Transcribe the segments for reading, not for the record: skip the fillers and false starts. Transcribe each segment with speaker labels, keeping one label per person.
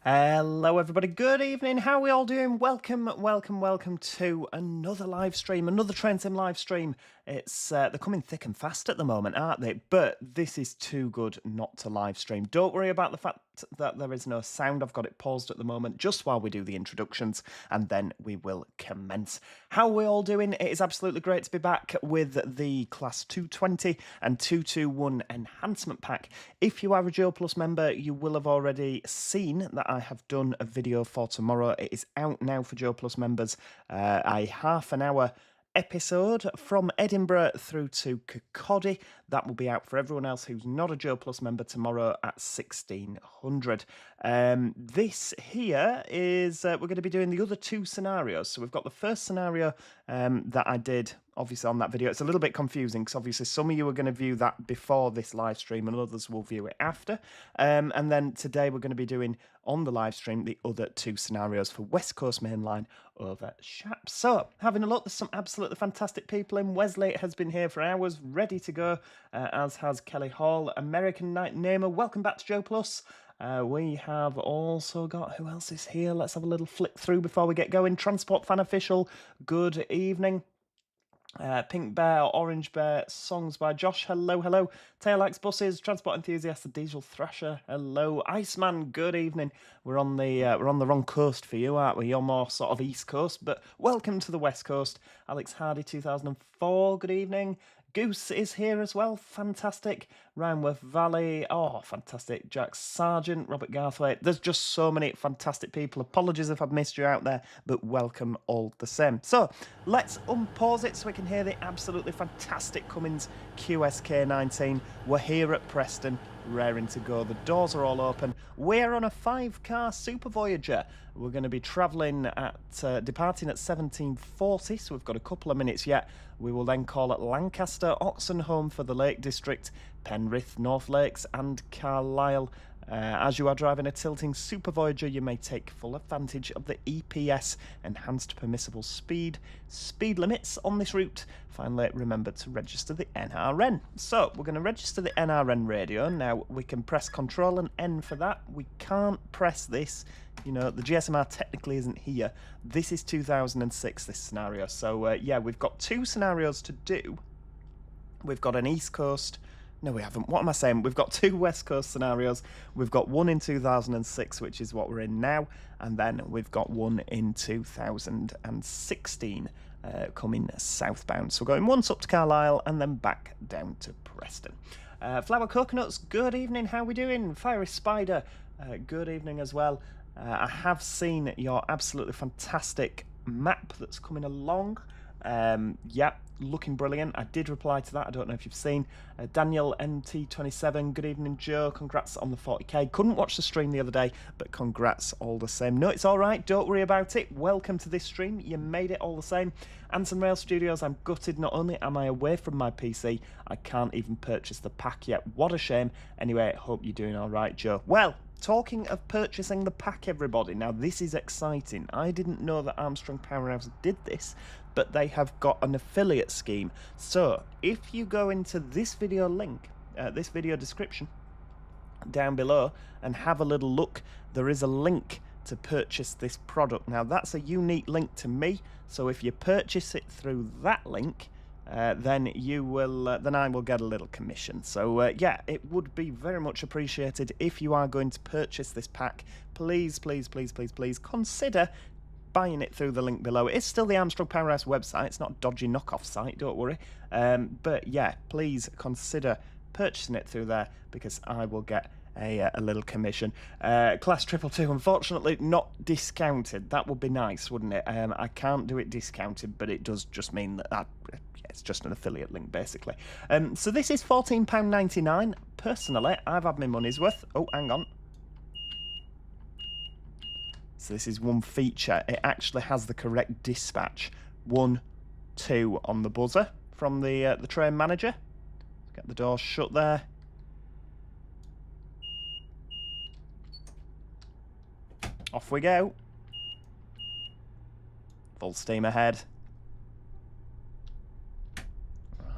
Speaker 1: Hello everybody, good evening, how are we all doing? Welcome to another live stream, another Train Sim live stream. They're coming thick and fast at the moment, aren't they? But this is too good not to live stream. Don't worry about the fact that there is no sound, I've got it paused at the moment, just while we do the introductions, and then we will commence. How are we all doing? It is absolutely great to be back with the Class 220 and 221 Enhancement Pack. If you are a Joe Plus member, you will have already seen that I have done a video for tomorrow. It is out now for Joe Plus members. A half an hour episode from Edinburgh through to Kirkcaldy. That will be out for everyone else who's not a Joe Plus member tomorrow at 1600. This here is, we're going to be doing the other two scenarios. So we've got the first scenario that I did obviously on that video. It's a little bit confusing because obviously some of you are going to view that before this live stream and others will view it after. And then today we're going to be doing on the live stream the other two scenarios for West Coast Mainline over Shap. So having a look, there's some absolutely fantastic people in. Wesley has been here for hours, ready to go, as has Kelly Hall. American Night Namer, welcome back to Joe Plus. We have also got, who else is here? Let's have a little flick through before we get going. Transport Fan Official, good evening. Pink Bear, Orange Bear, songs by Josh, hello. Tail Likes Buses, Transport Enthusiast, the Diesel Thrasher, hello. Iceman, good evening. We're on the wrong coast for you, aren't we? You're more sort of East Coast, but welcome to the West Coast. Alex Hardy, 2004, good evening. Goose is here as well, fantastic. Rhineworth Valley, oh, fantastic. Jack Sargent, Robert Garthwaite. There's just so many fantastic people. Apologies if I've missed you out there, but welcome all the same. So let's unpause it so we can hear the absolutely fantastic Cummins QSK19. We're here at Preston, raring to go. The doors are all open. We're on a 5-car Super Voyager. We're going to be travelling at, departing at 1740, so we've got a couple of minutes yet. We will then call at Lancaster, Oxenholme for the Lake District, Penrith, North Lakes and Carlisle. As you are driving a tilting Super Voyager, you may take full advantage of the EPS Enhanced Permissible Speed limits on this route. Finally, remember to register the NRN. So, we're going to register the NRN radio. Now, we can press Control and N for that. We can't press this. You know, the GSMR technically isn't here. This is 2006, this scenario. So, yeah, we've got two scenarios to do. We've got an East Coast... No, we haven't. What am I saying? We've got two West Coast scenarios. We've got one in 2006, which is what we're in now, and then we've got one in 2016 coming southbound. So we're going once up to Carlisle and then back down to Preston. Flower Coconuts, good evening. How are we doing? Fiery Spider, good evening as well. I have seen your absolutely fantastic map that's coming along. Yep, looking brilliant. I did reply to that. I don't know if you've seen. Daniel NT27, good evening, Joe. Congrats on the 40k. Couldn't watch the stream the other day, but congrats all the same. No, it's all right. Don't worry about it. Welcome to this stream. You made it all the same. Anson Rail Studios, I'm gutted. Not only am I away from my PC, I can't even purchase the pack yet. What a shame. Anyway, hope you're doing all right, Joe. Well, talking of purchasing the pack, everybody, now this is exciting. I didn't know that Armstrong Powerhouse did this, but they have got an affiliate scheme. So if you go into this video link, this video description down below and have a little look, there is a link to purchase this product. Now that's a unique link to me, so if you purchase it through that link, then you will, then I will get a little commission. So yeah, it would be very much appreciated if you are going to purchase this pack. Please consider buying it through the link below. It's still the Armstrong Powerhouse website. It's not a dodgy knockoff site, don't worry. But yeah, please consider purchasing it through there because I will get a little commission. Class 222, unfortunately, not discounted. That would be nice, wouldn't it? I can't do it discounted, but it does just mean that it's just an affiliate link, basically. So this is £14.99. Personally, I've had my money's worth. Oh, hang on. So this is one feature. It actually has the correct dispatch. 1, 2 on the buzzer from the train manager. Get the doors shut there. Off we go. Full steam ahead.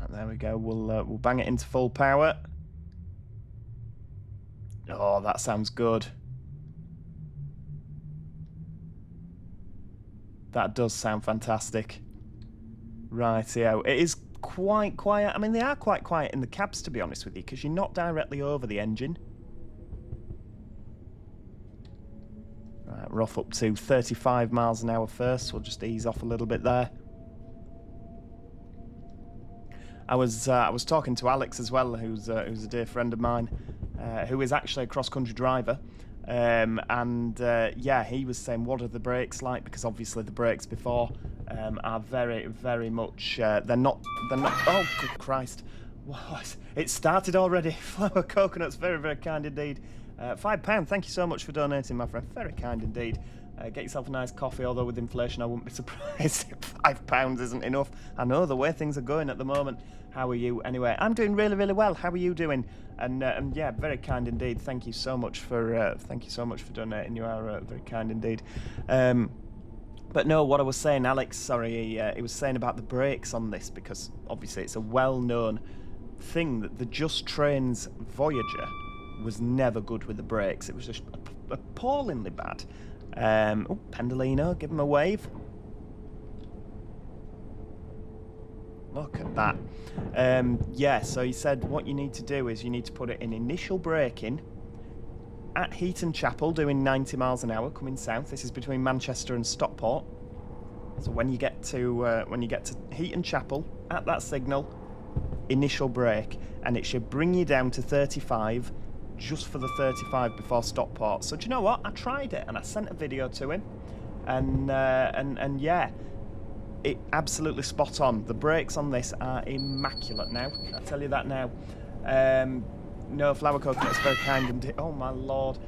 Speaker 1: Right, there we go. We'll bang it into full power. Oh, that sounds good. That does sound fantastic. Rightio. It is quite quiet. I mean, they are quite quiet in the cabs, to be honest with you, because you're not directly over the engine. Right, we're off up to 35 miles an hour first. We'll just ease off a little bit there. I was talking to Alex as well, who's a dear friend of mine, who is actually a cross-country driver. Yeah, he was saying, what are the brakes like? Because obviously the brakes before are very, very much, they're not, oh, good Christ. What? It started already. Flower Coconuts, very, very kind indeed. £5, thank you so much for donating, my friend. Very kind indeed. Get yourself a nice coffee, although with inflation I wouldn't be surprised if £5 isn't enough. I know the way things are going at the moment. How are you? Anyway, I'm doing really, really well. How are you doing? And yeah, very kind indeed. Thank you so much for donating. You are very kind indeed. But no, what I was saying, Alex, sorry, he was saying about the brakes on this, because obviously it's a well-known thing that the Just Trains Voyager was never good with the brakes. It was just appallingly bad. Oh, Pendolino, give him a wave. Look at that. Yeah, so he said what you need to do is you need to put it in initial braking at Heaton Chapel, doing 90 miles an hour, coming south. This is between Manchester and Stockport. So when you get to Heaton Chapel, at that signal, initial brake, and it should bring you down to 35, just for the 35 before Stockport. So do you know what? I tried it and I sent a video to him, and yeah, it absolutely spot on. The brakes on this are immaculate now. I tell you that now. No, Flower Coconut is very kind and oh my lord.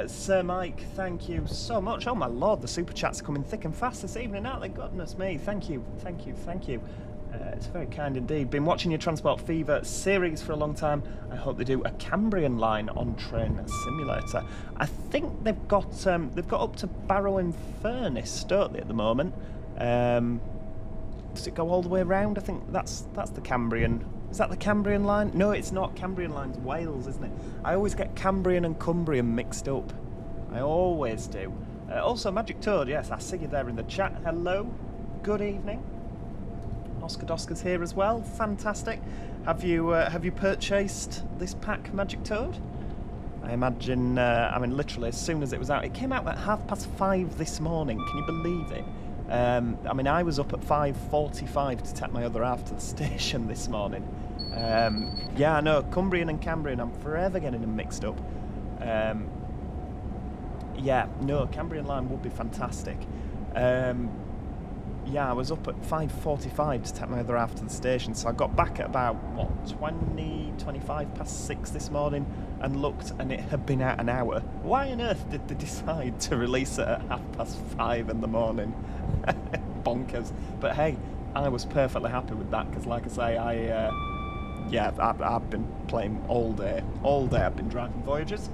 Speaker 1: Sir Mike, thank you so much. Oh my lord, the super chats are coming thick and fast this evening, aren't they? Goodness me, thank you, thank you, thank you. It's very kind indeed. Been watching your Transport Fever series for a long time. I hope they do a Cambrian line on Train Simulator. I think they've got up to Barrow and Furness, don't they, at the moment? Does it go all the way around? I think that's the Cambrian. Is that the Cambrian line? No, it's not. Cambrian line's Wales, isn't it? I always get Cambrian and Cumbrian mixed up. I always do. Also, Magic Toad, yes, I see you there in the chat. Hello. Good evening. Oscar Dosker's here as well. Fantastic. Have you purchased this pack, Magic Toad? I imagine. I mean, literally as soon as it was out, it came out at 5:30 this morning. Can you believe it? I mean, I was up at 5:45 to take my other half to the station this morning. Yeah, I know, Cumbrian and Cambrian, I'm forever getting them mixed up. Yeah, no, Cambrian line would be fantastic. Yeah, I was up at 5:45 to take my other half to the station, so I got back at about, what, 25 past 6 this morning, and looked, and it had been out an hour. Why on earth did they decide to release it at 5:30 in the morning? Bonkers. But hey, I was perfectly happy with that, because like I say, I've been playing all day. All day I've been driving Voyagers,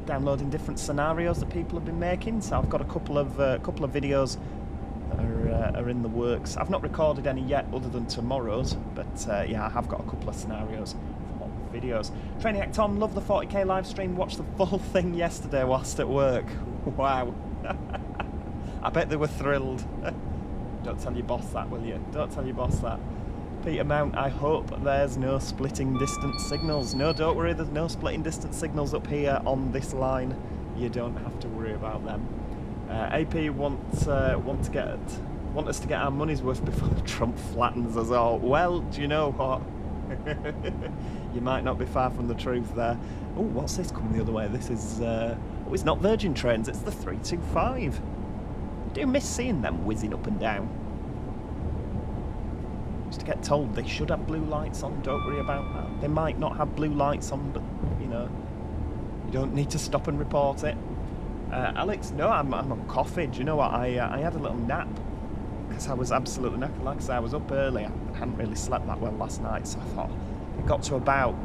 Speaker 1: downloading different scenarios that people have been making, so I've got a couple of videos are in the works. I've not recorded any yet other than tomorrow's, but yeah, I have got a couple of scenarios for videos. Trainiac Tom, love the 40k live stream, watched the full thing yesterday whilst at work. Wow. I bet they were thrilled. Don't tell your boss that, will you? Don't tell your boss that. Peter Mount, I hope there's no splitting distance signals. No, don't worry, there's no splitting distance signals up here on this line. You don't have to worry about them. AP want us to get our money's worth before Trump flattens us all. Well, do you know what? You might not be far from the truth there. Oh, what's this coming the other way? This is oh, it's not Virgin Trains, it's the 325. I do miss seeing them whizzing up and down. Just to get told they should have blue lights on, don't worry about that. They might not have blue lights on, but you know, you don't need to stop and report it. Alex, no, I'm on coffee. Do you know what? I had a little nap because I was absolutely knackered. Like I say, I was up early. I hadn't really slept that well last night, so I thought it got to about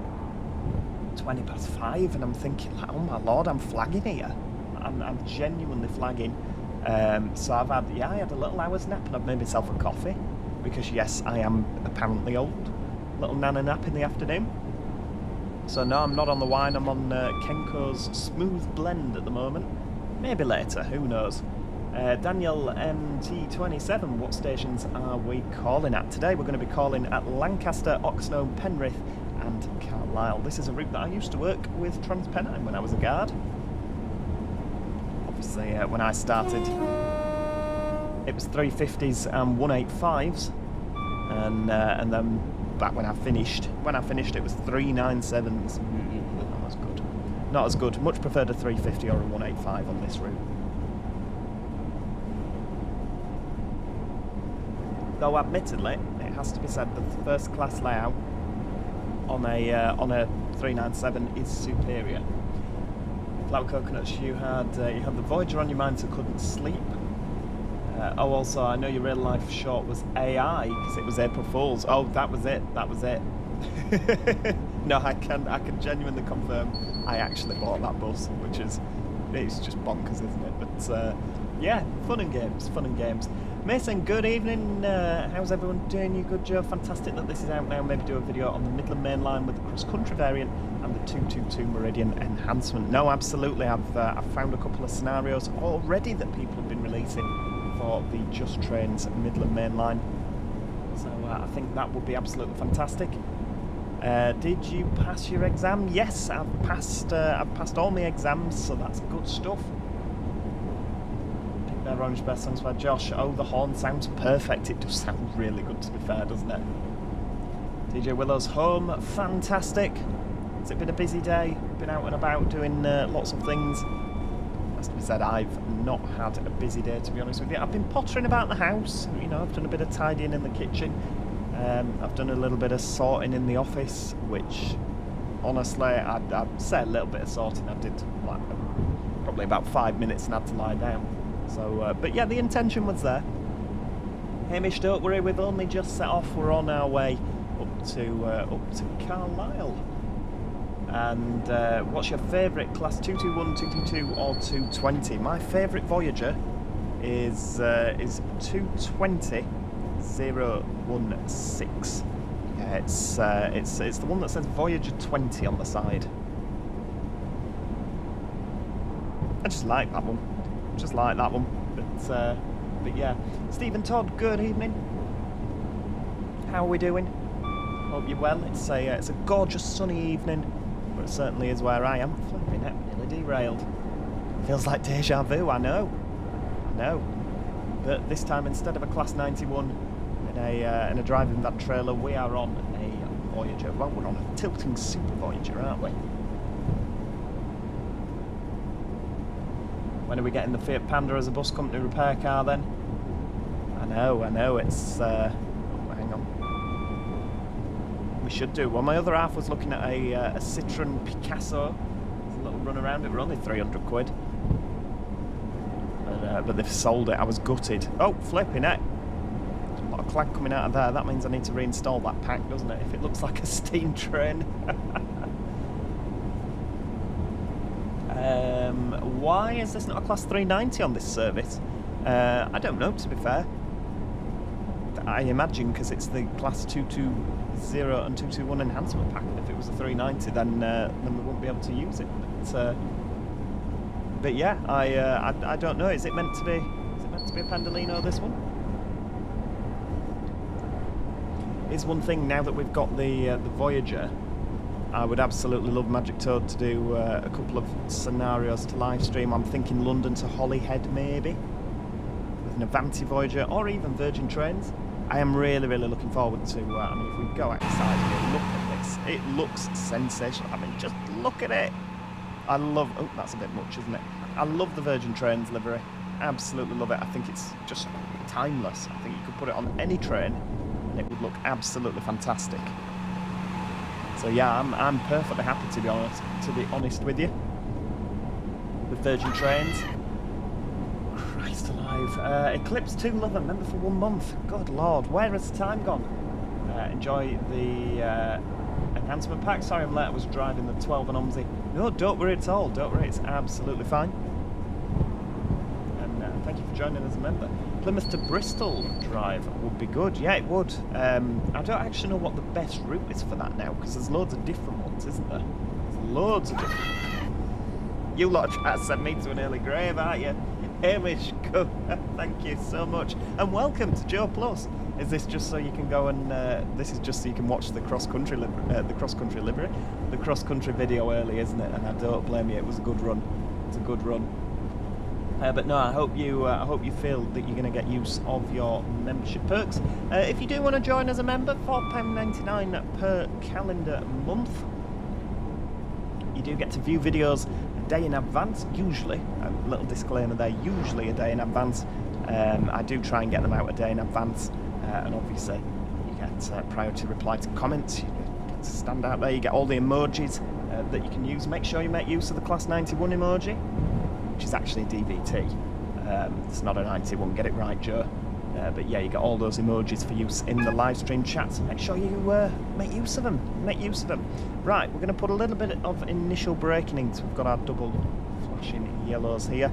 Speaker 1: 20 past 5, and I'm thinking, like, oh my lord, I'm flagging here. I'm genuinely flagging. So I had a little hour's nap, and I've made myself a coffee because yes, I am apparently old. Little nana nap in the afternoon. So no, I'm not on the wine. I'm on Kenko's Smooth Blend at the moment. Maybe later, who knows. Daniel MT27, what stations are we calling at? Today we're going to be calling at Lancaster, Oxenholme, Penrith and Carlisle. This is a route that I used to work with TransPennine when I was a guard. Obviously when I started it was 350s and 185s, and then back when I finished it was 397s. Not as good. Not as good. Much preferred a 350 or a 185 on this route. Though admittedly, it has to be said that the first class layout on a 397 is superior. Flower Coconuts, you had the Voyager on your mind so couldn't sleep. Oh, also, I know your real life short was AI because it was April Fool's. Oh, that was it. That was it. No, I can genuinely confirm I actually bought that bus, which is it's just bonkers, isn't it? But yeah, fun and games, fun and games. Mason, good evening. How's everyone doing? You good, Joe? Fantastic that this is out now. Maybe do a video on the Midland Main Line with the cross-country variant and the 222 Meridian Enhancement. No, absolutely. I've found a couple of scenarios already that people have been releasing for the Just Trains Midland Main Line. So I think that would be absolutely fantastic. Did you pass your exam? Yes, I've passed all my exams, so that's good stuff. Orange Best Songs by Josh. Oh, the horn sounds perfect. It does sound really good, to be fair, doesn't it? DJ Willow's home. Fantastic. Has it been a busy day? Been out and about doing lots of things? Has to be said, I've not had a busy day, to be honest with you. I've been pottering about the house. You know, I've done a bit of tidying in the kitchen. I've done a little bit of sorting in the office, which, honestly, I'd say a little bit of sorting. I did like probably about 5 minutes and had to lie down. So, but yeah, the intention was there. Hamish, don't worry, we've only just set off. We're on our way up to Carlisle. And what's your favourite class? 221, 222, or 220? My favourite Voyager is 220 016. Yeah, it's the one that says Voyager 20 on the side. I just like that one. Just like that one, but yeah. Stephen Todd, good evening. How are we doing? Hope you're well. It's a gorgeous sunny evening, but it certainly is where I am. Flipping it, nearly derailed. Feels like deja vu. I know. But this time, instead of a Class 91 in a driving van trailer, we are on a Voyager. Well, we're on a tilting Super Voyager, aren't we? When are we getting the Fiat Panda as a bus company repair car then? I know, it's... hang on. We should do. Well, my other half was looking at a Citroen Picasso. There's a little run around it. We're only 300 quid. But they've sold it. I was gutted. Oh, flipping it. There's a lot of clank coming out of there. That means I need to reinstall that pack, doesn't it? If it looks like a steam train. Why is this not a Class 390 on this service? I don't know, to be fair. I imagine because it's the Class 220 and 221 enhancement pack. If it was a 390, then we wouldn't be able to use it. But yeah, I don't know. Is it meant to be? Is it meant to be a Pendolino? This one? Is one thing now that we've got the Voyager. I would absolutely love Magic Toad to do a couple of scenarios to live stream. I'm thinking London to Holyhead maybe, with an Avanti Voyager, or even Virgin Trains. I am really, really looking forward to, I mean, if we go outside here, look at this. It looks sensational. I mean, just look at it. I love, oh, that's a bit much, isn't it? I love the Virgin Trains livery. Absolutely love it. I think it's just timeless. I think you could put it on any train and it would look absolutely fantastic. So yeah, I'm perfectly happy to be honest with you. With Virgin Trains. Christ alive. Eclipse 2 Lover, member for 1 month. Good lord, where has the time gone? Enjoy the enhancement pack. Sorry I'm late, I was driving the 12 and Omzi. No, don't worry at all, don't worry, it's absolutely fine. And thank you for joining as a member. Plymouth to Bristol drive would be good. Yeah, it would. I don't actually know what the best route is for that now, because there's loads of different ones, isn't there? There's loads of different ones. You lot are trying to send me to an early grave, aren't you? Hamish, good. Thank you so much. And welcome to Joe Plus. Is this just so you can go and this is just so you can watch the cross-country video early, isn't it? And I don't blame you. It was a good run. It's a good run. But no, I hope you feel that you're going to get use of your membership perks. If you do want to join as a member, £4.99 per calendar month. You do get to view videos a day in advance, usually. A little disclaimer there, usually a day in advance. I do try and get them out a day in advance, and obviously you get priority reply to comments. You get to stand out there. You get all the emojis that you can use. Make sure you make use of the Class 91 emoji, which is actually a DVT. It's not a 91, get it right, Joe. But yeah, you get all those emojis for use in the live stream chat. So make sure you make use of them. Make use of them. Right, we're going to put a little bit of initial braking in. So we've got our double flashing yellows here.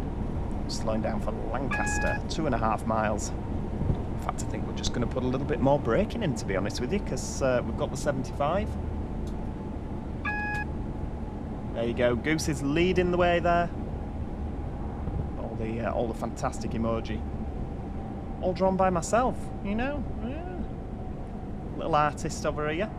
Speaker 1: Slowing down for Lancaster, 2.5 miles. In fact, I think we're just going to put a little bit more braking in, to be honest with you, because we've got the 75. There you go. Goose is leading the way there. All the fantastic emoji. All drawn by myself, you know? Yeah. Little artist over here.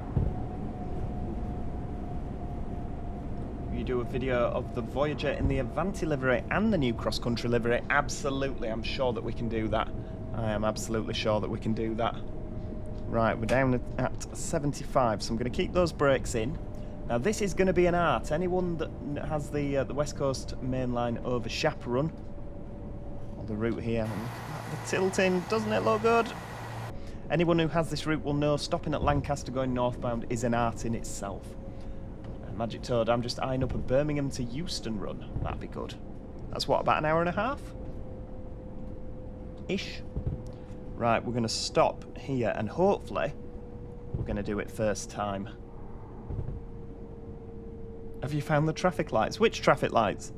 Speaker 1: You do a video of the Voyager in the Avanti livery and the new cross-country livery. Absolutely, I'm sure that we can do that. I am absolutely sure that we can do that. Right, we're down at 75, so I'm going to keep those brakes in. Now, this is going to be an art. Anyone that has the West Coast main line over Shap run, or the route here, the tilting, doesn't it look good? Anyone who has this route will know stopping at Lancaster going northbound is an art in itself. Magic Toad, I'm just eyeing up a Birmingham to Euston run. That'd be good. That's what, about an hour and a half? Ish. Right, we're going to stop here and hopefully we're going to do it first time. Have you found the traffic lights? Which traffic lights?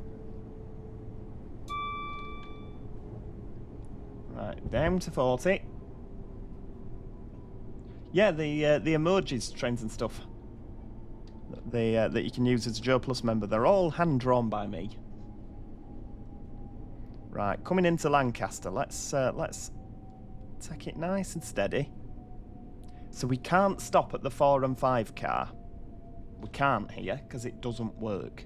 Speaker 1: Right, down to 40. Yeah, the emojis, trains and stuff. That you can use as a Joe Plus member. They're all hand-drawn by me. Right, coming into Lancaster. Let's take it nice and steady. So we can't stop at the 4 and 5 car. We can't here because it doesn't work.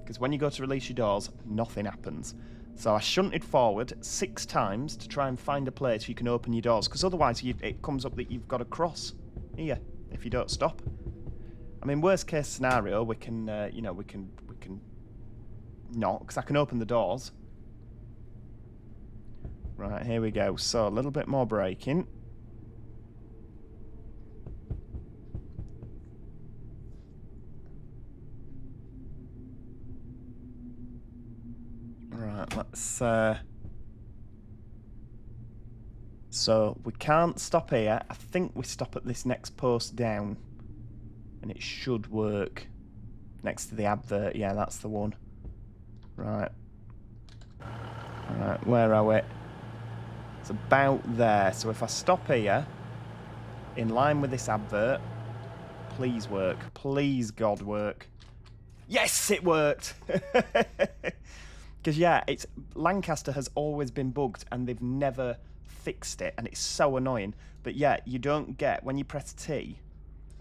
Speaker 1: Because when you go to release your doors, nothing happens. So I shunted forward 6 times to try and find a place you can open your doors. Because otherwise it comes up that you've got to cross here if you don't stop. I mean, worst case scenario, we can, you know, we can not, because I can open the doors. Right, here we go. So a little bit more braking. Right, let's. So we can't stop here. I think we stop at this next post down. And it should work. Next to the advert, yeah, that's the one. Right. Right, where are we? It's about there. So if I stop here, in line with this advert, please work. Please, God, work. Yes, it worked! Because, yeah, Lancaster has always been bugged and they've never fixed it. And it's so annoying. But, yeah, you don't get, when you press T,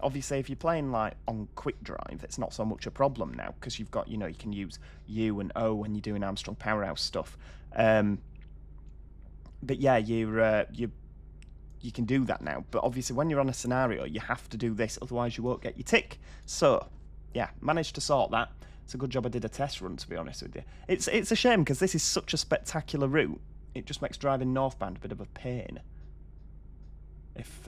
Speaker 1: obviously, if you're playing like on quick drive, it's not so much a problem now because you've got, you know, you can use U and O when you're doing Armstrong Powerhouse stuff. But yeah, you can do that now. But obviously, when you're on a scenario, you have to do this, otherwise you won't get your tick. So yeah, managed to sort that. It's a good job I did a test run, to be honest with you. It's a shame because this is such a spectacular route. It just makes driving northbound a bit of a pain. If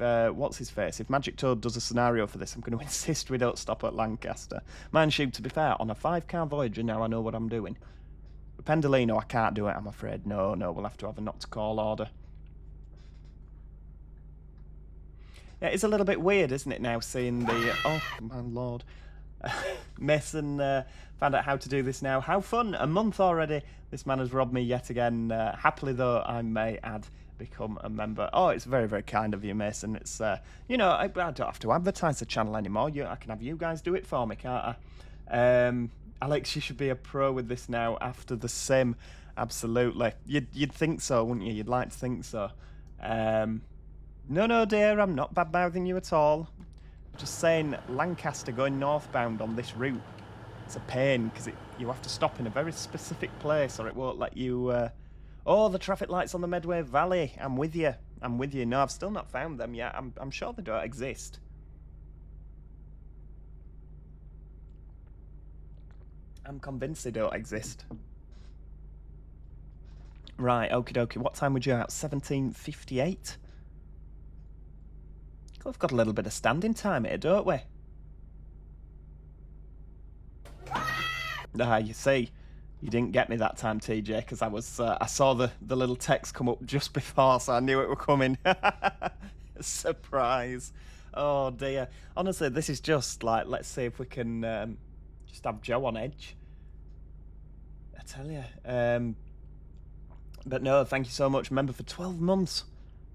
Speaker 1: what's his face? If Magic Toad does a scenario for this, I'm going to insist we don't stop at Lancaster. Mind you, to be fair, on a 5-car Voyager now I know what I'm doing. With Pendolino, I can't do it, I'm afraid. No, we'll have to have a not to call order. Yeah, it's a little bit weird, isn't it, now seeing the... oh, my lord. Mason found out how to do this now. How fun! A month already. This man has robbed me yet again. Happily, though, I may add, become a member. Oh, it's very, very kind of you, Mason. It's, you know, I don't have to advertise the channel anymore. I can have you guys do it for me, can't I? Alex, you should be a pro with this now after the sim. Absolutely. You'd think so, wouldn't you? You'd like to think so. No, dear, I'm not bad-mouthing you at all. Just saying Lancaster going northbound on this route, it's a pain because you have to stop in a very specific place or it won't let you... Oh, the traffic lights on the Medway Valley. I'm with you. I'm with you. No, I've still not found them yet. I'm sure they don't exist. I'm convinced they don't exist. Right, okie dokie. What time would you out? 17:58? We've got a little bit of standing time here, don't we? You see, you didn't get me that time, TJ, because I saw the little text come up just before, so I knew it were coming. Surprise. Oh dear. Honestly, this is just like, let's see if we can just have Joe on edge. I tell you. But no, thank you so much. Remember, for 12 months.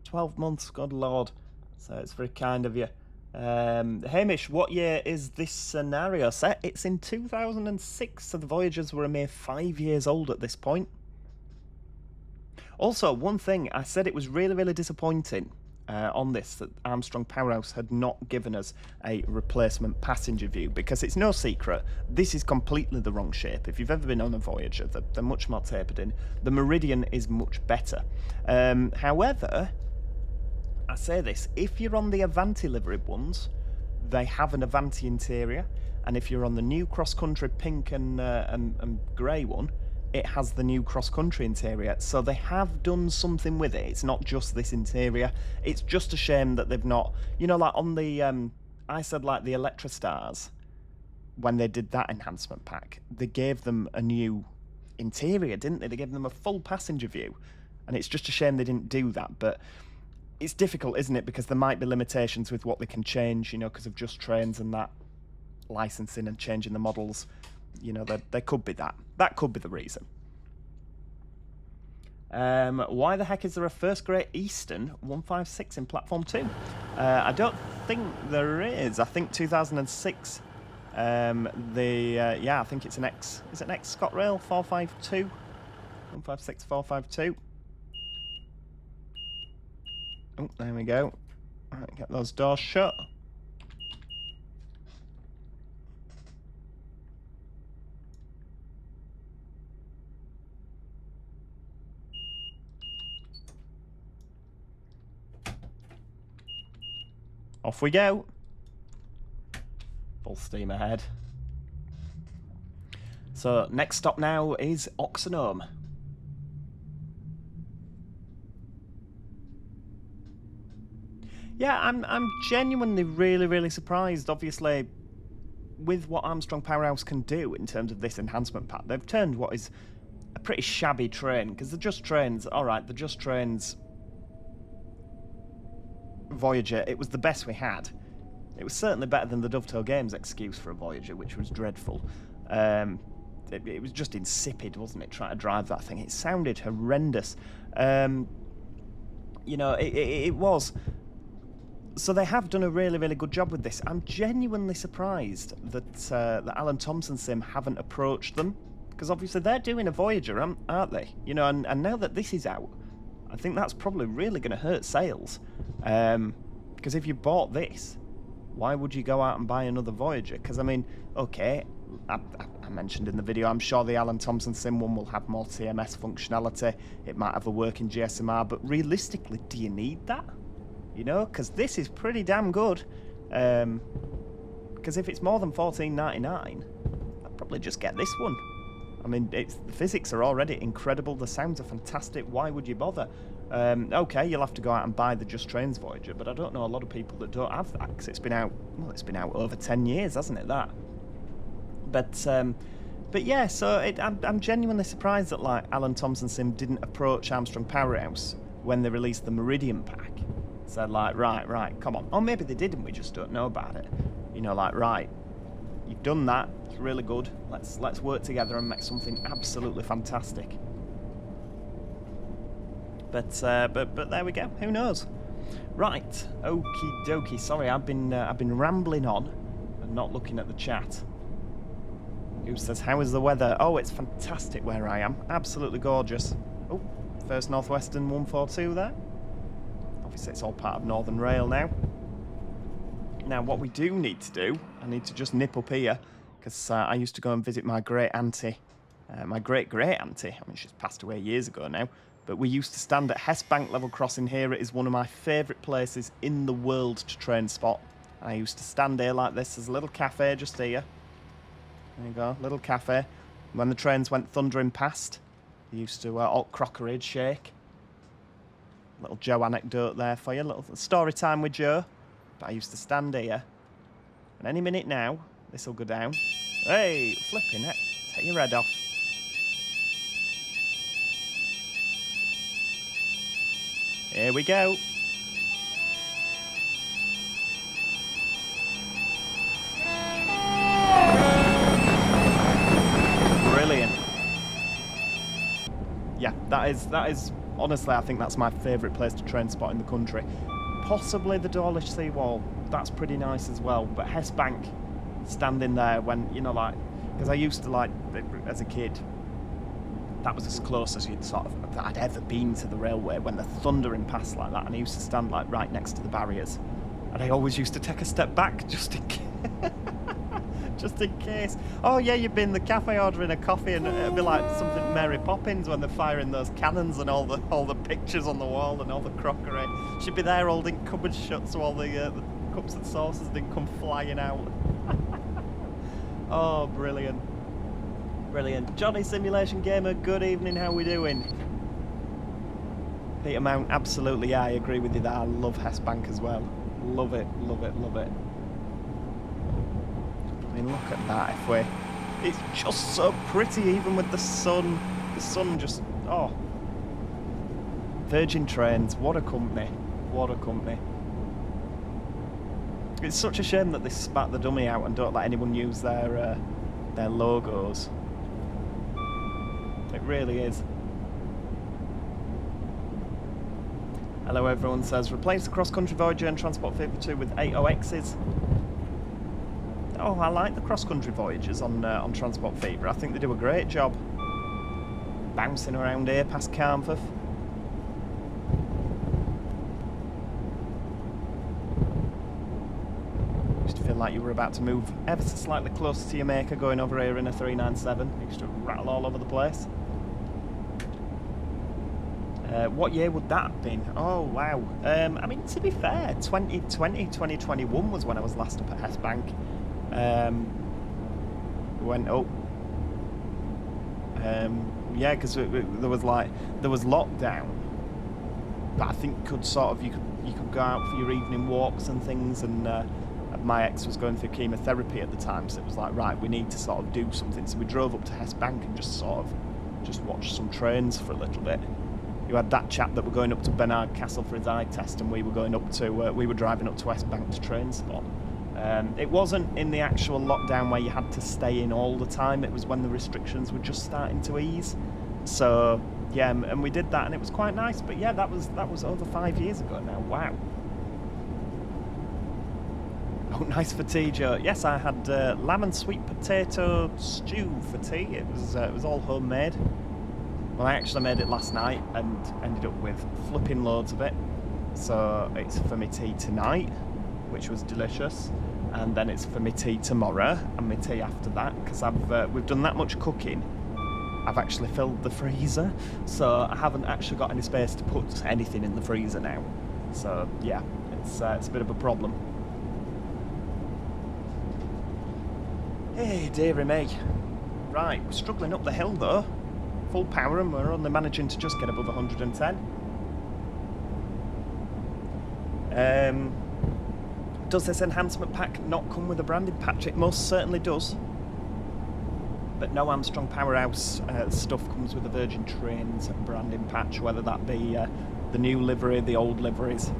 Speaker 1: 12 months, good lord. So it's very kind of you. Hamish, what year is this scenario set? It's in 2006, so the Voyagers were a mere 5 years old at this point. Also, one thing, I said it was really, really disappointing on this, that Armstrong Powerhouse had not given us a replacement passenger view, because it's no secret, this is completely the wrong shape. If you've ever been on a Voyager, they're much more tapered in. The Meridian is much better. However... I say this, if you're on the Avanti liveried ones, they have an Avanti interior, and if you're on the new cross-country pink and grey one, it has the new cross-country interior. So they have done something with it. It's not just this interior. It's just a shame that they've not, you know, like on the, I said like the Electra Stars, when they did that enhancement pack, they gave them a new interior, didn't they? They gave them a full passenger view, and it's just a shame they didn't do that, but... It's difficult, isn't it? Because there might be limitations with what they can change, you know, because of Just Trains and that licensing and changing the models. You know, there could be that. That could be the reason. Why the heck is there a first grade Eastern 156 in Platform 2? I don't think there is. I think 2006. Yeah, I think it's an X. Is it an X ScotRail 452? 156 452. Oh, there we go. Right, get those doors shut. Off we go. Full steam ahead. So, next stop now is Oxenholme. Yeah, I'm genuinely really, really surprised, obviously, with what Armstrong Powerhouse can do in terms of this enhancement pack. They've turned what is a pretty shabby train, because the Just Trains, alright, the Just Trains Voyager, it was the best we had. It was certainly better than the Dovetail Games excuse for a Voyager, which was dreadful. It was just insipid, wasn't it, trying to drive that thing? It sounded horrendous. You know, it was... So they have done a really, really good job with this. I'm genuinely surprised that that Alan Thompson Sim haven't approached them, because obviously they're doing a Voyager, aren't they? You know, and now that this is out, I think that's probably really going to hurt sales. Because if you bought this, why would you go out and buy another Voyager? Because, I mean, okay, I mentioned in the video, I'm sure the Alan Thompson Sim one will have more TMS functionality. It might have a working GSMR, but realistically, do you need that? You know, because this is pretty damn good. Because if it's more than $14.99, I'd probably just get this one. I mean, the physics are already incredible. The sounds are fantastic. Why would you bother? Okay, you'll have to go out and buy the Just Trains Voyager, but I don't know a lot of people that don't have that, because it's been out. Well, it's been out over 10 years, hasn't it? That. But yeah, so I'm genuinely surprised that like Alan Thompson Sim didn't approach Armstrong Powerhouse when they released the Meridian pack. Said like, right, come on. Or maybe they did and we just don't know about it. You know, like, right, you've done that. It's really good. Let's work together and make something absolutely fantastic. But there we go. Who knows? Right, okie dokie. Sorry, I've been rambling on and not looking at the chat. Who says, how is the weather? Oh, it's fantastic where I am. Absolutely gorgeous. Oh, First Northwestern 142 there. Obviously, it's all part of Northern Rail now. Now, what we do need to do, I need to just nip up here, because I used to go and visit my great-auntie. My great-great-auntie. I mean, she's passed away years ago now. But we used to stand at Hess Bank level crossing here. It is one of my favourite places in the world to train spot. I used to stand here like this. There's a little cafe just here. There you go, little cafe. When the trains went thundering past, they used to alt crockery'd shake. Little Joe anecdote there for you. Little story time with Joe. But I used to stand here. And any minute now, this will go down. Hey, flipping it. Take your head off. Here we go. Brilliant. Yeah, that is honestly, I think that's my favourite place to train spot in the country. Possibly the Dawlish Seawall. That's pretty nice as well. But Hess Bank, standing there when, you know, like, because I used to, like, as a kid, that was as close as you'd sort of, that I'd ever been to the railway when they're thundering past like that. And I used to stand, like, right next to the barriers. And I always used to take a step back just in case. Just in case. Oh, yeah, you've been in the cafe ordering a coffee, and it'd be like something Mary Poppins when they're firing those cannons and all the pictures on the wall and all the crockery. She'd be there holding cupboards shut so all the cups and saucers didn't come flying out. Oh, brilliant. Brilliant. Johnny Simulation Gamer, good evening, how we doing? Peter Mount, absolutely, yeah, I agree with you there. I love Hess Bank as well. Love it, love it, love it. I mean, look at that, if we... It's just so pretty, even with the sun. The sun just... Oh. Virgin Trains, what a company. What a company. It's such a shame that they spat the dummy out and don't let anyone use their logos. It really is. Hello, everyone says, replace the cross-country Voyager and Transport Fever 2 with 8OXs. Oh, I like the cross-country Voyagers on Transport Fever. I think they do a great job. Bouncing around here past Carnforth. Used to feel like you were about to move ever so slightly closer to your maker going over here in a 397. You used to rattle all over the place. What year would that have been? Oh, wow. I mean, to be fair, 2020, 2021 was when I was last up at Hess Bank. Went up. Yeah, because there was lockdown. But I think you could go out for your evening walks and things, and my ex was going through chemotherapy at the time, so it was like, right, we need to sort of do something. So we drove up to Hess Bank and just watched some trains for a little bit. You had that chap that were going up to Bernard Castle for his eye test, and we were driving up to West Bank to train spot. It wasn't in the actual lockdown where you had to stay in all the time. It was when the restrictions were just starting to ease. So yeah, and we did that, and it was quite nice. But yeah, that was over 5 years ago now. Wow. Oh, nice for tea, Joe. Yes, I had lamb and sweet potato stew for tea. It was all homemade. Well, I actually made it last night and ended up with flipping loads of it. So it's for me tea tonight, which was delicious, and then it's for me tea tomorrow and me tea after that, because we've done that much cooking. I've actually filled the freezer, so I haven't actually got any space to put anything in the freezer now. So yeah, it's a bit of a problem. Hey, dearie me. Right, we're struggling up the hill though. Full power, and we're only managing to just get above 110. Does this enhancement pack not come with a branding patch? It most certainly does. But no Armstrong Powerhouse stuff comes with a Virgin Trains branding patch, whether that be the new livery, the old liveries.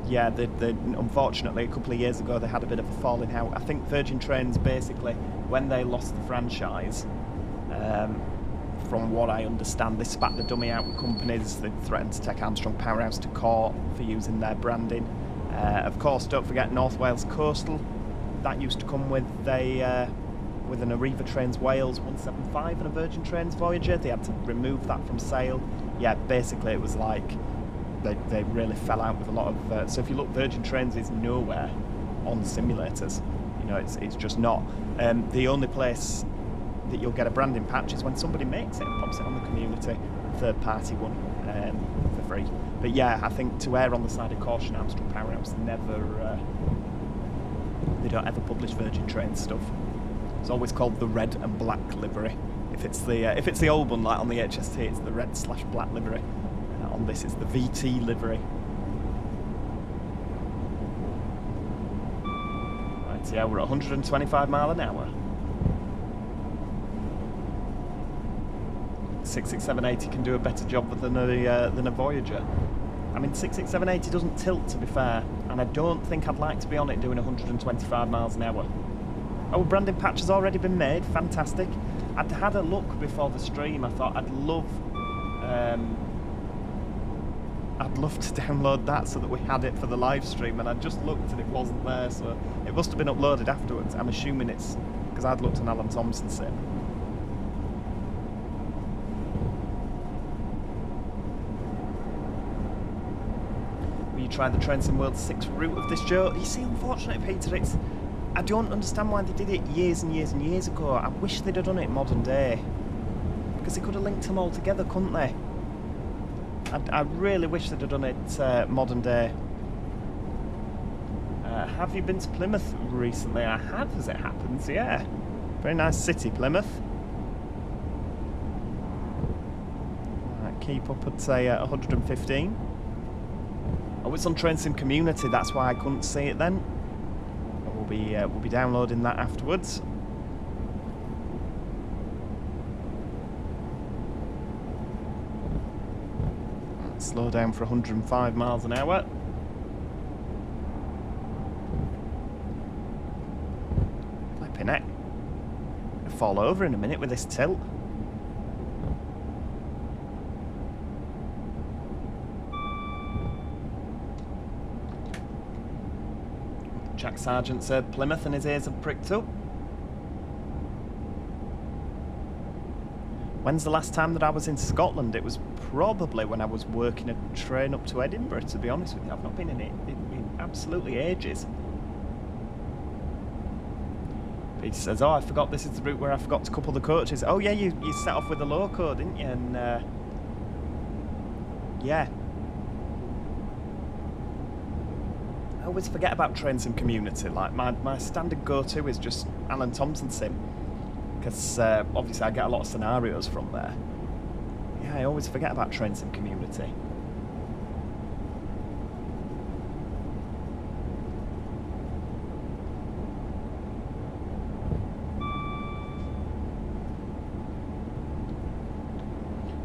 Speaker 1: Yeah, unfortunately, a couple of years ago, they had a bit of a falling out. I think Virgin Trains, basically, when they lost the franchise, from what I understand, they spat the dummy out with companies. They threatened to take Armstrong Powerhouse to court for using their branding. Of course, don't forget North Wales Coastal. That used to come with a with an Arriva Trains Wales 175 and a Virgin Trains Voyager. They had to remove that from sale. Yeah, basically it was like they really fell out with a lot of... so if you look, Virgin Trains is nowhere on simulators. You know, it's just not. The only place that you'll get a branding patch is when somebody makes it and pops it on the community, third-party one, for free. But yeah, I think to err on the side of caution, Armstrong Powerhouse never... they don't ever publish Virgin Trains stuff. It's always called the red and black livery. If it's the old one, like on the HST, it's the red/black livery. On this, it's the VT livery. Right, yeah, we're at 125 mile an hour. 66780 can do a better job than a Voyager. I mean, 66780 doesn't tilt, to be fair, and I don't think I'd like to be on it doing 125 miles an hour. Oh, branding patch has already been made. Fantastic. I'd had a look before the stream. I thought I'd love to download that so that we had it for the live stream, and I just looked and it wasn't there, so it must have been uploaded afterwards. I'm assuming it's because I'd looked on Alan Thompson's sim. Will you try the Trains World 6 route of this, Joe? You see, unfortunately, Peter, I don't understand why they did it years and years and years ago. I wish they'd have done it modern day, because they could have linked them all together, couldn't they? I really wish they'd have done it modern day. Have you been to Plymouth recently? I have, as it happens, yeah. Very nice city, Plymouth. Right, keep up at, say, 115. Oh, it's on Train Sim Community, that's why I couldn't see it then. We'll be downloading that afterwards. Slow down for 105 miles an hour. Flipping heck. I'll fall over in a minute with this tilt. Jack Sargent said Plymouth and his ears have pricked up. When's the last time that I was in Scotland? It was probably when I was working a train up to Edinburgh, to be honest with you. I've not been in it in absolutely ages. Peter says, oh, I forgot this is the route where I forgot to couple the coaches. Oh yeah, you set off with the loco, didn't you? And yeah. I always forget about Train Sim Community. Like my standard go-to is just Alan Thompson Sim, because obviously I get a lot of scenarios from there. Yeah, I always forget about Train Sim Community.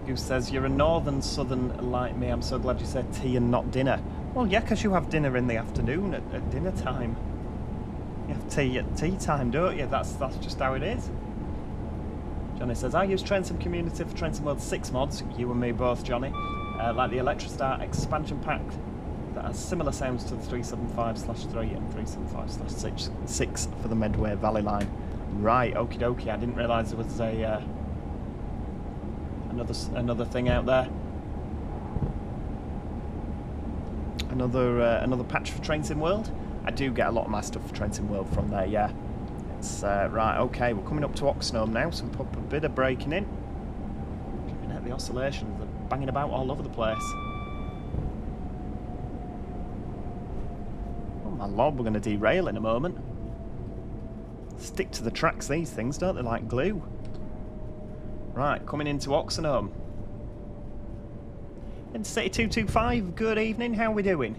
Speaker 1: Goose says, you're a northern southern like me. I'm so glad you said tea and not dinner. Well, yeah, because you have dinner in the afternoon at dinner time. You have tea at tea time, don't you? That's just how it is. Johnny says, I use Train Sim Community for Train Sim World 6 mods. You and me both, Johnny. Like the Electrostar expansion pack that has similar sounds to the 375/3 and 375/6 for the Medway Valley line. Right, okie dokie. I didn't realise there was a another thing out there. Another patch for Train Sim World. I do get a lot of my stuff for Train Sim World from there, yeah. It's right, okay, we're coming up to Oxenholme now, so we'll put a bit of braking in. Tripping out the oscillations, they're banging about all over the place. Oh my lord, we're going to derail in a moment. Stick to the tracks, these things, don't they, like glue? Right, coming into Oxenholme. City 225, good evening, how are we doing?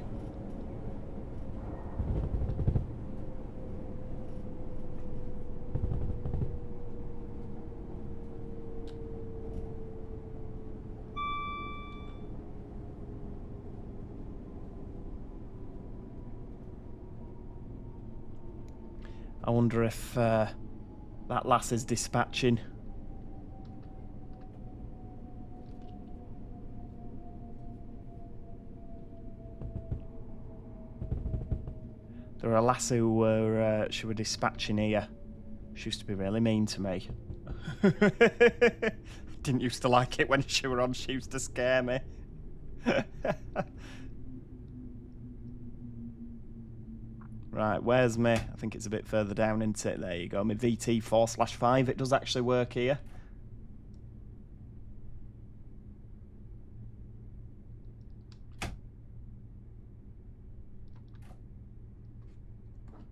Speaker 1: I wonder if that lass is dispatching. There were a lass who were she were dispatching here. She used to be really mean to me. Didn't used to like it when she were on. She used to scare me. Right, where's me? I think it's a bit further down, isn't it? There you go. My VT4/5. It does actually work here.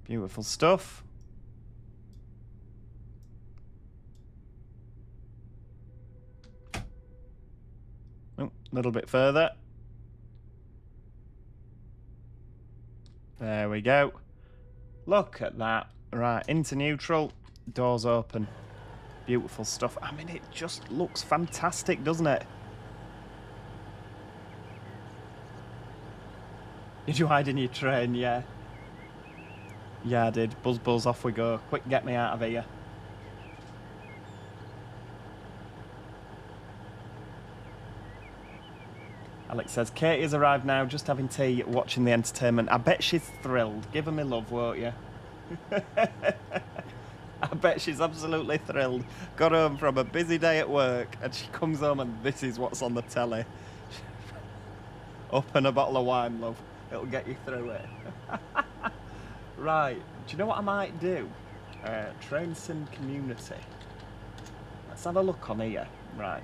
Speaker 1: Beautiful stuff. Oh, a little bit further. There we go. Look at that. Right, into neutral. Doors open. Beautiful stuff. I mean, it just looks fantastic, doesn't it? Did you hide in your train? Yeah. Yeah, I did. Buzz, buzz, off we go. Quick, get me out of here. Alex says, Katie has arrived now, just having tea, watching the entertainment. I bet she's thrilled. Give her my love, won't you? I bet she's absolutely thrilled. Got home from a busy day at work, and she comes home and this is what's on the telly. Open a bottle of wine, love. It'll get you through it. Right, do you know what I might do? Train Sim Community. Let's have a look on here. Right.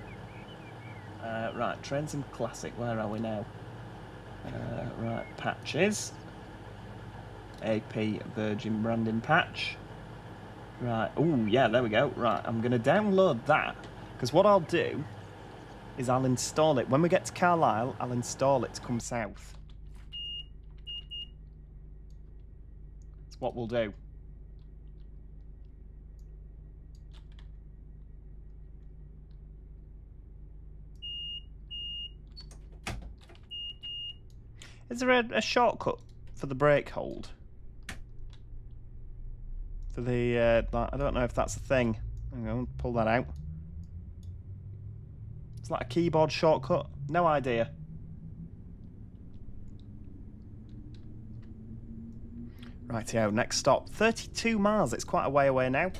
Speaker 1: Right, Train Sim Classic. Where are we now? Right, patches. AP Virgin branding patch. Right, oh yeah, there we go. Right, I'm going to download that. Because what I'll do is I'll install it. When we get to Carlisle, I'll install it to come south. What we'll do. Is there a shortcut for the brake hold? For the, I don't know if that's a thing. Hang on, pull that out. It's like a keyboard shortcut. No idea. Rightio, next stop. 32 miles. It's quite a way away now.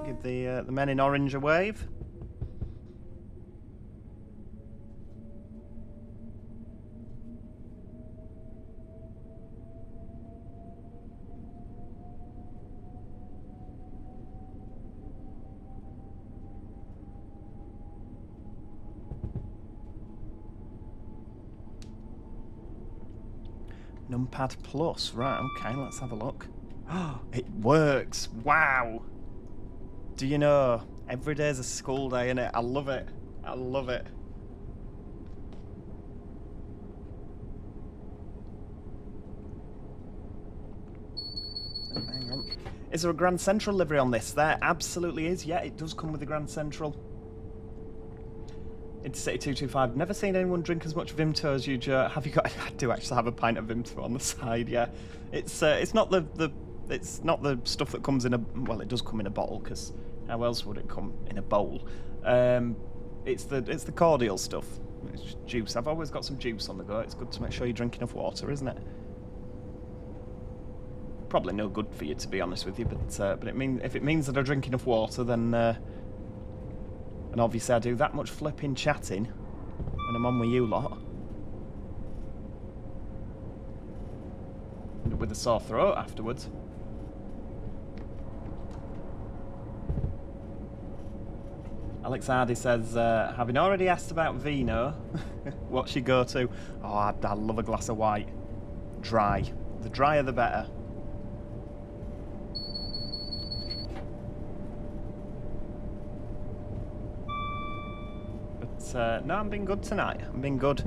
Speaker 1: Give the men in orange a wave. Numpad Plus, right, okay, let's have a look. Oh, it works, wow! Do you know, every day's a school day, innit? I love it, I love it. Hang on. Is there a Grand Central livery on this? There absolutely is, yeah, it does come with a Grand Central. Intercity 225. Never seen anyone drink as much Vimto as you, Joe. Have you got? I do actually have a pint of Vimto on the side. Yeah, it's not the stuff that comes in a, well, it does come in a bottle, because how else would it come in a bowl? It's the cordial stuff. It's just juice. I've always got some juice on the go. It's good to make sure you drink enough water, isn't it? Probably no good for you, to be honest with you, but if it means that I drink enough water, then. And obviously I do that much flipping chatting when I'm on with you lot. End up with a sore throat afterwards. Alex Hardy says, having already asked about Vino, what's your go-to? Oh, I love a glass of white. Dry. The drier the better. No, I'm being good tonight. I'm being good.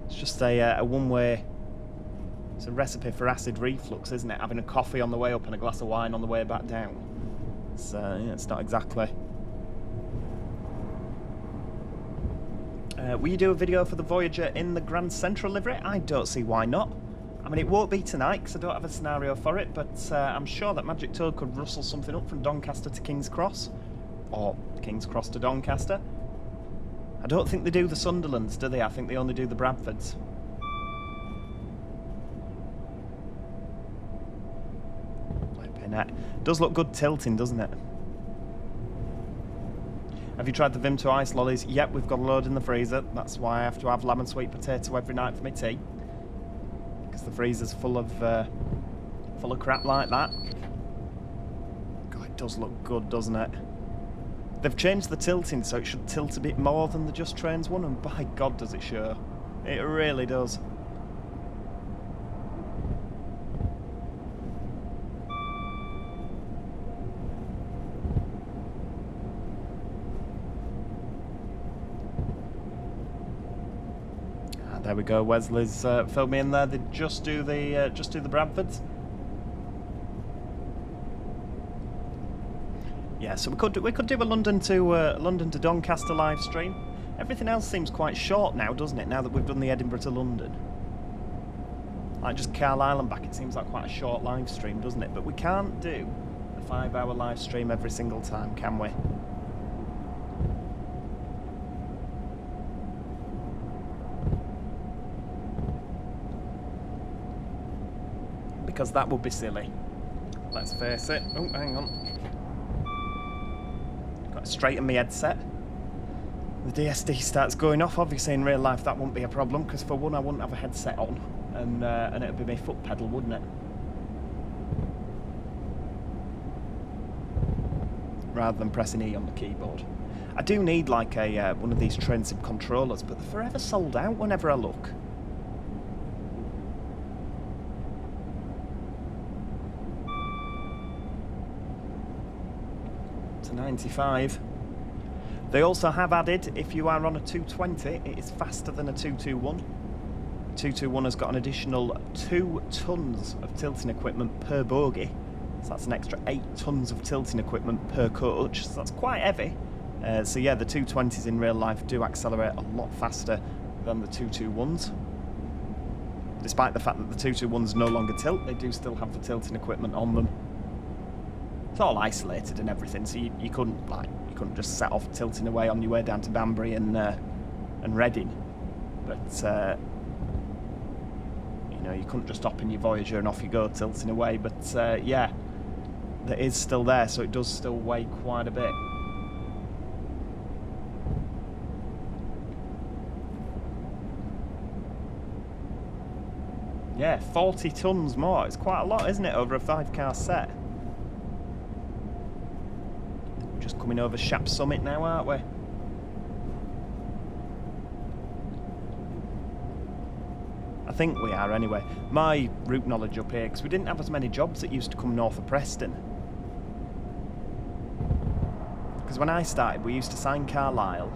Speaker 1: It's just a one-way... It's a recipe for acid reflux, isn't it? Having a coffee on the way up and a glass of wine on the way back down. It's, yeah, it's not exactly... will you do a video for the Voyager in the Grand Central livery? I don't see why not. I mean, it won't be tonight because I don't have a scenario for it, but I'm sure that Magic Toad could rustle something up from Doncaster to King's Cross. Or King's Cross to Doncaster. I don't think they do the Sunderlands, do they? I think they only do the Bradfords. net. Does look good tilting, doesn't it? Have you tried the Vim to ice lollies? Yep, we've got a load in the freezer. That's why I have to have lemon sweet potato every night for my tea. Because the freezer's full of crap like that. God, it does look good, doesn't it? They've changed the tilting so it should tilt a bit more than the Just Trains one, and by God does it show. It really does. There we go. Wesley's filled me in there. They just do the Bradfords. Yeah, so we could do a London to Doncaster live stream. Everything else seems quite short now, doesn't it? Now that we've done the Edinburgh to London, like just Carlisle and back, it seems like quite a short live stream, doesn't it? But we can't do a 5-hour live stream every single time, can we? Because that would be silly. Let's face it. Oh, hang on. Got to straighten my headset. The DSD starts going off. Obviously, in real life, that wouldn't be a problem, because for one, I wouldn't have a headset on, and it would be my foot pedal, wouldn't it? Rather than pressing E on the keyboard. I do need like a one of these Trainsim controllers, but they're forever sold out whenever I look. To 95. They also have added, if you are on a 220, it is faster than a 221. 221 has got an additional 2 tons of tilting equipment per bogie. So that's an extra 8 tons of tilting equipment per coach. So that's quite heavy. So yeah, the 220s in real life do accelerate a lot faster than the 221s. Despite the fact that the 221s no longer tilt, they do still have the tilting equipment on them. It's all isolated and everything, so you couldn't just set off tilting away on your way down to Banbury and Reading. But you know, you couldn't just hop in your Voyager and off you go tilting away. But yeah, that is still there, so it does still weigh quite a bit. Yeah, 40 tons more. It's quite a lot, isn't it, over a 5-car set? We're just coming over Shap Summit now, aren't we? I think we are, anyway. My route knowledge up here, because we didn't have as many jobs that used to come north of Preston. Because when I started, we used to sign Carlisle.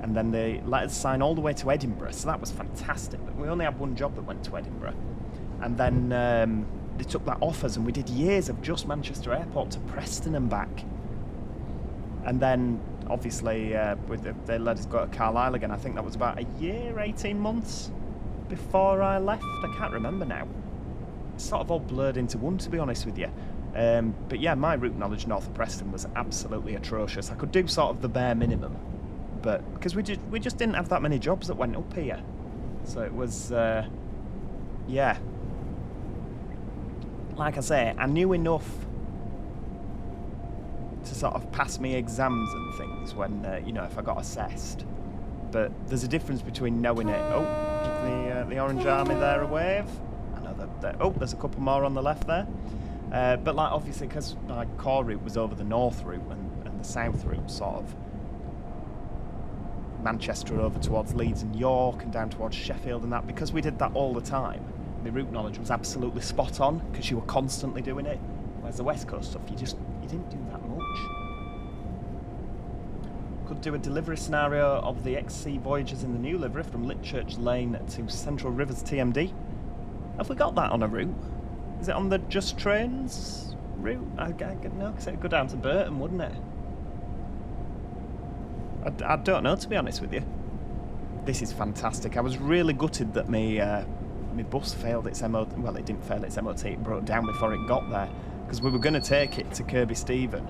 Speaker 1: And then they let us sign all the way to Edinburgh, so that was fantastic. But we only had one job that went to Edinburgh. And then they took that off us, and we did years of just Manchester Airport to Preston and back. And then, obviously, they let us go to Carlisle again. I think that was about a year, 18 months before I left. I can't remember now. It's sort of all blurred into one, to be honest with you. But yeah, my route knowledge north of Preston was absolutely atrocious. I could do sort of the bare minimum. But because we just didn't have that many jobs that went up here, so it was yeah. Like I say, I knew enough to sort of pass me exams and things when you know, if I got assessed. But there's a difference between knowing it. Oh, give the Orange Army there a wave. I know that. Oh, there's a couple more on the left there. But like obviously, because my core route was over the north route and the south route sort of. Manchester over towards Leeds and York and down towards Sheffield and that, because we did that all the time, my route knowledge was absolutely spot on because you were constantly doing it. Whereas the West Coast stuff, you didn't do that much. Could do a delivery scenario of the XC Voyagers in the new livery from Litchurch Lane to Central Rivers TMD. Have we got that on a route? Is it on the Just Trains route? No, because it'd go down to Burton, wouldn't it? I don't know, to be honest with you. This is fantastic. I was really gutted that my bus failed its MOT. Well, it didn't fail its MOT. It broke down before it got there. Because we were going to take it to Kirby Stephen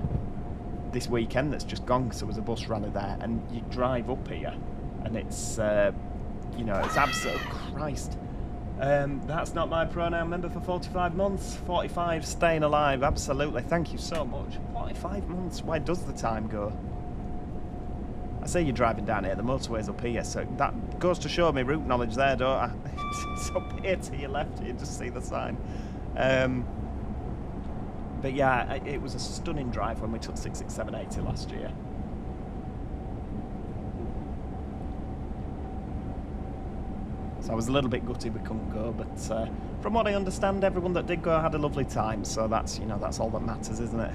Speaker 1: this weekend that's just gone, because there was a bus rally there. And you drive up here, and it's, you know, it's absolute Christ. That's not my pronoun. Member for 45 months. 45 staying alive. Absolutely. Thank you so much. 45 months. Where does the time go? I say you're driving down here. The motorway's up here, so that goes to show me route knowledge there, don't I? It's up here to your left. You just see the sign. But yeah, it was a stunning drive when we took 66780 last year. So I was a little bit gutted we couldn't go, but from what I understand, everyone that did go had a lovely time. So that's, you know, that's all that matters, isn't it?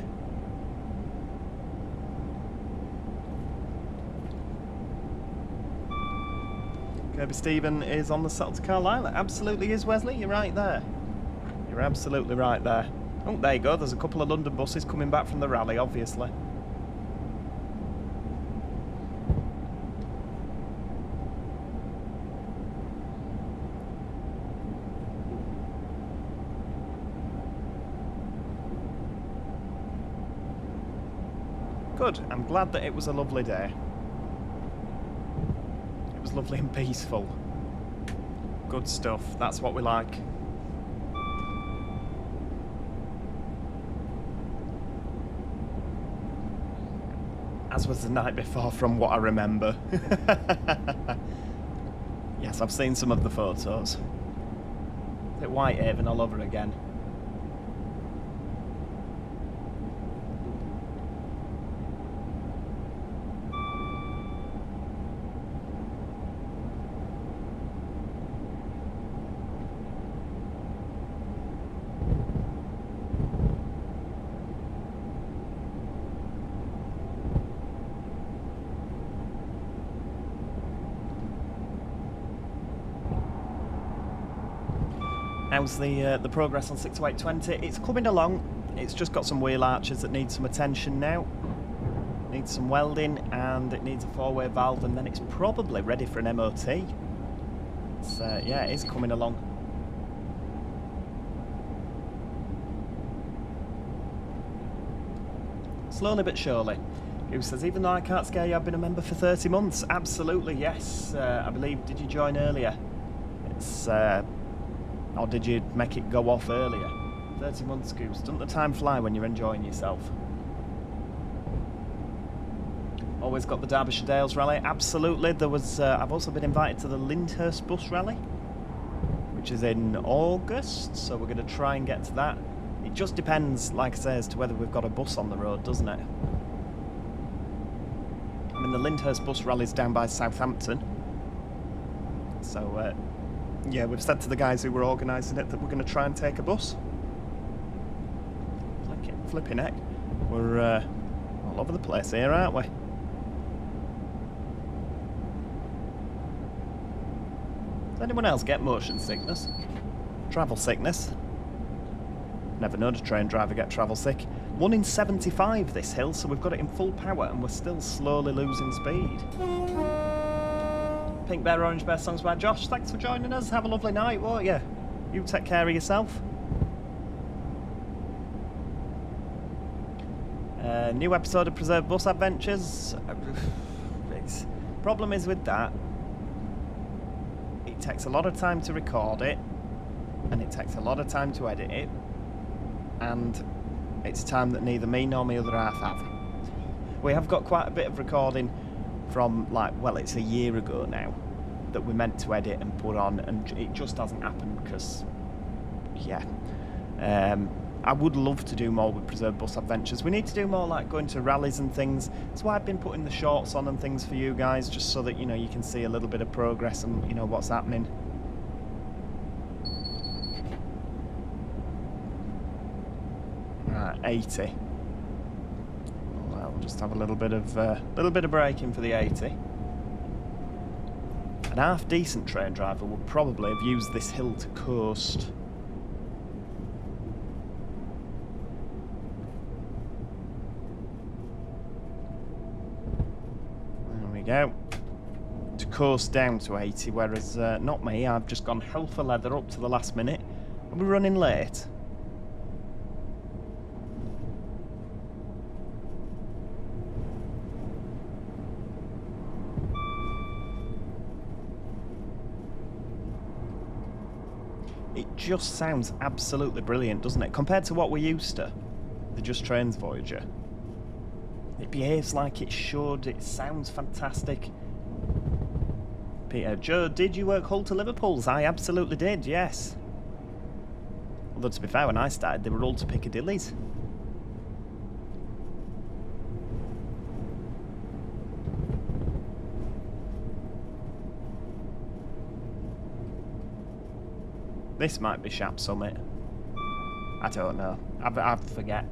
Speaker 1: Kirby Stephen is on the Settle to Carlisle. It absolutely is, Wesley. You're right there. You're absolutely right there. Oh, there you go. There's a couple of London buses coming back from the rally, obviously. Good. I'm glad that it was a lovely day. It was lovely and peaceful. Good stuff. That's what we like. As was the night before, from what I remember. Yes, I've seen some of the photos. Is it Whitehaven all over again? How's the progress on 60820? It's coming along. It's just got some wheel arches that need some attention now. Needs some welding, and it needs a four-way valve, and then it's probably ready for an MOT. It's, yeah, it is coming along. Slowly but surely. Who says, even though I can't scare you, I've been a member for 30 months. Absolutely, yes. I believe, did you join earlier? It's... or did you make it go off earlier? 30 months, Goose. Doesn't the time fly when you're enjoying yourself? Always got the Derbyshire Dales rally. Absolutely. There was. I've also been invited to the Lyndhurst bus rally, which is in August. So we're going to try and get to that. It just depends, like I say, as to whether we've got a bus on the road, doesn't it? I mean, the Lyndhurst bus rally's down by Southampton. So, yeah, we've said to the guys who were organising it that we're going to try and take a bus. Flipping heck. We're all over the place here, aren't we? Does anyone else get motion sickness? Travel sickness? Never known a train driver get travel sick. 1 in 75 this hill, so we've got it in full power and we're still slowly losing speed. Pink Bear, Orange Bear, songs by Josh. Thanks for joining us. Have a lovely night, won't you? You take care of yourself. New episode of Preserved Bus Adventures. Problem is with that, it takes a lot of time to record it, and it takes a lot of time to edit it, and it's time that neither me nor my other half have. We have got quite a bit of recording from, like, well, it's a year ago now that we meant to edit and put on, and it just hasn't happened because, yeah. I would love to do more with Preserved Bus Adventures. We need to do more, like, going to rallies and things. That's why I've been putting the shorts on and things for you guys, just so that, you know, you can see a little bit of progress and, you know, what's happening. Right, 80. Well, we'll just have a little bit of braking for the 80. An half-decent train driver would probably have used this hill to coast. Go to coast down to 80, whereas not me. I've just gone hell for leather up to the last minute. Are we running late? just sounds absolutely brilliant, doesn't it? Compared to what we're used to, the Just Trains Voyager. It behaves like it should, it sounds fantastic. Peter, Joe, did you work Hull to Liverpool's? I absolutely did, yes. Although to be fair, when I started, they were all to Piccadilly's. This might be Shap Summit. I don't know. I forget.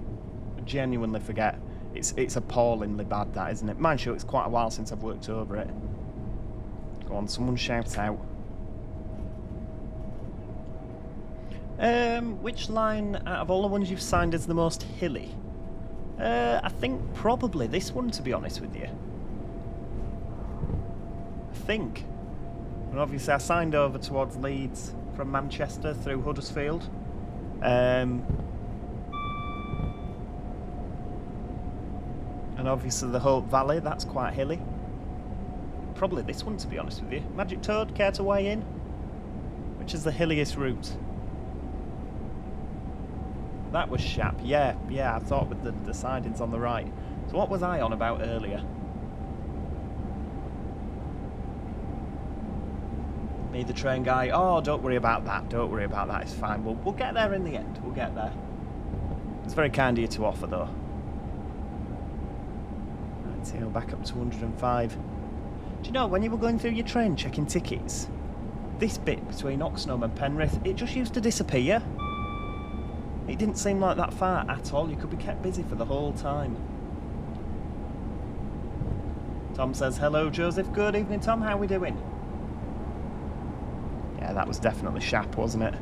Speaker 1: I genuinely forget. It's appallingly bad, that, isn't it? Mind you, it's quite a while since I've worked over it. Go on, someone shout out. Which line out of all the ones you've signed is the most hilly? I think probably this one, to be honest with you. I think. And obviously I signed over towards Leeds from Manchester through Huddersfield. And obviously the Hope Valley, that's quite hilly. Probably this one, to be honest with you. Magic Toad, care to weigh in? Which is the hilliest route? That was Shap, yeah, I thought with the sidings on the right. So what was I on about earlier? Me, the train guy. Oh, don't worry about that, it's fine. We'll get there in the end, we'll get there. It's very kind of you to offer, though. Right, so back up to 105. Do you know, when you were going through your train checking tickets, this bit between Oxenholme and Penrith, it just used to disappear. It didn't seem like that far at all. You could be kept busy for the whole time. Tom says, hello, Joseph. Good evening, Tom. How are we doing? Yeah, that was definitely Shap, wasn't it?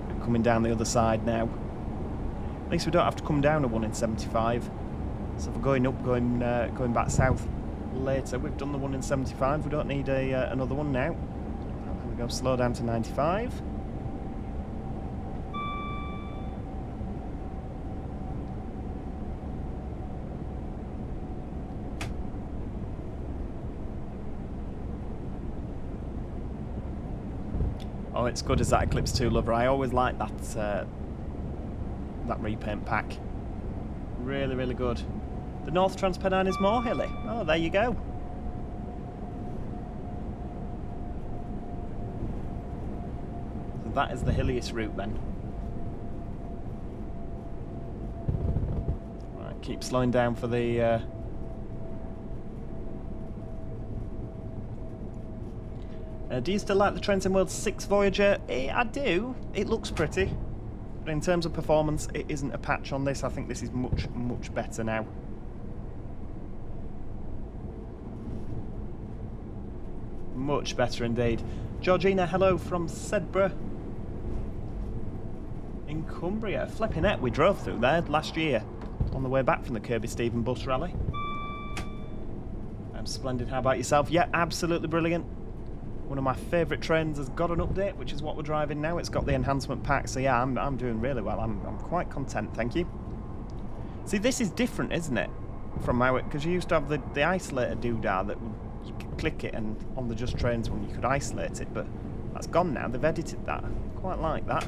Speaker 1: We're coming down the other side now. At least we don't have to come down a 1 in 75. So if we're going up, going back south later, we've done the 1 in 75. We don't need another one now. There we go, slow down to 95. Oh, it's good as that Eclipse 2 lover. I always like that that repaint pack. Really, really good. The North Transpennine is more hilly. Oh, there you go. So that is the hilliest route then. Right, keep slowing down for the... do you still like the Trains in World 6 Voyager? I do. It looks pretty. But in terms of performance, it isn't a patch on this. I think this is much, much better now. Much better indeed. Georgina, hello from Sedbergh in Cumbria. Flipping it, we drove through there last year on the way back from the Kirby Stephen bus rally. Splendid. How about yourself? Yeah, absolutely brilliant. One of my favourite trains has got an update, which is what we're driving now. It's got the enhancement pack, so yeah, I'm doing really well. I'm quite content, thank you. See, this is different, isn't it? From how it, because you used to have the isolator doodah that you could click it, and on the Just Trains one you could isolate it, but that's gone now. They've edited that. Quite like that.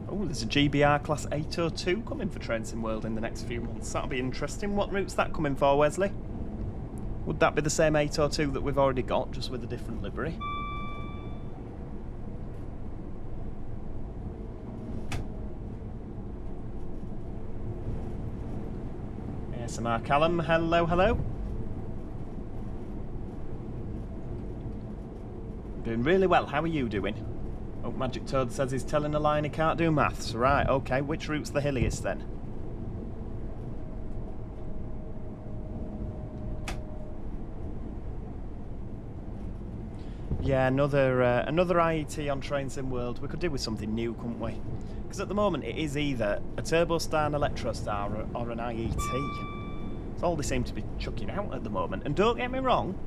Speaker 1: Oh, there's a GBR Class 802 coming for Trains in World in the next few months. That'll be interesting. What route's that coming for, Wesley? Would that be the same 802 that we've already got, just with a different livery? ASMR Callum, hello, hello. Doing really well. How are you doing? Oh, Magic Toad says he's telling a lie and he can't do maths. Right, okay. Which route's the hilliest then? Yeah, another IET on Trains in World. We could do with something new, couldn't we? Because at the moment it is either a Turbo Star, an Electro Star, or an IET. It's all they seem to be chucking out at the moment. And don't get me wrong,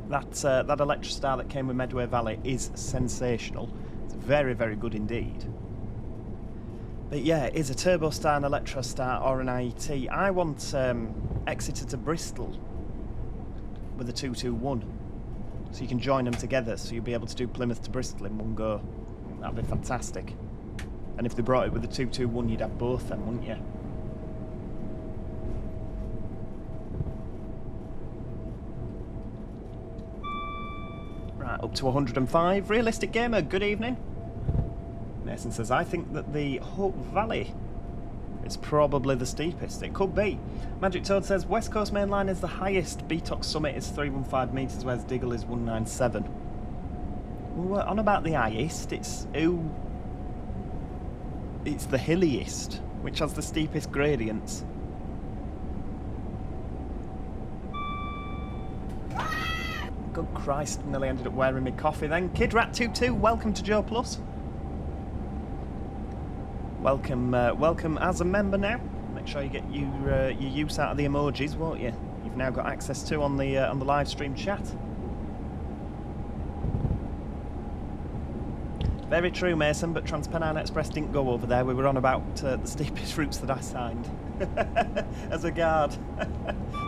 Speaker 1: that Electro Star that came with Medway Valley is sensational. It's very, very good indeed. But yeah, it is a Turbo Star, an Electro Star, or an IET. I want Exeter to Bristol with a 221. So you can join them together, so you'll be able to do Plymouth to Bristol in one go. That'd be fantastic. And if they brought it with a 221, you'd have both then, wouldn't you? Right, up to 105. Realistic Gamer, good evening. Mason says, I think that the Hope Valley is probably the steepest. It could be. Magic Toad says, West Coast Main Line is the highest. Betox Summit is 315 metres, whereas Diggle is 197. We're on about the highest. It's the hilliest, which has the steepest gradients. Good Christ, nearly ended up wearing me coffee then. KidRat22, welcome to Joe Plus. Welcome as a member now. Make sure you get your use out of the emojis, won't you? You've now got access to on the live stream chat. Very true, Mason, but TransPennine Express didn't go over there. We were on about the steepest routes that I signed as a guard.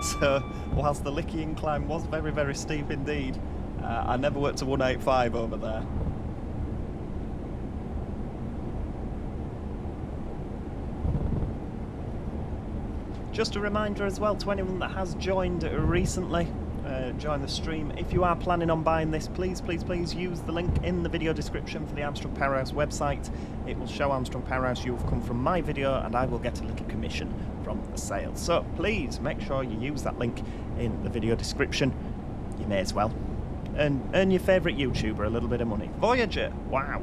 Speaker 1: So, whilst the Licky incline was very, very steep indeed, I never worked to 185 over there. Just a reminder as well to anyone that has joined recently, join the stream. If you are planning on buying this, please use the link in the video description for the Armstrong Powerhouse website. It will show Armstrong Powerhouse you have come from my video, and I will get a little commission from the sale. So please make sure you use that link in the video description. You may as well. And earn your favourite YouTuber a little bit of money. Voyager, wow.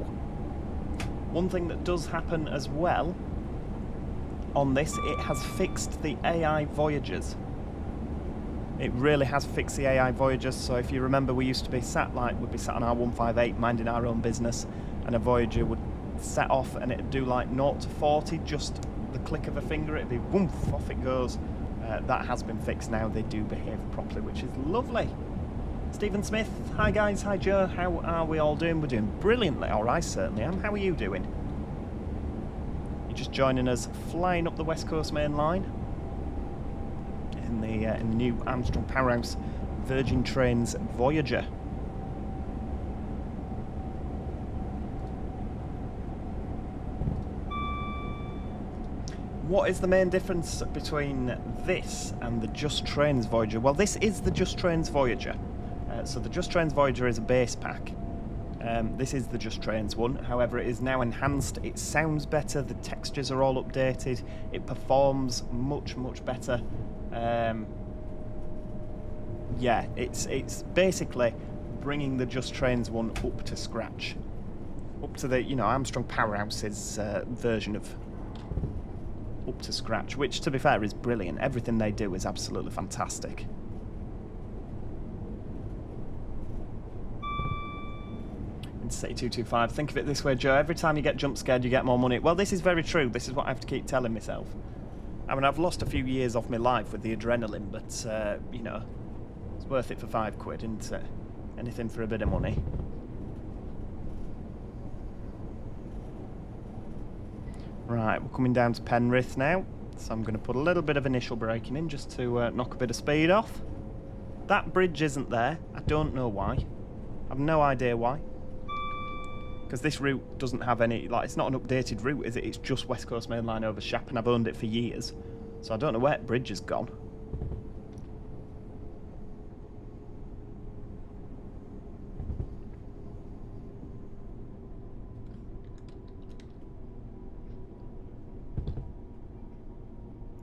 Speaker 1: One thing that does happen as well on this, it has fixed the AI Voyagers. It really has fixed the AI Voyagers. So if you remember, we used to be sat we'd be sat on our 158 minding our own business, and a Voyager would set off and it'd do like 0 to 40, just the click of a finger, it'd be woof, off it goes. That has been fixed now. They do behave properly, which is lovely. Stephen Smith, hi guys, hi Joe, how are we all doing? We're doing brilliantly, or I certainly am. How are you doing? You're just joining us, flying up the West Coast Main Line in the new Armstrong Powerhouse Virgin Trains Voyager. What is the main difference between this and the Just Trains Voyager? Well, this is the Just Trains Voyager. So the Just Trains Voyager is a base pack. This is the Just Trains one. However, it is now enhanced. It sounds better. The textures are all updated. It performs much, much better. Yeah, it's basically bringing the Just Trains one up to scratch. Up to the, Armstrong Powerhouse's version of up to scratch, which, to be fair, is brilliant. Everything they do is absolutely fantastic. City 225. Think of it this way, Joe. Every time you get jump scared, you get more money. Well, this is very true. This is what I have to keep telling myself. I mean, I've lost a few years off my life with the adrenaline, but, it's worth it for £5, isn't it? Anything for a bit of money. Right, we're coming down to Penrith now, so I'm going to put a little bit of initial braking in just to knock a bit of speed off. That bridge isn't there. I don't know why. I've no idea why. Because this route doesn't have any, it's not an updated route, is it? It's just West Coast Main Line over Shap, and I've owned it for years. So I don't know where the bridge has gone.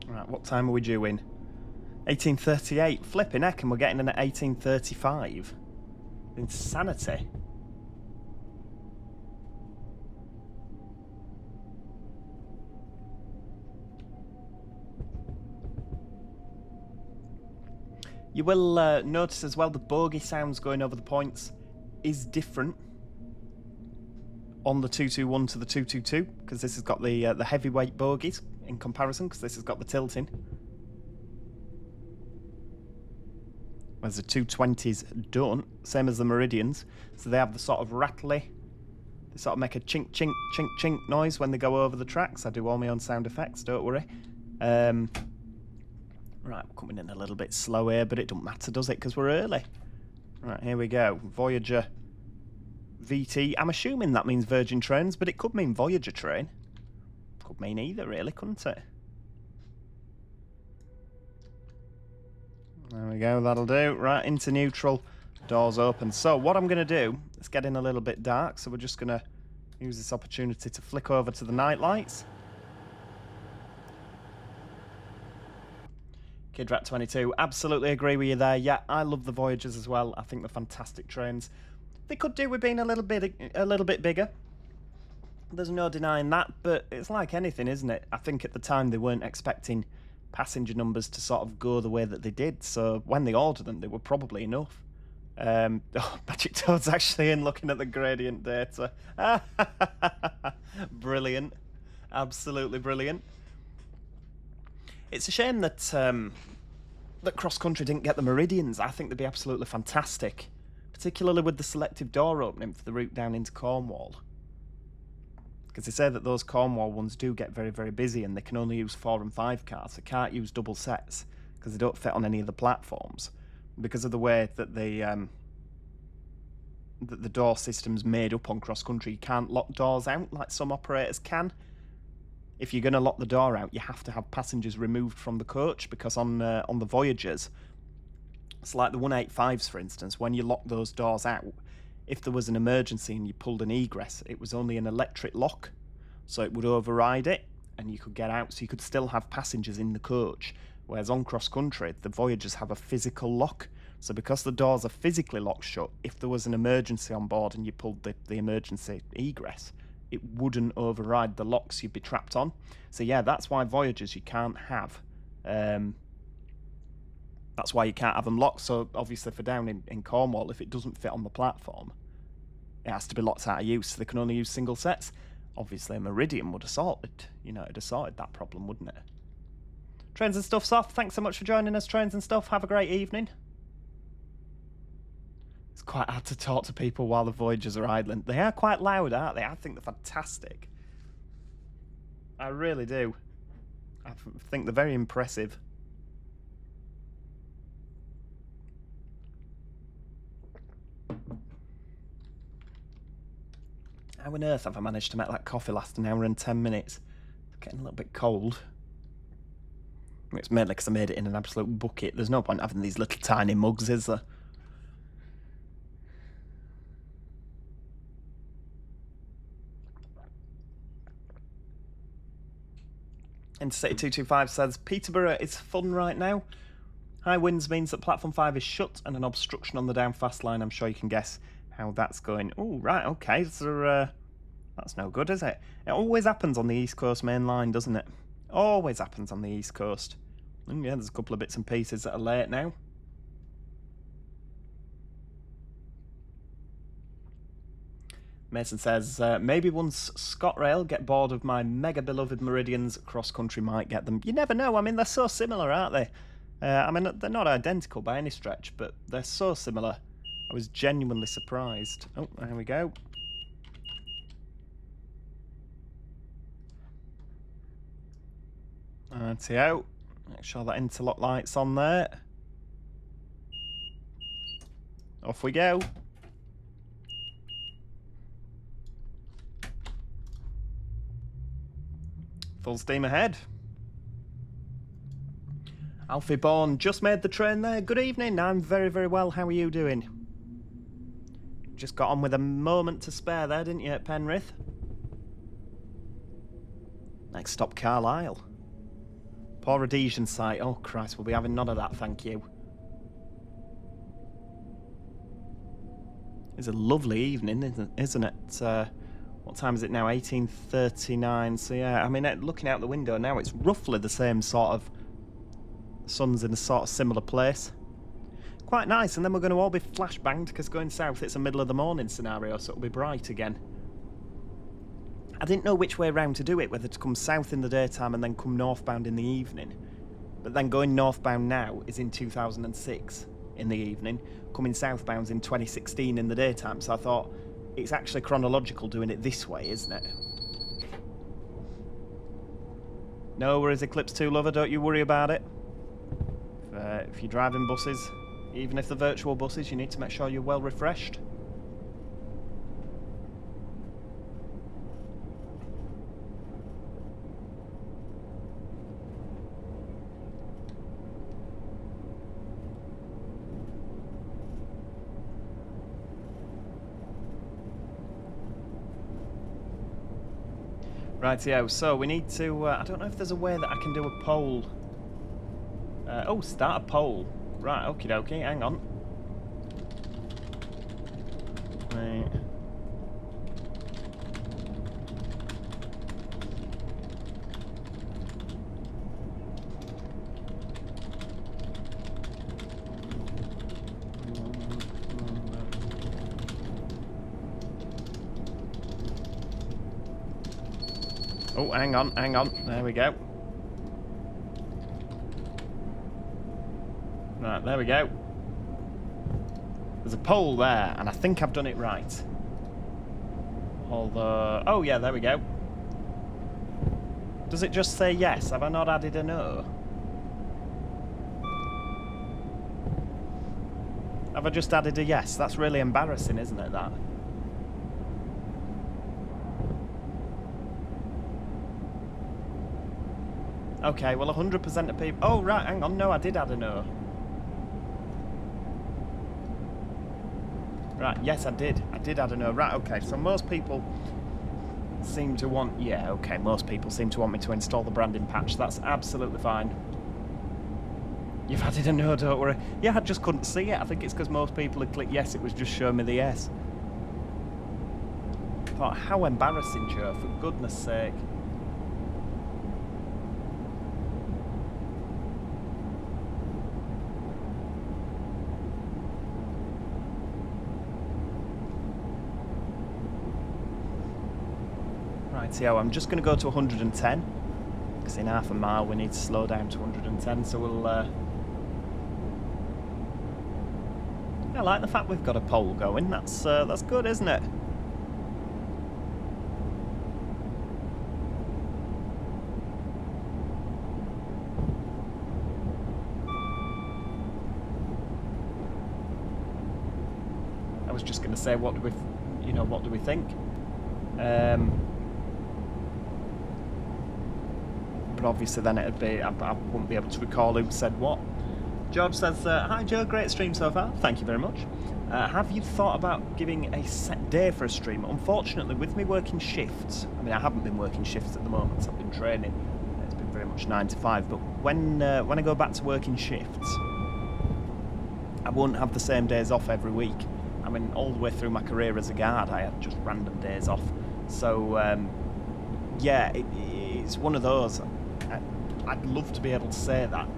Speaker 1: Right, what time are we due in? 1838. Flipping heck, and we're getting in at 1835. Insanity. You will notice as well the bogey sounds going over the points is different on the 221 to the 222, because this has got the heavyweight bogies in comparison, because this has got the tilting. Whereas the 220s don't, same as the Meridians, so they have the sort of rattly, they sort of make a chink, chink, chink, chink noise when they go over the tracks. I do all my own sound effects, don't worry. Right, we're coming in a little bit slow here, but it don't matter, does it? Because we're early. Right, here we go. Voyager VT. I'm assuming that means Virgin Trains, but it could mean Voyager Train. Could mean either, really, couldn't it? There we go, that'll do. Right, into neutral. Doors open. So what I'm going to do, it's getting a little bit dark, so we're just going to use this opportunity to flick over to the night lights. KidRat22, absolutely agree with you there. Yeah, I love the Voyagers as well. I think they're fantastic trains. They could do with being a little bit bigger. There's no denying that, but it's like anything, isn't it? I think at the time they weren't expecting passenger numbers to sort of go the way that they did, so when they ordered them, they were probably enough. Oh, Magic Toad's actually in looking at the gradient data. Brilliant. Absolutely brilliant. It's a shame that that Cross Country didn't get the Meridians. I think they'd be absolutely fantastic, particularly with the selective door opening for the route down into Cornwall. Because they say that those Cornwall ones do get very, very busy and they can only use 4 and 5 cars. They can't use double sets because they don't fit on any of the platforms. Because of the way that the door system's made up on Cross Country, you can't lock doors out like some operators can. If you're going to lock the door out, you have to have passengers removed from the coach, because on the Voyagers, it's like the 185s, for instance, when you lock those doors out, if there was an emergency and you pulled an egress, it was only an electric lock, so it would override it and you could get out, so you could still have passengers in the coach. Whereas on Cross Country, the Voyagers have a physical lock, so because the doors are physically locked shut, if there was an emergency on board and you pulled the emergency egress, it wouldn't override the locks you'd be trapped on. So yeah, that's why Voyagers you can't have. That's why you can't have them locked. So obviously for down in Cornwall, if it doesn't fit on the platform, it has to be locked out of use. So they can only use single sets. Obviously a Meridian would have sorted, it'd have sorted that problem, wouldn't it? Trains and Stuff's off. Thanks so much for joining us, Trains and Stuff. Have a great evening. It's quite hard to talk to people while the Voyagers are idling. They are quite loud, aren't they? I think they're fantastic. I really do. I think they're very impressive. How on earth have I managed to make that coffee last an hour and 10 minutes? It's getting a little bit cold. It's mainly because I made it in an absolute bucket. There's no point having these little tiny mugs, is there? Intercity 225 says, Peterborough is fun right now. High winds means that platform 5 is shut and an obstruction on the down fast line. I'm sure you can guess how that's going. Oh, right, okay. So, that's no good, is it? It always happens on the East Coast main line, doesn't it? Always happens on the East Coast. And yeah, there's a couple of bits and pieces that are late now. Mason says, maybe once ScotRail get bored of my mega beloved Meridians, Cross Country might get them. You never know. I mean, they're so similar, aren't they? I mean, they're not identical by any stretch, but they're so similar. I was genuinely surprised. Oh, there we go. RTO. Make sure that interlock light's on there. Off we go. Full steam ahead. Alfie Bourne just made the train there. Good evening. I'm very, very well. How are you doing? Just got on with a moment to spare there, didn't you, at Penrith? Next stop, Carlisle. Poor Rhodesian site. Oh, Christ, we'll be having none of that, thank you. It's a lovely evening, isn't it? What time is it now? 18:39. So yeah, I mean, looking out the window now, it's roughly the same sort of... sun's in a sort of similar place. Quite nice, and then we're going to all be flashbanged because going south, it's a middle of the morning scenario, so it'll be bright again. I didn't know which way round to do it, whether to come south in the daytime and then come northbound in the evening. But then going northbound now is in 2006 in the evening, coming southbound's in 2016 in the daytime, so I thought it's actually chronological doing it this way, isn't it? No worries, Eclipse 2 lover, don't you worry about it. if you're driving buses, even if they're virtual buses, you need to make sure you're well refreshed. Rightio, so we need to, I don't know if there's a way that I can do a poll. Oh, start a poll. Right, okie dokie, hang on. Right. Oh, hang on. There we go. Right, there we go. There's a poll there, and I think I've done it right. Although... Oh, yeah, there we go. Does it just say yes? Have I not added a no? Have I just added a yes? That's really embarrassing, isn't it, that? Okay, well 100% of people... Oh, right, hang on. No, I did add a no. Right, yes, I did. I did add a no. Right, okay, so most people seem to want... Yeah, okay, most people seem to want me to install the branding patch. That's absolutely fine. You've added a no, don't worry. Yeah, I just couldn't see it. I think it's because most people had clicked yes. It was just showing me the yes. I thought, how embarrassing, Joe, for goodness sake. So I'm just going to go to 110 because in half a mile we need to slow down to 110, so we'll I like the fact we've got a poll going. That's good, isn't it? I was just going to say, what do we think? But obviously then it'd be, I wouldn't be able to recall who said what. George says, hi Joe, great stream so far. Thank you very much. Have you thought about giving a set day for a stream? Unfortunately, with me working shifts, I mean, I haven't been working shifts at the moment, so I've been training. It's been very much 9 to 5, but when I go back to working shifts, I won't have the same days off every week. I mean, all the way through my career as a guard, I had just random days off. So, yeah, it's one of those. I'd love to be able to say that.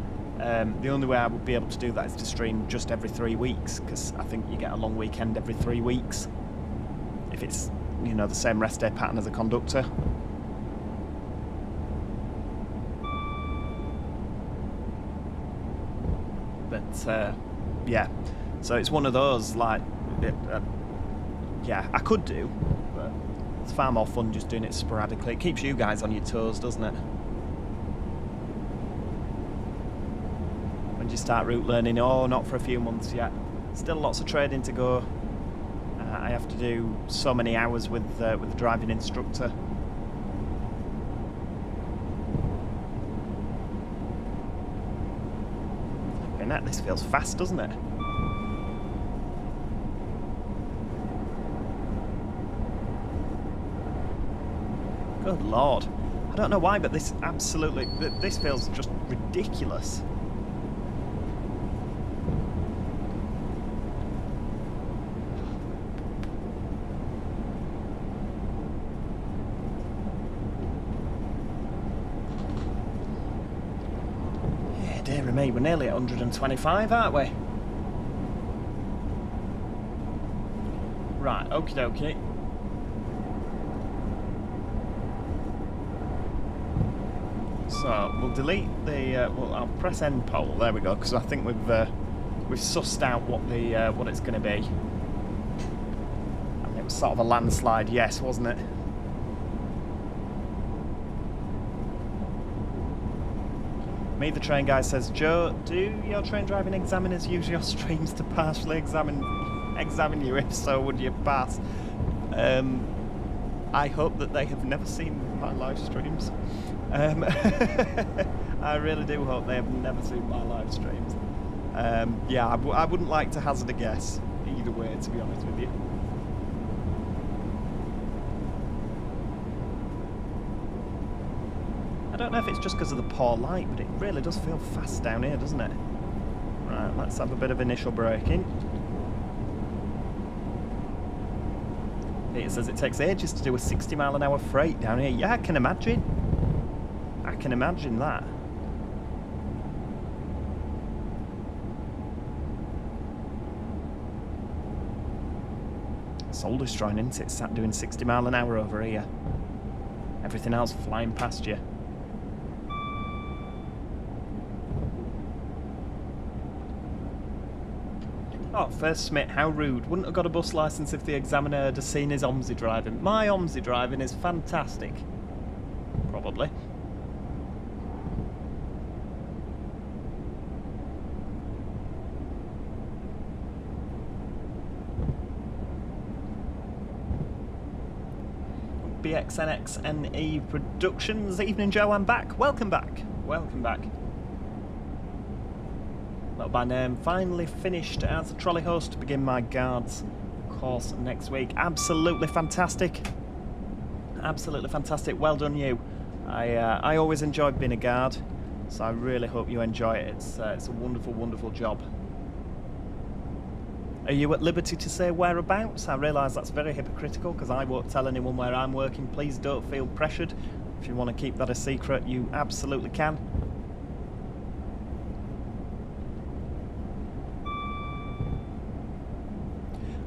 Speaker 1: The only way I would be able to do that is to stream just every 3 weeks, because I think you get a long weekend every 3 weeks. If it's, the same rest day pattern as a conductor. But, yeah. So it's one of those, like, yeah, I could do, but it's far more fun just doing it sporadically. It keeps you guys on your toes, doesn't it? When you start route learning, oh, not for a few months yet. Still lots of trading to go. I have to do so many hours with the driving instructor. And this feels fast, doesn't it? Good Lord. I don't know why, but this feels just ridiculous. Yeah, dear me, we're nearly at 125, aren't we? Right, okie dokie. So we'll delete the. Well, I'll press end poll. There we go, because I think we've sussed out what it's going to be. And it was sort of a landslide, yes, wasn't it? Me, the train guy, says, Joe, do your train driving examiners use your streams to partially examine you? If so, would you pass? I hope that they have never seen my live streams. I really do hope they have never seen my live streams. Yeah, I wouldn't like to hazard a guess either way, to be honest with you. I don't know if it's just because of the poor light, but it really does feel fast down here, doesn't it? Right, let's have a bit of initial braking. It says it takes ages to do a 60-mile-an-hour freight down here. Yeah, I can imagine. I can imagine that. Soul destroying, isn't it? Sat doing 60 mile an hour over here. Everything else flying past you. Oh, first Smith, how rude. Wouldn't have got a bus licence if the examiner had seen his OMSI driving. My OMSI driving is fantastic. Probably. BXNXNE Productions. Evening, Joe, I'm back. Welcome back. Welcome back. Little by name. Finally finished as a trolley host to begin my guards course next week. Absolutely fantastic. Absolutely fantastic. Well done, you. I always enjoyed being a guard, so I really hope you enjoy it. It's a wonderful, wonderful job. Are you at liberty to say whereabouts? I realise that's very hypocritical because I won't tell anyone where I'm working. Please don't feel pressured. If you want to keep that a secret, you absolutely can.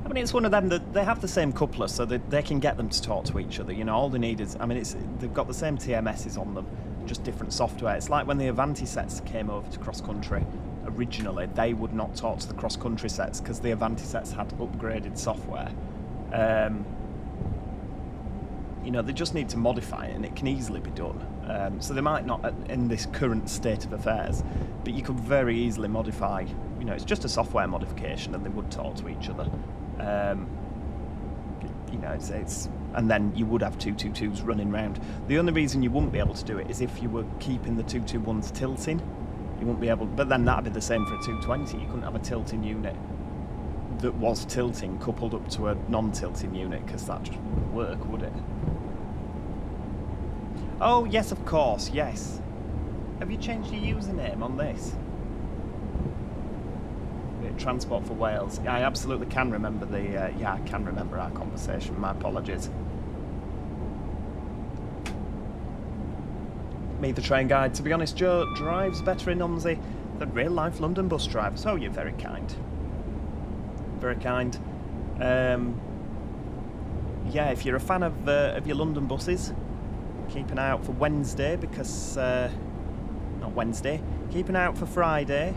Speaker 1: I mean, it's one of them that they have the same coupler, so that they can get them to talk to each other. You know, all they need is, I mean, they've got the same TMSs on them, just different software. It's like when the Avanti sets came over to cross-country. Originally, they would not talk to the cross-country sets because the Avanti sets had upgraded software. You know, they just need to modify it, and it can easily be done. So they might not in this current state of affairs, but you could very easily modify. You know, it's just a software modification, and they would talk to each other. You know, it's and then you would have 222s running around. The only reason you wouldn't be able to do it is if you were keeping the 221s tilting. You wouldn't be able, but then that'd be the same for a 220. You couldn't have a tilting unit that was tilting coupled up to a non-tilting unit because that just wouldn't work, would it? Oh yes, of course, yes. Have you changed your username on this? Transport for Wales. Yeah, I absolutely can remember the. Yeah, I can remember our conversation. My apologies. Me, the train guide. To be honest, Joe drives better in OMSI than real-life London bus drivers. Oh, you're very kind. Very kind. Yeah, if you're a fan of your London buses, keep an eye out for Wednesday because not Wednesday. Keep an eye out for Friday.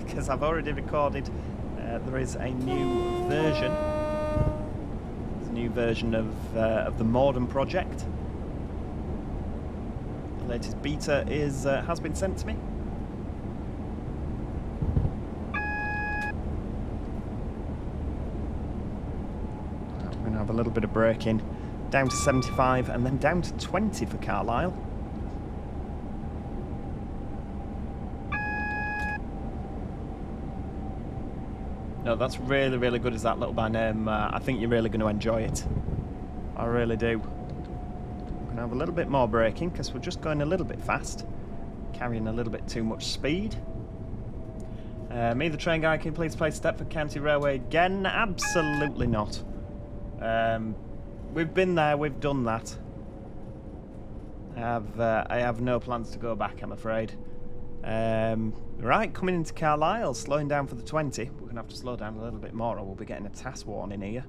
Speaker 1: Because I've already recorded, there is a new version. There's a new version of the Morden project. The latest beta has been sent to me. We're going to have a little bit of braking, down to 75 and then down to 20 for Carlisle. No, that's really, really good as that little by name. I think you're really going to enjoy it. I really do. I'm going to have a little bit more braking because we're just going a little bit fast. Carrying a little bit too much speed. Me, the train guy, can you please play Stepford County Railway again? Absolutely not. We've been there, we've done that. I have no plans to go back, I'm afraid. Right, coming into Carlisle, slowing down for the 20. We're going to have to slow down a little bit more or we'll be getting a task warning here.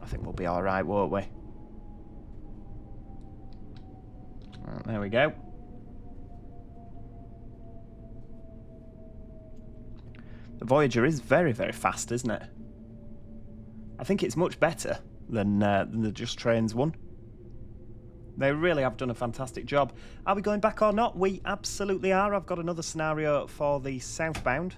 Speaker 1: I think we'll be alright, won't we? Right, there we go. The Voyager is very, very fast, isn't it? I think it's much better than the Just Trains one. They really have done a fantastic job. Are we going back or not? We absolutely are. I've got another scenario for the southbound.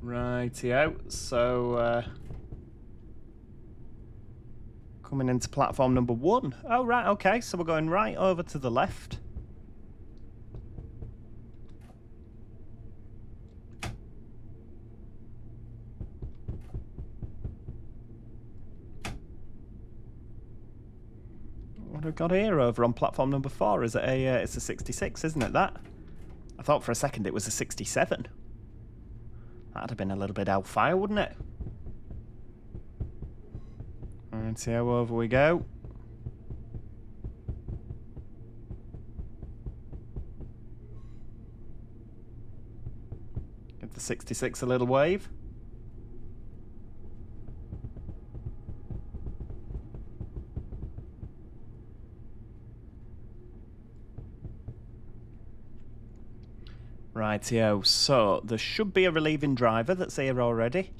Speaker 1: Rightio. So, coming into platform number 1. Oh, right, okay. So we're going right over to the left. What have we got here over on platform number 4? Is it a, it's a 66, isn't it, that? I thought for a second it was a 67. That'd have been a little bit hellfire, wouldn't it? Alright, see how over we go. Give the 66 a little wave. Rightio, so there should be a relieving driver that's here already.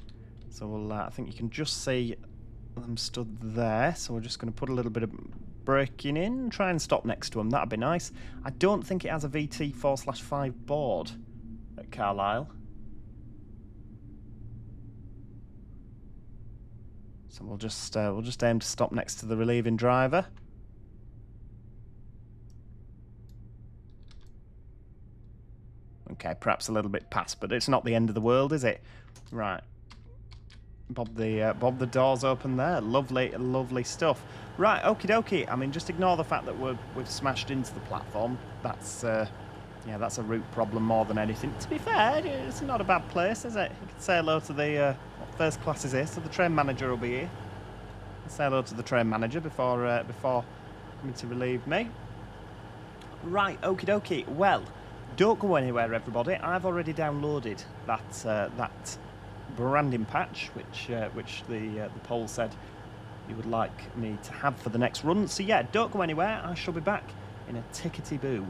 Speaker 1: So we'll, I think you can just see them stood there. So we're just going to put a little bit of braking in, try and stop next to them. That'd be nice. I don't think it has a VT4/5 board at Carlisle. So we'll just aim to stop next to the relieving driver. Okay, perhaps a little bit past, but it's not the end of the world, is it? Right. Bob the doors open there. Lovely, lovely stuff. Right, okie dokie. I mean, just ignore the fact that we've smashed into the platform. That's yeah, that's a route problem more than anything. To be fair, it's not a bad place, is it? You can say hello to the first class is here, so the train manager will be here. Say hello to the train manager before coming to relieve me. Right, okie dokie. Well, don't go anywhere, everybody. I've already downloaded that branding patch, which the poll said you would like me to have for the next run. So yeah, don't go anywhere. I shall be back in a tickety-boo.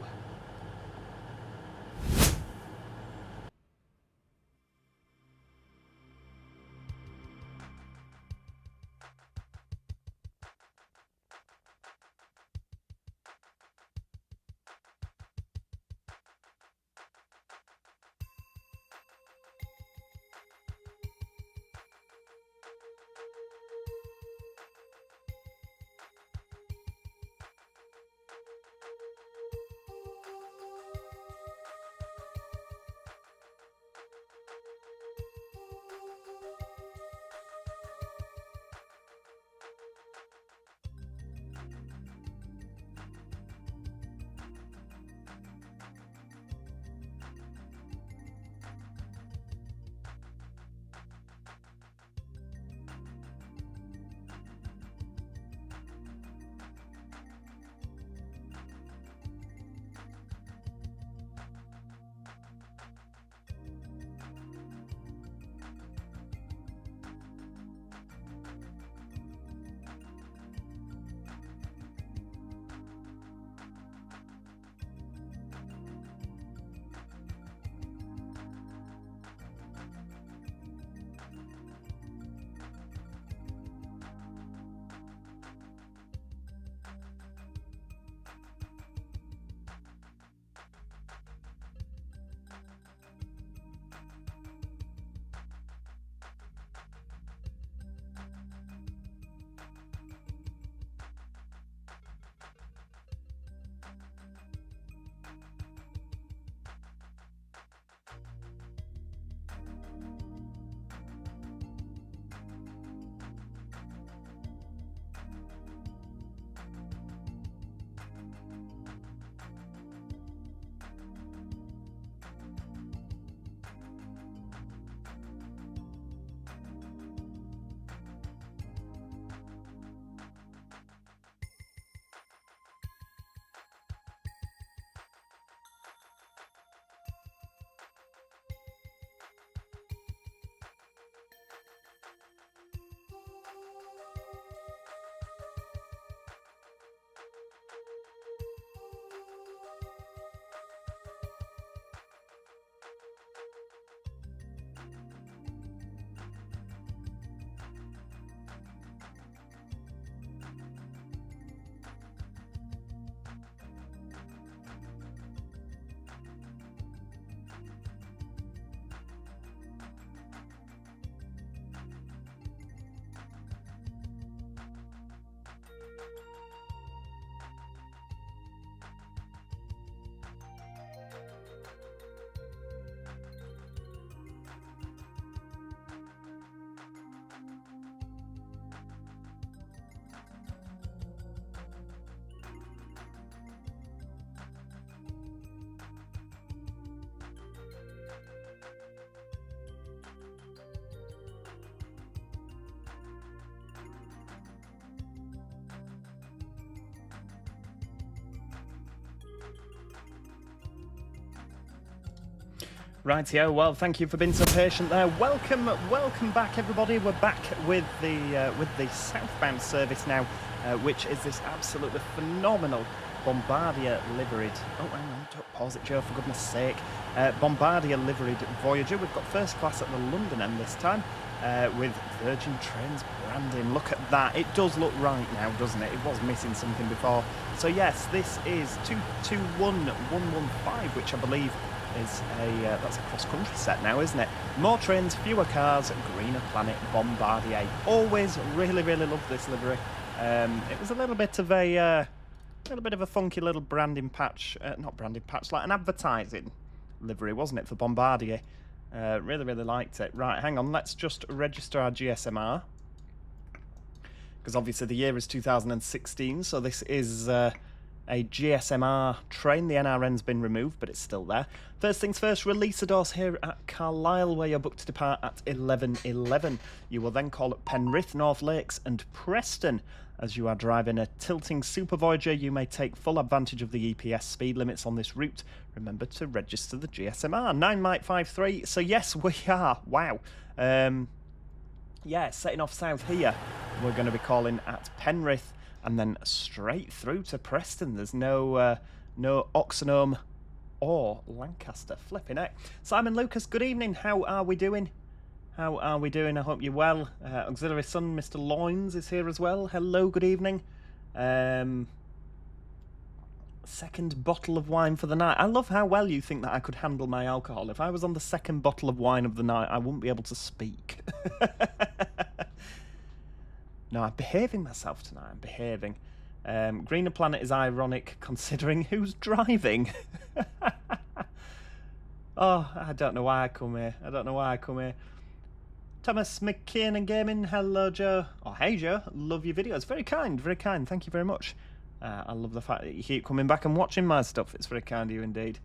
Speaker 1: Rightio, well, thank you for being so patient there. Welcome back, everybody. We're back with the southbound service now, which is this absolutely phenomenal Bombardier liveried. Oh, hang on, don't pause it, Joe, for goodness sake. Bombardier liveried Voyager. We've got first class at the London end this time, with Virgin Trains branding. Look at that. It does look right now, doesn't it? It was missing something before. So yes, this is 221115, which I believe is that's a cross-country set now, isn't it? More trains, fewer cars, greener planet, Bombardier. Always really loved this livery. It was a little bit of a funky little branding patch, not branding patch, like an advertising livery, wasn't it, for Bombardier? Really liked it. Right, hang on, let's just register our GSMR, because obviously the year is 2016, so this is a GSMR train. The NRN's been removed, but it's still there. First things first, release a doors here at Carlisle, where you're booked to depart at 11:11. You will then call at Penrith, North Lakes and Preston. As you are driving a tilting Super Voyager, you may take full advantage of the EPS speed limits on this route. Remember to register the GSMR. 9 Mike 53. So yes, we are. Wow. Yeah, setting off south here, we're going to be calling at Penrith and then straight through to Preston. There's no Oxenholme or Lancaster. Flipping heck. Simon Lucas, good evening. How are we doing? How are we doing? I hope you're well. Auxiliary Son, Mr. Loins is here as well. Hello, good evening. Second bottle of wine for the night. I love how well you think that I could handle my alcohol. If I was on the second bottle of wine of the night, I wouldn't be able to speak. No, I'm behaving myself tonight. I'm behaving. Greener Planet is ironic considering who's driving. Oh, I don't know why I come here. Thomas McKean and Gaming, hello Joe. Oh, hey Joe, love your videos. Very kind, thank you very much. I love the fact that you keep coming back and watching my stuff. It's very kind of you indeed.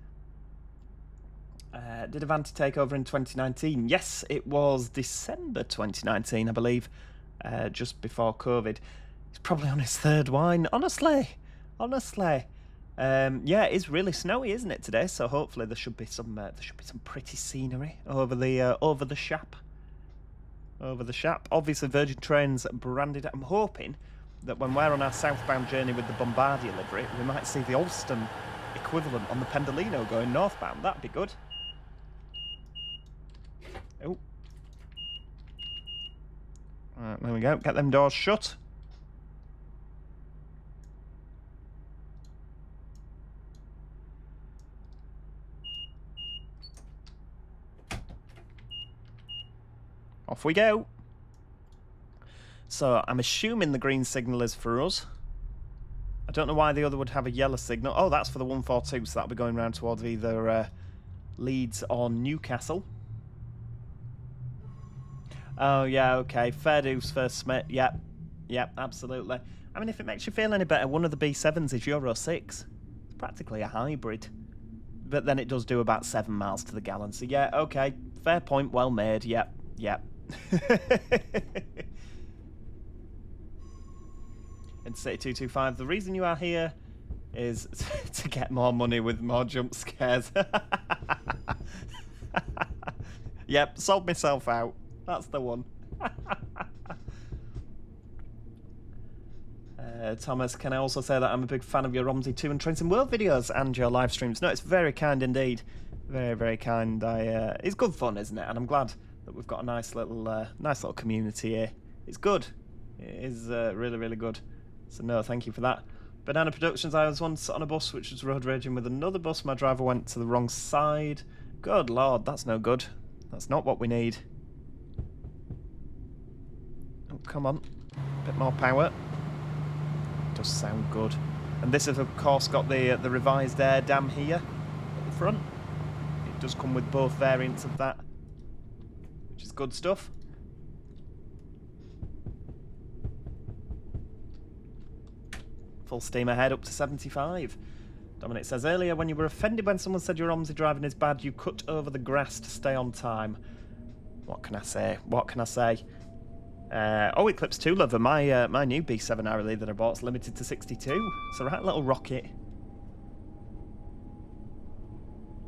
Speaker 1: Did Avanti take over in 2019? Yes, it was December 2019, I believe, just before COVID. He's probably on his third wine, honestly. Yeah, it is really snowy, isn't it, today? So hopefully there should be some pretty scenery over the Shap. Obviously, Virgin Trains branded. I'm hoping that when we're on our southbound journey with the Bombardier livery, we might see the Alston equivalent on the Pendolino going northbound. That'd be good. Oh. Right, there we go. Get them doors shut. Off we go. So, I'm assuming the green signal is for us. I don't know why the other would have a yellow signal. Oh, that's for the 142, so that'll be going round towards either Leeds or Newcastle. Oh, yeah, okay. Fair dues, first Smith. Yep, absolutely. I mean, if it makes you feel any better, one of the B7s is Euro 6. It's practically a hybrid. But then it does do about 7 miles to the gallon. So, yeah, okay. Fair point, well made. Yep. City 225, the reason you are here is to get more money with more jump scares. Yep, sold myself out. That's the one. Thomas, can I also say that I'm a big fan of your Romsey 2 and Trains and World videos and your live streams? No, it's very kind indeed. Very kind. It's good fun, isn't it? And I'm glad that we've got a nice little community here. It's good. It is really good. So no, thank you for that. Banana Productions, I was once on a bus which was road raging with another bus. My driver went to the wrong side. Good lord, that's no good. That's not what we need. Oh, come on. A bit more power. Does sound good. And this has, of course, got the revised air dam here at the front. It does come with both variants of that, which is good stuff. Full steam ahead up to 75. Dominic says, earlier when you were offended when someone said your Romsey driving is bad, you cut over the grass to stay on time. What can I say? Oh, Eclipse 2 Lover, my new B7 Arrow that I bought is limited to 62. It's a right little rocket.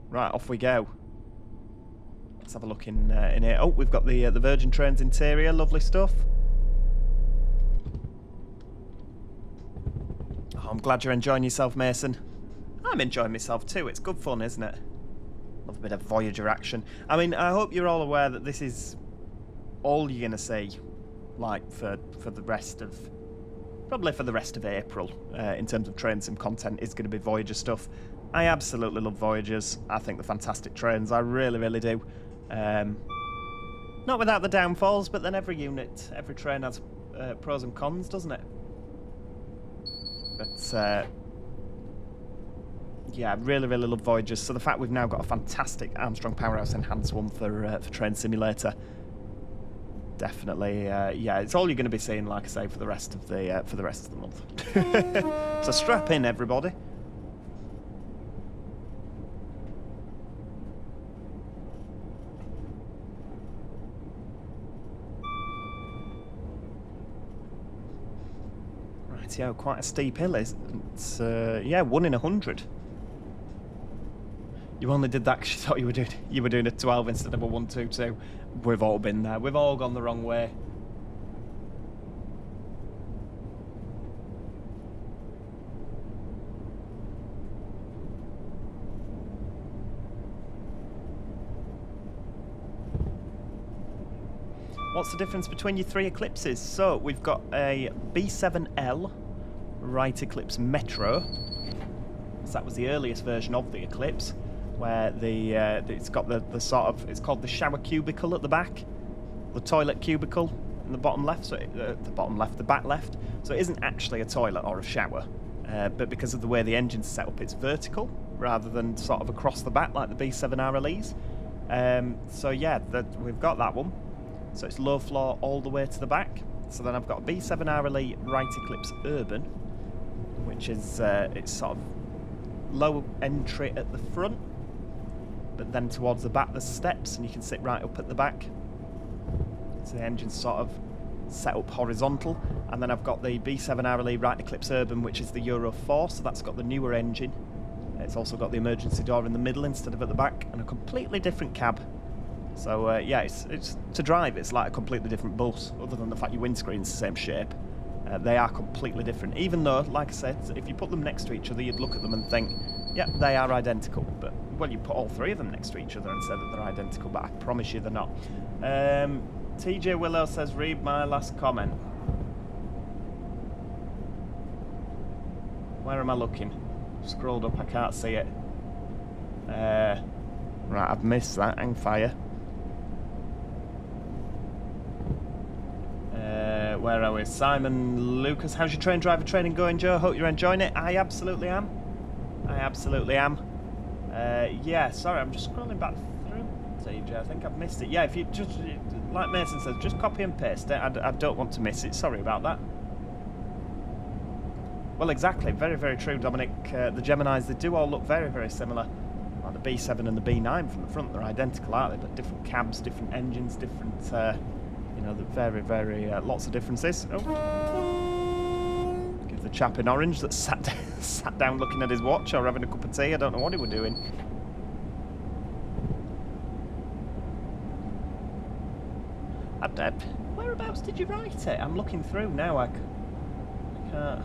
Speaker 1: Right, off we go. Let's have a look in here. Oh, we've got the Virgin Trains interior. Lovely stuff. Oh, I'm glad you're enjoying yourself, Mason. I'm enjoying myself too. It's good fun, isn't it? Love a bit of Voyager action. I mean, I hope you're all aware that this is all you're going to see, like, for the rest of... Probably for the rest of April, in terms of train sim content, is going to be Voyager stuff. I absolutely love Voyagers. I think they're fantastic trains. I really, really do. Not without the downfalls, but then every unit, every train has pros and cons, doesn't it? But, yeah, really, really love Voyagers. So the fact we've now got a fantastic Armstrong Powerhouse Enhanced one for Train Simulator, definitely, yeah, it's all you're going to be seeing, like I say, for the rest of the month. So strap in, everybody. Rightio, quite a steep hill. It's yeah, 1 in 100. You only did that because you thought you were doing a 12 instead of a 122. We've all been there. We've all gone the wrong way. What's the difference between your 3 Eclipses? So we've got a B7L Right Eclipse Metro. So that was the earliest version of the Eclipse, where it's got the sort of, it's called the shower cubicle at the back, the toilet cubicle in the bottom left, so the back left. So it isn't actually a toilet or a shower, but because of the way the engine's set up, it's vertical rather than sort of across the back like the B7 RLEs. So yeah, we've got that one. So it's low floor all the way to the back. So then I've got a B7 RLE Right Eclipse Urban, which is it's sort of low entry at the front, but then towards the back there's steps and you can sit right up at the back. So the engine's sort of set up horizontal. And then I've got the B7 RLE Right Eclipse Urban, which is the Euro 4, so that's got the newer engine. It's also got the emergency door in the middle instead of at the back, and a completely different cab. So yeah, it's to drive, it's like a completely different bus, other than the fact your windscreen's the same shape. They are completely different, even though, like I said, if you put them next to each other, you'd look at them and think, yeah, they are identical. But, well, you put all 3 of them next to each other and say that they're identical, but I promise you they're not. TJ Willow says, read my last comment. Where am I looking? Scrolled up, I can't see it. Right, I've missed that. Hang fire. Where are we? Simon Lucas, how's your train driver training going, Joe? Hope you're enjoying it. I absolutely am. I absolutely am. Yeah, sorry, I'm just scrolling back through, TJ. I think I've missed it. Yeah, if you just, like Mason says, just copy and paste it. I don't want to miss it. Sorry about that. Well, exactly. Very, very true, Dominic. The Geminis, they do all look very, very similar. Like the B7 and the B9 from the front, they're identical, aren't they? But different cabs, different engines, different... you know, very, very, lots of differences. Oh. Give the chap in orange that sat down looking at his watch or having a cup of tea. I don't know what he was doing. Whereabouts did you write it? I'm looking through now. I can't.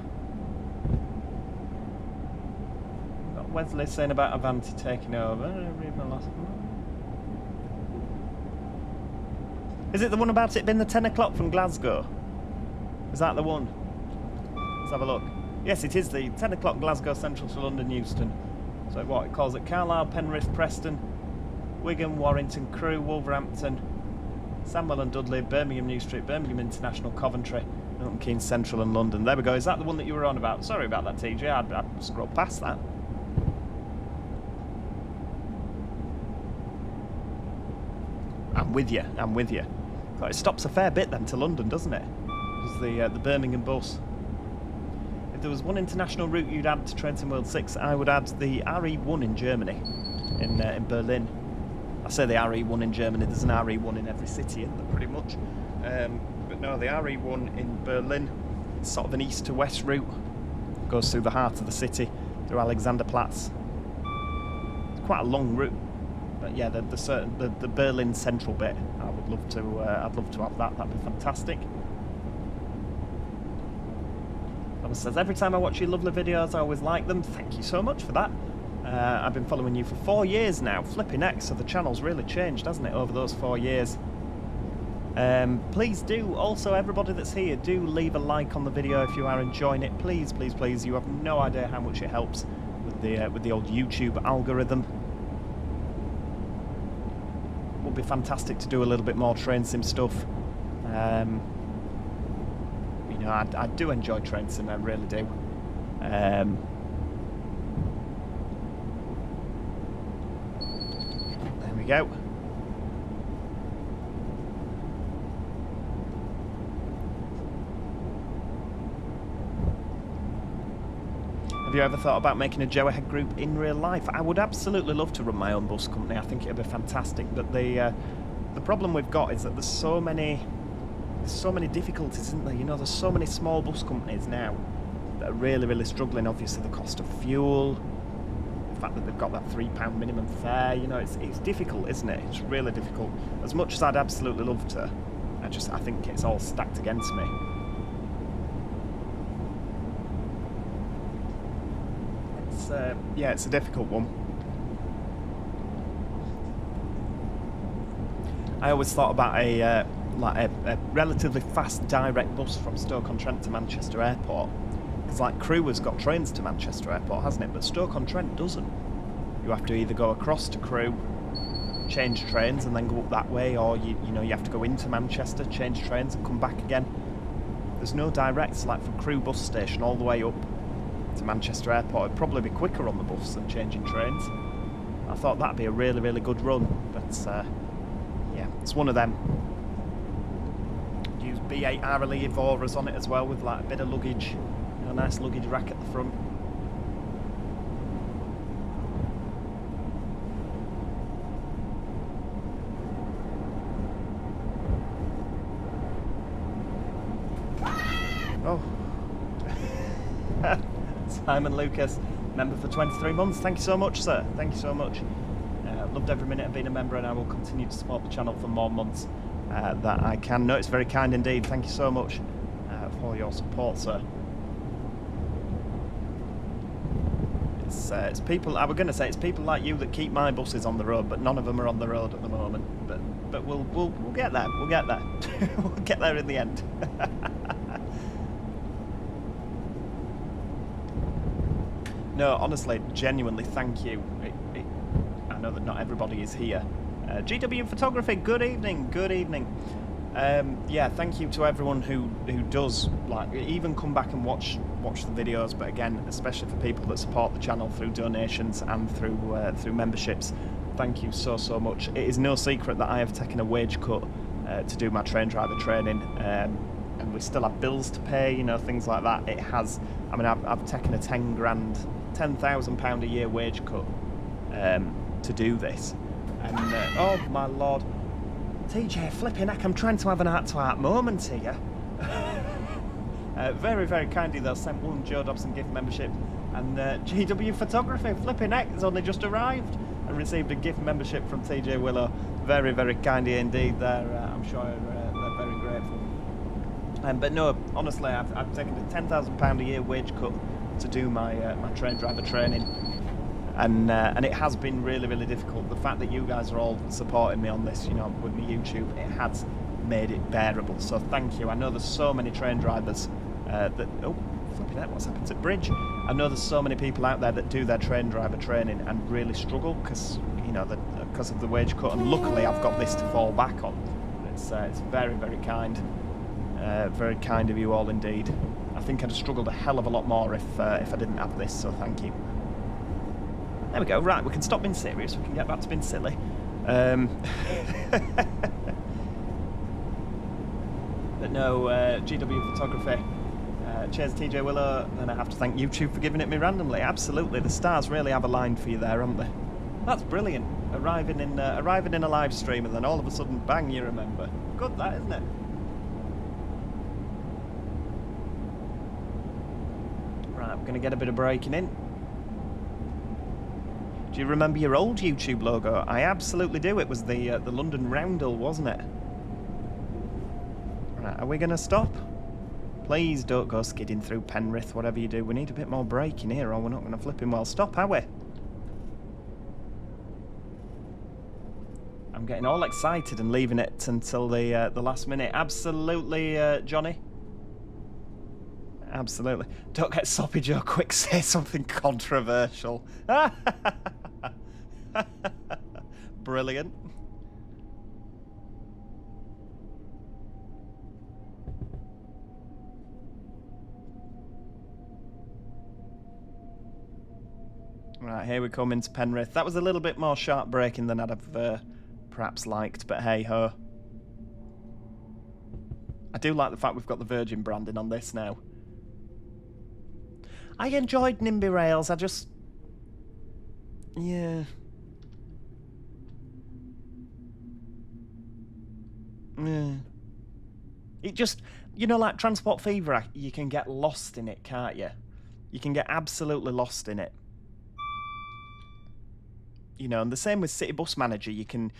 Speaker 1: I've got Wesley saying about Avanti taking over. Read my last one. Is it the one about it being the 10 o'clock from Glasgow? Is that the one? Let's have a look. Yes, it is the 10 o'clock Glasgow Central to London Euston. So what it calls it: Carlisle, Penrith, Preston, Wigan, Warrington, Crewe, Wolverhampton, Sandwell and Dudley, Birmingham New Street, Birmingham International, Coventry, Milton Keynes Central and London. There we go. Is that the one that you were on about? Sorry about that, TJ. I'd scrolled past that. I'm with you. I'm with you. But it stops a fair bit then to London, doesn't it? Because the Birmingham bus. If there was one international route you'd add to Train Sim World 6, I would add the RE1 in Germany, in Berlin. I say the RE1 in Germany. There's an RE1 in every city, isn't there, pretty much? But no, the RE1 in Berlin, it's sort of an east to west route. Goes through the heart of the city, through Alexanderplatz. It's quite a long route. But yeah, the Berlin central bit, I would love to. I'd love to have that. That'd be fantastic. Thomas says, every time I watch your lovely videos, I always like them. Thank you so much for that. I've been following you for 4 years now. Flipping heck, so the channel's really changed, hasn't it, over those 4 years? Please do, also everybody that's here, do leave a like on the video if you are enjoying it. Please, please, please. You have no idea how much it helps with the old YouTube algorithm. It would be fantastic to do a little bit more train sim stuff. You know, I do enjoy train sim, I really do. There we go. Have you ever thought about making a Go-Ahead group in real life? I would absolutely love to run my own bus company. I think it would be fantastic. But the problem we've got is that there's so many difficulties, isn't there? You know, there's so many small bus companies now that are really, really struggling. Obviously, the cost of fuel, the fact that they've got that £3 minimum fare. You know, it's difficult, isn't it? It's really difficult. As much as I'd absolutely love to, I think it's all stacked against me. Yeah, it's a difficult one. I always thought about a relatively fast direct bus from Stoke-on-Trent to Manchester Airport, because like Crewe has got trains to Manchester Airport, hasn't it? But Stoke-on-Trent doesn't. You have to either go across to Crewe, change trains, and then go up that way, or you have to go into Manchester, change trains, and come back again. There's no directs like from Crewe bus station all the way up to Manchester Airport. It'd probably be quicker on the bus than changing trains. I thought that'd be a really, really good run, but yeah, it's one of them. Use B8 RLE Evoras on it as well, with like a bit of luggage, a nice luggage rack at the front. Oh. Simon Lucas, member for 23 months. Thank you so much, sir. Thank you so much. Loved every minute of being a member, and I will continue to support the channel for more months that I can. No, it's very kind indeed. Thank you so much for your support, sir. It's people. I was going to say it's people like you that keep my buses on the road, but none of them are on the road at the moment. But we'll get there. We'll get there. We'll get there in the end. No, honestly, genuinely, thank you. I know that not everybody is here. GW Photography, good evening, good evening. Yeah, thank you to everyone who does like even come back and watch the videos. But again, especially for people that support the channel through donations and through memberships, thank you so much. It is no secret that I have taken a wage cut to do my train driver training, and we still have bills to pay. You know, things like that. It has. I mean, I've taken a £10,000 a year wage cut to do this, and oh my lord, TJ flipping heck, I'm trying to have an heart-to-heart moment here. Very, very kindly though, sent one Joe Dobson gift membership, and GW Photography flipping heck has only just arrived and received a gift membership from TJ Willow. Very, very kindly indeed there. I'm sure they're very grateful. But no, honestly, I've taken a £10,000 a year wage cut to do my my train driver training, and it has been really, really difficult. The fact that you guys are all supporting me on this, you know, with my YouTube, it has made it bearable. So thank you. I know there's so many train drivers that flipping out, what's happened to Bridge? I know there's so many people out there that do their train driver training and really struggle because because of the wage cut. And luckily, I've got this to fall back on. It's very, very kind. Very kind of you all indeed. I think I'd have struggled a hell of a lot more if I didn't have this, so thank you. There we go. Right, we can stop being serious. We can get back to being silly. But no, GW Photography. Cheers, TJ Willow. And I have to thank YouTube for giving it me randomly. Absolutely, the stars really have aligned for you there, haven't they? That's brilliant. Arriving in a live stream and then all of a sudden, bang, you remember. Good, that, isn't it? Right, we're going to get a bit of braking in. Do you remember your old YouTube logo? I absolutely do. It was the London Roundel, wasn't it? Right, are we going to stop? Please don't go skidding through Penrith, whatever you do. We need a bit more braking here, or we're not going to flipping well stop, are we? I'm getting all excited and leaving it until the last minute. Absolutely, Johnny. Absolutely. Don't get soppy, Joe. Quick, say something controversial. Brilliant. Right, here we come into Penrith. That was a little bit more sharp braking than I'd have perhaps liked, but hey-ho. I do like the fact we've got the Virgin branding on this now. I enjoyed NIMBY Rails, I just... Yeah. Yeah. It just... You know, like Transport Fever, you can get lost in it, can't you? You can get absolutely lost in it. You know, and the same with City Bus Manager. You can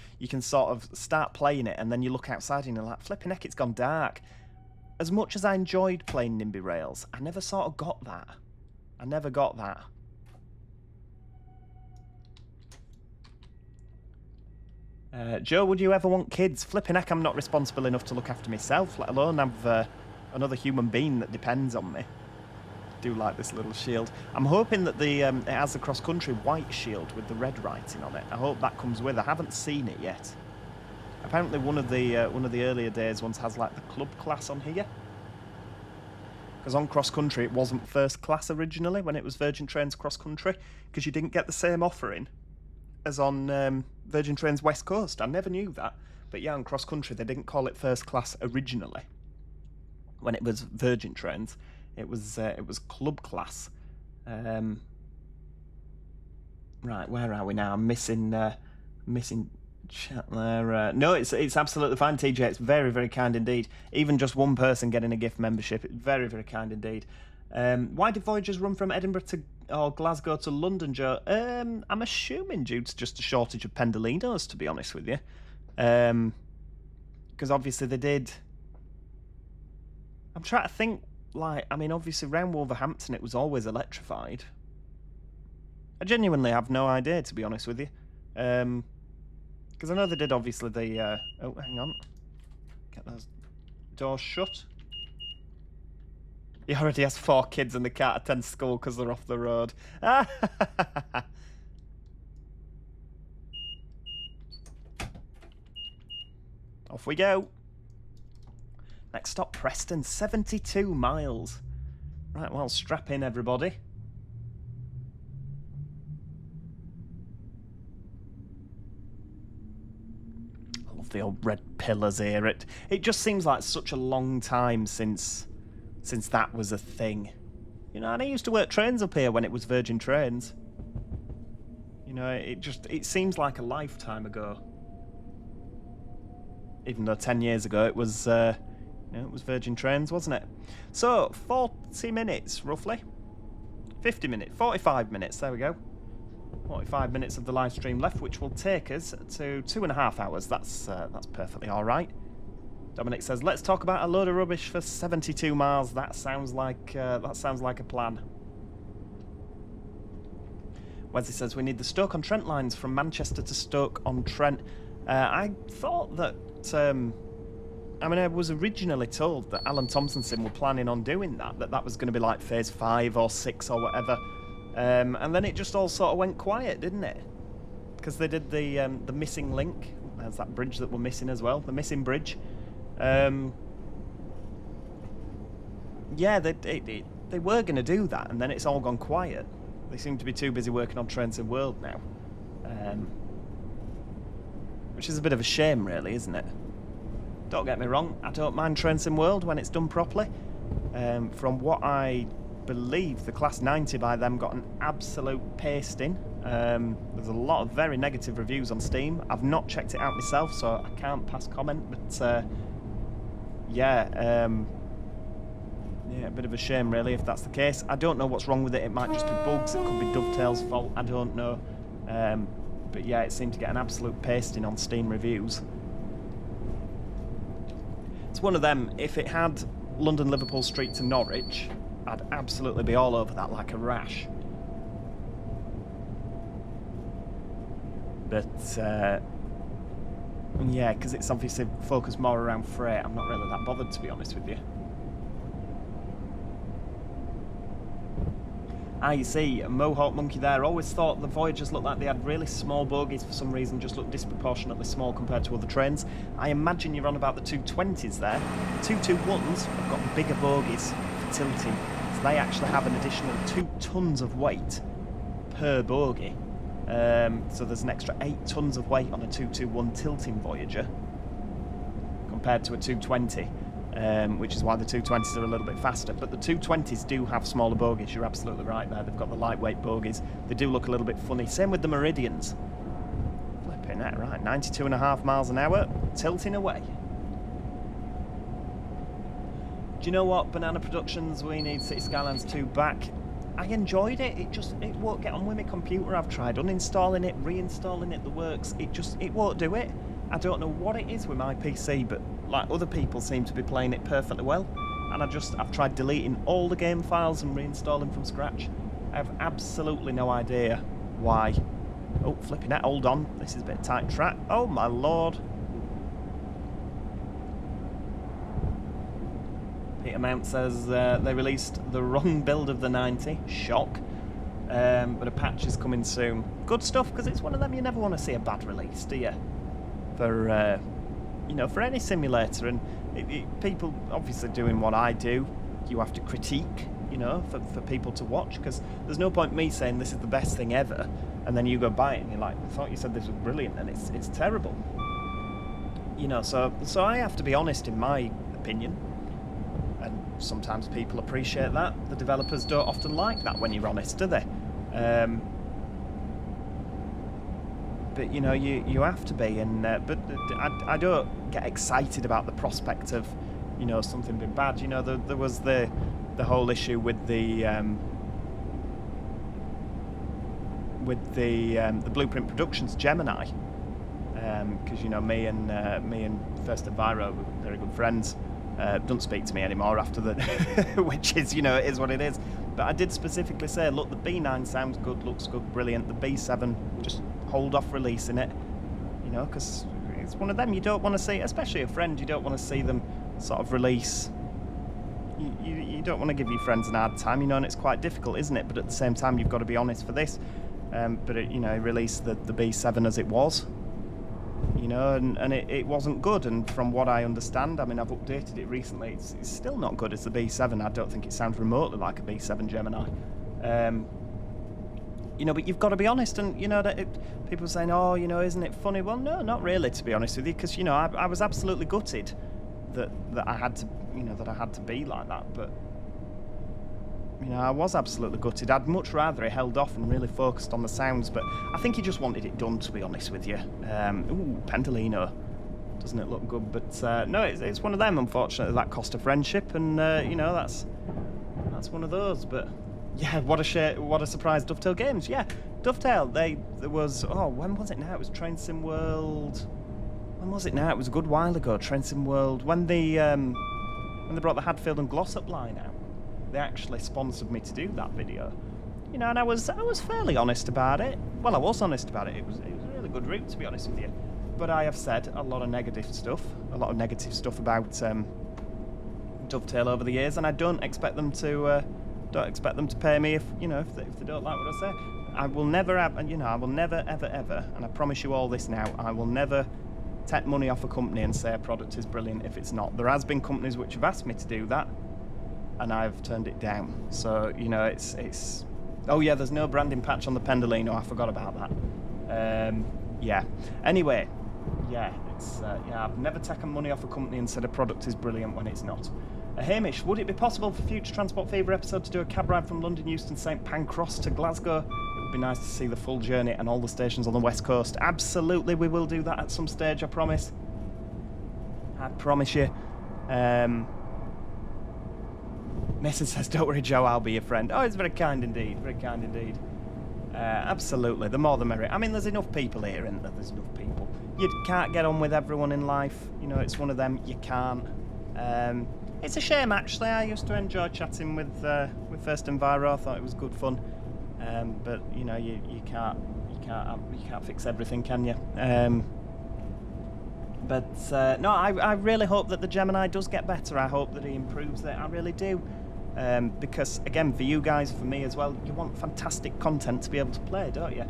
Speaker 1: sort of start playing it, and then you look outside and you're like, flipping heck, it's gone dark. As much as I enjoyed playing NIMBY Rails, I never sort of got that. I never got that. Joe, would you ever want kids? Flipping heck, I'm not responsible enough to look after myself, let alone have another human being that depends on me. I do like this little shield. I'm hoping that it has the cross-country white shield with the red writing on it. I hope that comes with. I haven't seen it yet. Apparently, one of the earlier days ones has like the club class on here. Because on cross-country, it wasn't first class originally when it was Virgin Trains cross-country, because you didn't get the same offering as on Virgin Trains West Coast. I never knew that. But yeah, on cross-country, they didn't call it first class originally when it was Virgin Trains. It was club class. Right, where are we now? I'm missing chat there. No, it's absolutely fine, TJ. It's very, very kind indeed. Even just one person getting a gift membership, it's very, very kind indeed. Why did Voyagers run from Edinburgh or Glasgow to London, Joe? I'm assuming due to just a shortage of pendolinos, to be honest with you. Because obviously they did. I'm trying to think. Like, I mean, obviously, around Wolverhampton, it was always electrified. I genuinely have no idea, to be honest with you. Because I know they did, obviously, the... oh, hang on. Get those doors shut. He already has 4 kids and they can't attend school because they're off the road. Off we go. Next stop, Preston, 72 miles. Right, well, strap in, everybody. I love the old red pillars here. It just seems like such a long time since that was a thing. You know, and I used to work trains up here when it was Virgin Trains. You know, it seems like a lifetime ago. Even though 10 years ago it was... No, it was Virgin Trains, wasn't it? So, 40 minutes, roughly. 50 minutes, 45 minutes, there we go. 45 minutes of the live stream left, which will take us to 2.5 hours. That's perfectly all right. Dominic says, let's talk about a load of rubbish for 72 miles. That sounds like a plan. Wesley says, we need the Stoke-on-Trent lines from Manchester to Stoke-on-Trent. I thought that... I mean, I was originally told that Alan Tomlinson were planning on doing that was going to be like phase 5 or 6 or whatever. And then it just all sort of went quiet, didn't it? Because they did the missing link. There's that bridge that we're missing as well, the missing bridge. Yeah, they were going to do that, and then it's all gone quiet. They seem to be too busy working on Trains in World now. Which is a bit of a shame, really, isn't it? Don't get me wrong, I don't mind Trains in World when it's done properly. From what I believe, the Class 90 by them got an absolute pasting. There's a lot of very negative reviews on Steam. I've not checked it out myself, so I can't pass comment, but yeah, a bit of a shame, really, if that's the case. I don't know what's wrong with it. It might just be bugs. It could be Dovetail's fault. I don't know. But yeah, it seemed to get an absolute pasting on Steam reviews. It's one of them, if it had London, Liverpool Street to Norwich, I'd absolutely be all over that like a rash. But, yeah, because it's obviously focused more around freight, I'm not really that bothered, to be honest with you. Ah, you see, Mohawk Monkey there. Always thought the Voyagers looked like they had really small bogies for some reason, just looked disproportionately small compared to other trains. I imagine you're on about the 220s there. 221s have got bigger bogies for tilting, so they actually have an additional 2 tons of weight per bogie. So there's an extra 8 tons of weight on a 221 tilting Voyager compared to a 220. Which is why the 220s are a little bit faster. But the 220s do have smaller bogies, you're absolutely right there. They've got the lightweight bogies. They do look a little bit funny. Same with the Meridians. Flipping that, right, 92.5 miles an hour, tilting away. Do you know what, Banana Productions, we need City Skylines 2 back. I enjoyed it, it won't get on with my computer. I've tried uninstalling it, reinstalling it, the works, it won't do it. I don't know what it is with my PC, but like other people seem to be playing it perfectly well. And I've tried deleting all the game files and reinstalling from scratch. I have absolutely no idea why. Oh, flipping it, hold on. This is a bit tight track. Oh my lord. Peter Mount says they released the wrong build of the 90. Shock. But a patch is coming soon. Good stuff, because it's one of them you never want to see a bad release, do you? For you know, for any simulator, and people obviously doing what I do, you have to critique, you know, for people to watch, because there's no point me saying this is the best thing ever, and then you go buy it and you're like, I thought you said this was brilliant, and it's terrible. You know, so I have to be honest in my opinion, and sometimes people appreciate that. The developers don't often like that when you're honest, do they? But you know, you have to be, and but I don't get excited about the prospect of, you know, something being bad. You know, there was the whole issue with the Blueprint Productions Gemini, because you know me and First Enviro were very good friends. Don't speak to me anymore after the, which is, you know, it is what it is. But I did specifically say, look, the B9 sounds good, looks good, brilliant. The B7, just hold off releasing it, you know, because it's one of them you don't want to see, especially a friend, you don't want to see them sort of release. You don't want to give your friends an hard time, you know, and it's quite difficult, isn't it? But at the same time, you've got to be honest for this. But it, you know, released the B7 as it was, you know, and it wasn't good. And from what I understand, I mean, I've updated it recently, it's still not good as the B7. I don't think it sounds remotely like a B7 Gemini. You know, but you've got to be honest, and you know that people are saying, "Oh, you know, isn't it funny?" Well, no, not really, to be honest with you, because you know, I was absolutely gutted that I had to, you know, that I had to be like that. But you know, I was absolutely gutted. I'd much rather he held off and really focused on the sounds, but I think he just wanted it done, to be honest with you. Ooh, Pendolino, doesn't it look good? But no, it's one of them. Unfortunately, that cost a friendship, and you know, that's one of those. But yeah, what a surprise, Dovetail Games. Yeah, Dovetail, there was, oh, when was it now? It was Train Sim World. When was it now? It was a good while ago, Train Sim World. When they brought the Hadfield and Glossop line out, they actually sponsored me to do that video. You know, and I was fairly honest about it. Well, I was honest about it. It was a really good route, to be honest with you. But I have said a lot of negative stuff about Dovetail over the years, and I don't expect them to pay me if they don't like what I say. I will never have, you know, I will never ever, and I promise you all this now, I will never take money off a company and say a product is brilliant if it's not. There has been companies which have asked me to do that, and I've turned it down. So, you know, it's oh yeah, there's no branding patch on the Pendolino, I forgot about that. Yeah, anyway, yeah, I've never taken money off a company and said a product is brilliant when it's not. Hamish, would it be possible for future Transport Fever episode to do a cab ride from London Euston St Pancras to Glasgow? It would be nice to see the full journey and all the stations on the west coast. Absolutely, we will do that at some stage, I promise. I promise you. Mason says, don't worry, Joe, I'll be your friend. Oh, it's very kind indeed, very kind indeed. Absolutely, the more the merrier. I mean, there's enough people here, isn't there? There's enough people. You can't get on with everyone in life. You know, it's one of them. You can't. It's a shame, actually. I used to enjoy chatting with First Enviro. I thought it was good fun. But you know, you can't fix everything, can you? But no, I really hope that the Gemini does get better. I hope that he improves it. I really do. Because, again, for you guys, for me as well, you want fantastic content to be able to play, don't you?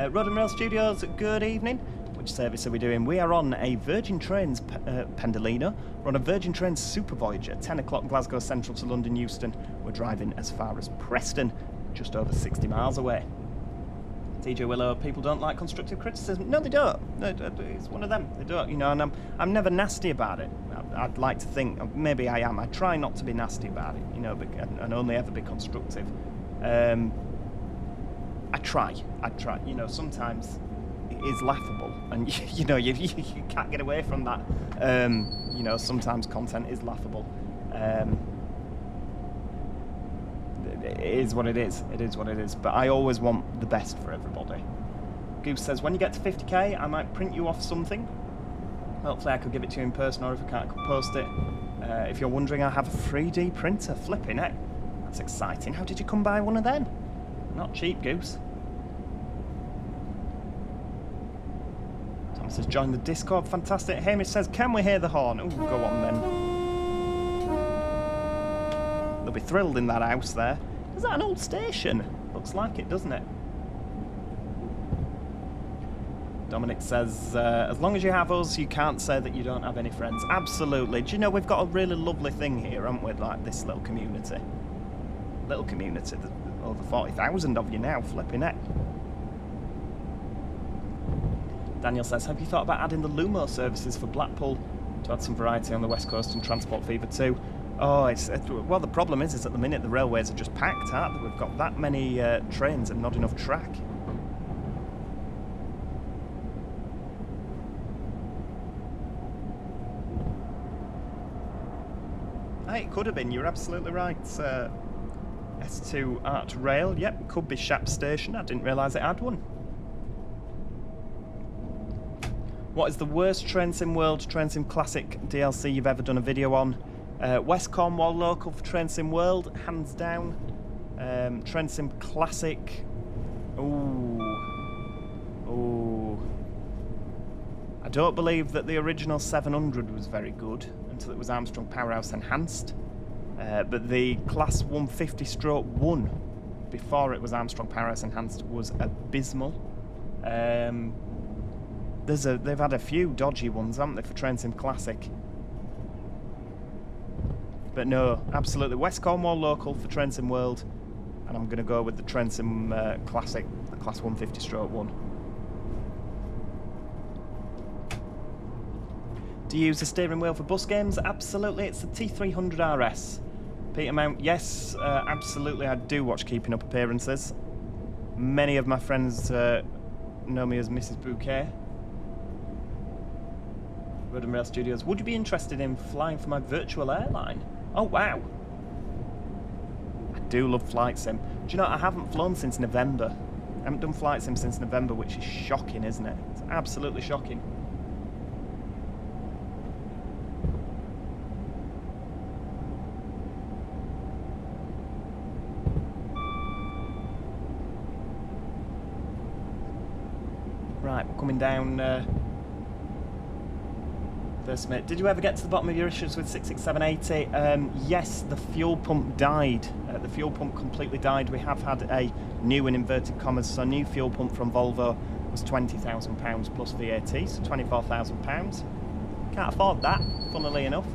Speaker 1: Road and Rail Studios, good evening. Which service are we doing? We are on a Virgin Trains Pendolino. We're on a Virgin Trains Super Voyager, 10 o'clock Glasgow Central to London Euston. We're driving as far as Preston, just over 60 miles away. TJ Willow, people don't like constructive criticism. No, they don't. No, it's one of them. They don't, you know, and I'm never nasty about it. I'd like to think, maybe I am. I try not to be nasty about it, you know, and only ever be constructive. I try. You know, sometimes it is laughable, and you know, you can't get away from that. You know, sometimes content is laughable. It is what it is. It is what it is. But I always want the best for everybody. Goose says, when you get to 50k, I might print you off something. Hopefully I could give it to you in person, or if I can't, I could post it. If you're wondering, I have a 3D printer. Flipping it. That's exciting. How did you come by one of them? Not cheap, Goose. Tom says, join the Discord. Fantastic. Hamish says, can we hear the horn? Oh, go on then. They'll be thrilled in that house there. Is that an old station? Looks like it, doesn't it? Dominic says, as long as you have us, you can't say that you don't have any friends. Absolutely. Do you know, we've got a really lovely thing here, haven't we? Like this little community. Little community. There's over 40,000 of you now, flipping it. Daniel says, have you thought about adding the Lumo services for Blackpool to add some variety on the West Coast and Transport Fever too? Oh, well, the problem is at the minute the railways are just packed, aren't they? We've got that many trains and not enough track. It could have been, you're absolutely right. S2 Art Rail, yep, could be Shap Station. I didn't realise it had one. What is the worst Train Sim World, Train Sim Classic DLC you've ever done a video on? West Cornwall local for Train Sim World, hands down. Train Sim Classic. Ooh. I don't believe that the original 700 was very good until it was Armstrong Powerhouse Enhanced. But the Class 150/1 before it was Armstrong Powerhouse Enhanced was abysmal. They've had a few dodgy ones, haven't they, for Train Sim Classic? But no, absolutely. West Cornwall local for Train Sim World, and I'm going to go with the Train Sim Classic, the Class 150/1. Do you use the steering wheel for bus games? Absolutely, it's the T300 RS. Peter Mount, yes, absolutely, I do watch Keeping Up Appearances. Many of my friends know me as Mrs. Bouquet. Road and Rail Studios, would you be interested in flying for my virtual airline? Oh, wow. I do love Flight Sim. Do you know, I haven't flown since November. I haven't done Flight Sim since November, which is shocking, isn't it? It's absolutely shocking. Right, we're coming down... First minute. Did you ever get to the bottom of your issues with 66780? Yes, the fuel pump died. The fuel pump completely died. We have had a new, in inverted commas, so new fuel pump from Volvo was £20,000 plus VAT, so £24,000. Can't afford that, funnily enough.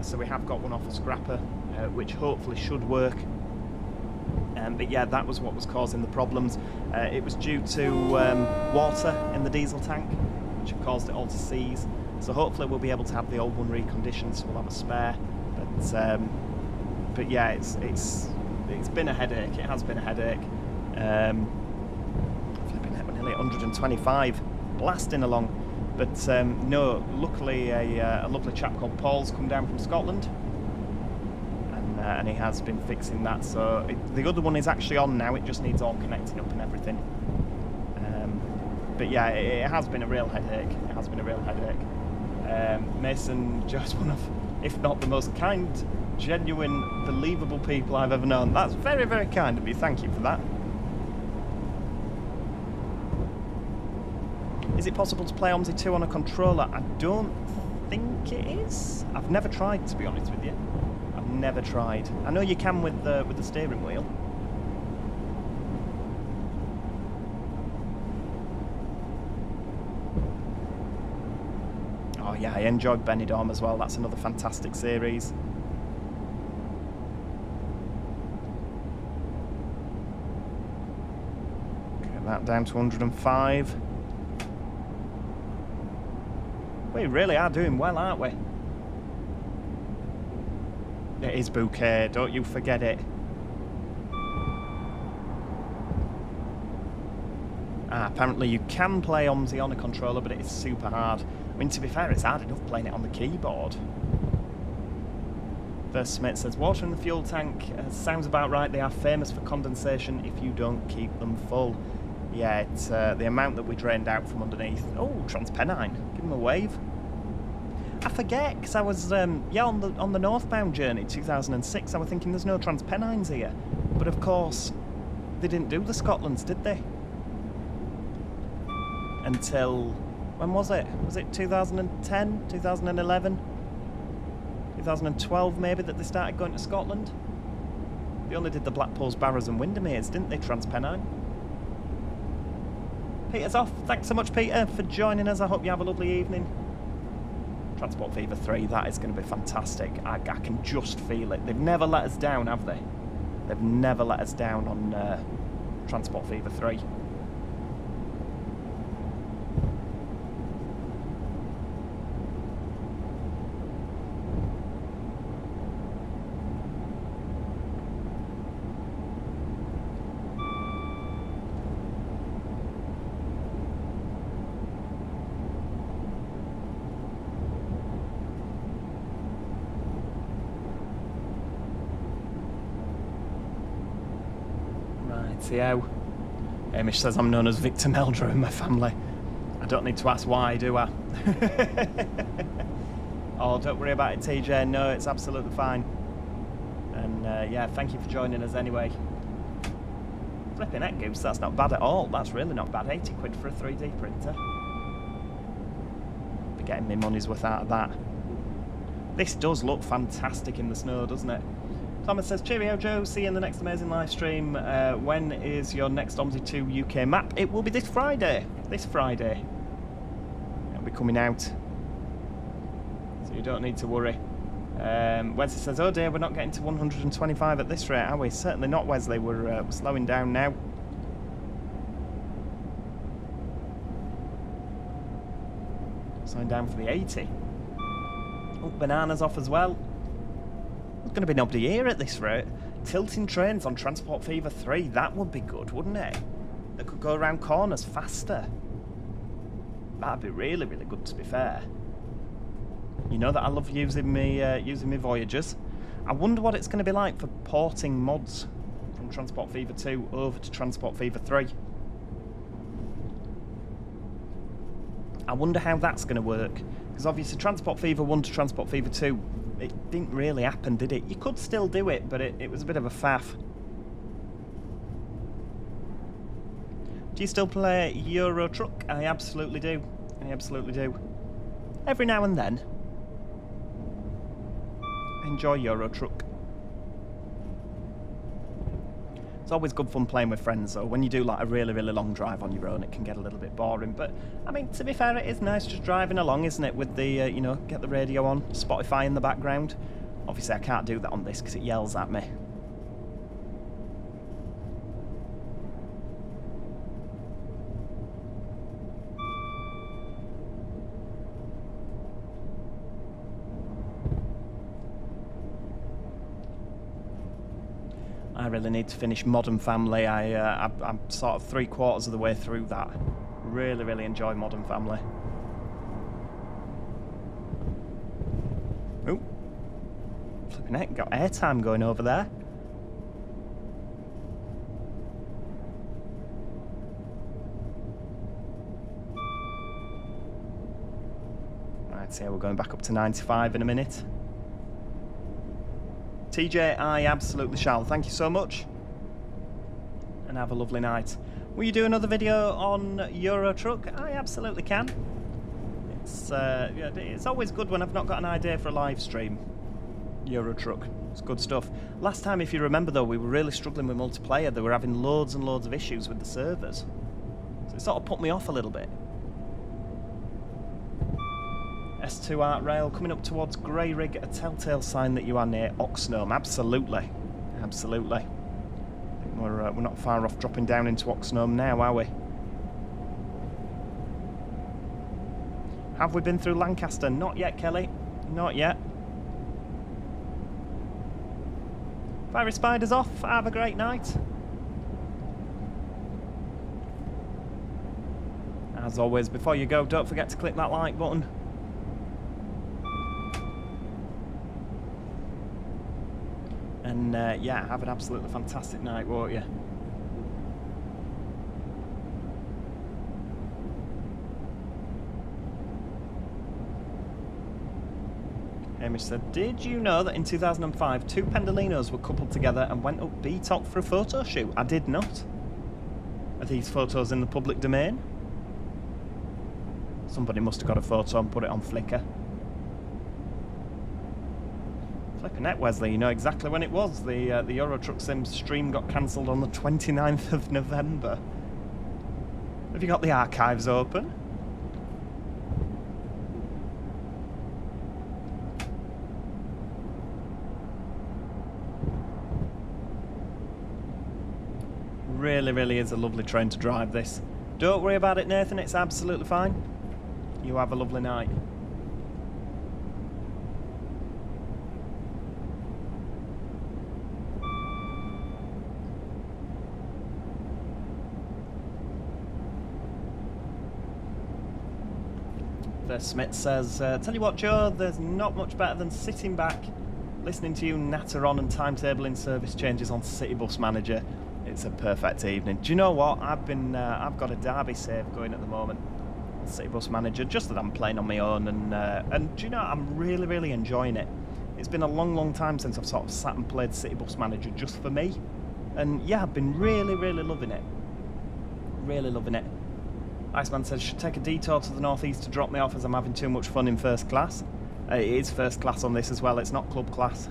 Speaker 1: So we have got one off a scrapper, which hopefully should work. But yeah, that was what was causing the problems. It was due to water in the diesel tank, which had caused it all to seize. So hopefully we'll be able to have the old one reconditioned, so we'll have a spare. But yeah, it's been a headache. It has been a headache. Flipping heck, we're nearly at 125, blasting along. But no, luckily a lovely chap called Paul's come down from Scotland, and and he has been fixing that. So the other one is actually on now. It just needs all connecting up and everything. But yeah, it has been a real headache. It has been a real headache. Mason, just one of, if not the most kind, genuine, believable people I've ever known. That's very, very kind of you. Thank you for that. Is it possible to play OMSI 2 on a controller? I don't think it is. I've never tried, to be honest with you. I've never tried. I know you can with the steering wheel. Oh yeah, I enjoyed Benidorm as well. That's another fantastic series. Get that down to 105. We really are doing well, aren't we? It is bouquet, don't you forget it. Apparently you can play OMSI on a controller, but it is super hard. I mean, to be fair, it's hard enough playing it on the keyboard. First Smith says, water in the fuel tank sounds about right. They are famous for condensation if you don't keep them full. Yeah, it's the amount that we drained out from underneath. Oh, Transpennine. Give him a wave. I forget, because I was, yeah, on the northbound journey, 2006, I was thinking there's no Transpennines here. But of course, they didn't do the Scotlands, did they? Until, when was it? Was it 2010, 2011? 2012 maybe that they started going to Scotland? They only did the Blackpools, Barrows and Windermere's, didn't they, Transpennine? Peter's off. Thanks so much, Peter, for joining us. I hope you have a lovely evening. Transport Fever 3, that is going to be fantastic. I can just feel it. They've never let us down, have they? They've never let us down on Transport Fever 3. How Hamish says I'm known as Victor Meldrew in my family. I don't need to ask why, do I? Oh, don't worry about it, TJ. No, it's absolutely fine. And yeah, thank you for joining us anyway. Flipping heck, Goose, that's not bad at all. That's really not bad. 80 quid for a 3D printer. Be getting me money's worth out of that. This does look fantastic in the snow, doesn't it? Thomas says, cheerio Joe, see you in the next amazing live stream. When is your next OMSI 2 UK map? It will be this Friday. This Friday. It'll be coming out. So you don't need to worry. Wesley says, oh dear, we're not getting to 125 at this rate, are we? Certainly not, Wesley. We're slowing down now. Slowing down for the 80. Oh, Banana's off as well. There's going to be nobody here at this rate. Tilting trains on Transport Fever 3, that would be good, wouldn't it? That could go around corners faster. That'd be really, really good, to be fair. You know that I love using me Voyagers. I wonder what it's going to be like for porting mods from Transport Fever 2 over to Transport Fever 3. I wonder how that's going to work. Because obviously Transport Fever 1 to Transport Fever 2, it didn't really happen, did it? You could still do it, but it was a bit of a faff. Do you still play Euro Truck? I absolutely do. I absolutely do. Every now and then. Enjoy Euro Truck. It's always good fun playing with friends, though. When you do like a really, really long drive on your own, it can get a little bit boring. But, I mean, to be fair, it is nice just driving along, isn't it? With the, you know, get the radio on, Spotify in the background. Obviously, I can't do that on this because it yells at me. I really need to finish Modern Family. I'm sort of 3/4 of the way through that. Really, really enjoy Modern Family. Oh, flipping Flipping heck, got airtime going over there. Right, so we're going back up to 95 in a minute. TJ, I absolutely shall. Thank you so much. And have a lovely night. Will you do another video on Euro Truck? I absolutely can. It's always good when I've not got an idea for a live stream. Euro Truck, it's good stuff. Last time, if you remember though, we were really struggling with multiplayer. They were having loads and loads of issues with the servers. So it sort of put me off a little bit. S2 Art Rail coming up towards Grey Rig, a telltale sign that you are near Oxnome. Absolutely. Absolutely. I think we're not far off dropping down into Oxnome now, are we? Have we been through Lancaster? Not yet, Kelly. Not yet. Fiery Spider's off. Have a great night. As always, before you go, don't forget to click that like button. And yeah, have an absolutely fantastic night, won't you? Hamish said, did you know that in 2005 two Pendolinos were coupled together and went up BTOC for a photo shoot? I did not. Are these photos in the public domain? Somebody must have got a photo and put it on Flickr. Flipping heck, Wesley, you know exactly when it was. The Euro Truck Sim stream got cancelled on the 29th of November. Have you got the archives open? Really, really is a lovely train to drive, this. Don't worry about it, Nathan, it's absolutely fine. You have a lovely night. Smith says, tell you what, Joe, there's not much better than sitting back, listening to you natter on and timetabling service changes on City Bus Manager. It's a perfect evening. Do you know what? I've got a Derby save going at the moment. City Bus Manager, just that I'm playing on my own, and do you know, I'm really, really enjoying it. It's been a long, long time since I've sort of sat and played City Bus Manager just for me. And yeah, I've been really, really loving it. Really loving it. Iceman says, should take a detour to the northeast to drop me off as I'm having too much fun in first class. It is first class on this as well, it's not club class.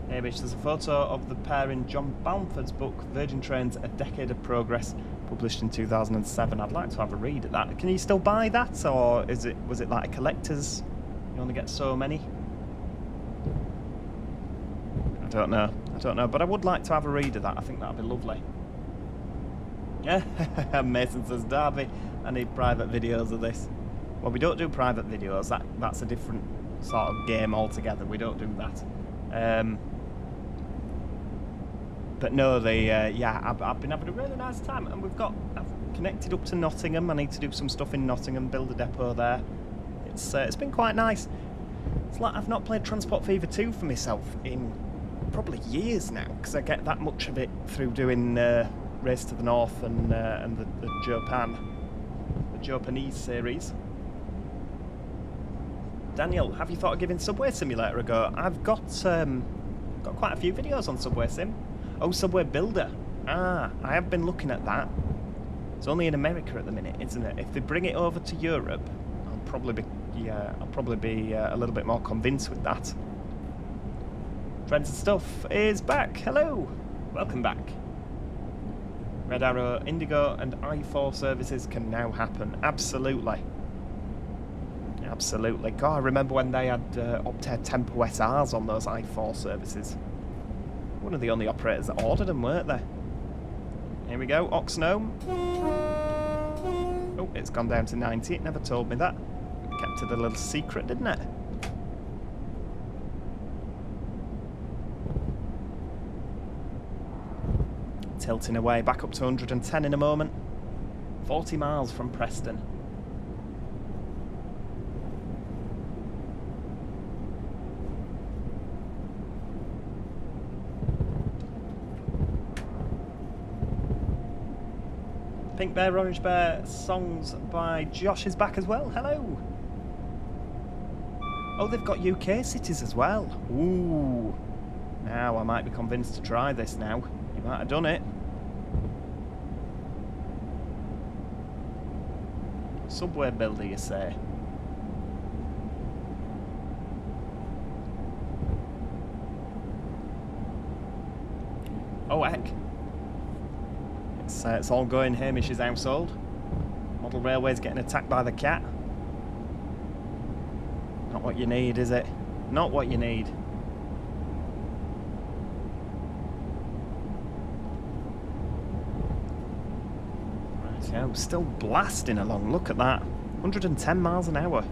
Speaker 1: Hey bitch, there's a photo of the pair in John Balmford's book, Virgin Trains, A Decade of Progress, published in 2007. I'd like to have a read of that. Can you still buy that, or was it like a collector's? You only get so many? I don't know, but I would like to have a read of that. I think that'd be lovely. Yeah, Mason says, Derby, I need private videos of this. Well, we don't do private videos. That's a different sort of game altogether. We don't do that. But no, yeah, I've been having a really nice time, and I've connected up to Nottingham. I need to do some stuff in Nottingham, build a depot there. It's been quite nice. It's like I've not played Transport Fever 2 for myself in probably years now, because I get that much of it through doing Race to the North and the Japanese series. Daniel, have you thought of giving Subway Simulator a go? I've got quite a few videos on Subway Sim. Oh, Subway Builder. I have been looking at that. It's only in America at the minute, isn't it? If they bring it over to Europe, I'll probably be a little bit more convinced with that. Friends and Stuff is back. Hello, welcome back. Red Arrow, Indigo and i4 services can now happen. Absolutely. Absolutely. God, I remember when they had Optare Tempo SRs on those i4 services. One of the only operators that ordered them, weren't they? Here we go, Oxnome. Oh, it's gone down to 90. It never told me that. Kept it a little secret, didn't it? Tilting away, back up to 110 in a moment. 40 miles from Preston. Pink Bear, Orange Bear, songs by Josh is back as well. Hello. Oh, they've got UK cities as well. Ooh. Now I might be convinced to try this now. You might have done it. Subway builder, you say? Oh, heck. It's all going Hamish's household. Model Railway's getting attacked by the cat. Not what you need, is it? Not what you need. Right, yeah, we're still blasting along. Look at that. 110 miles an hour.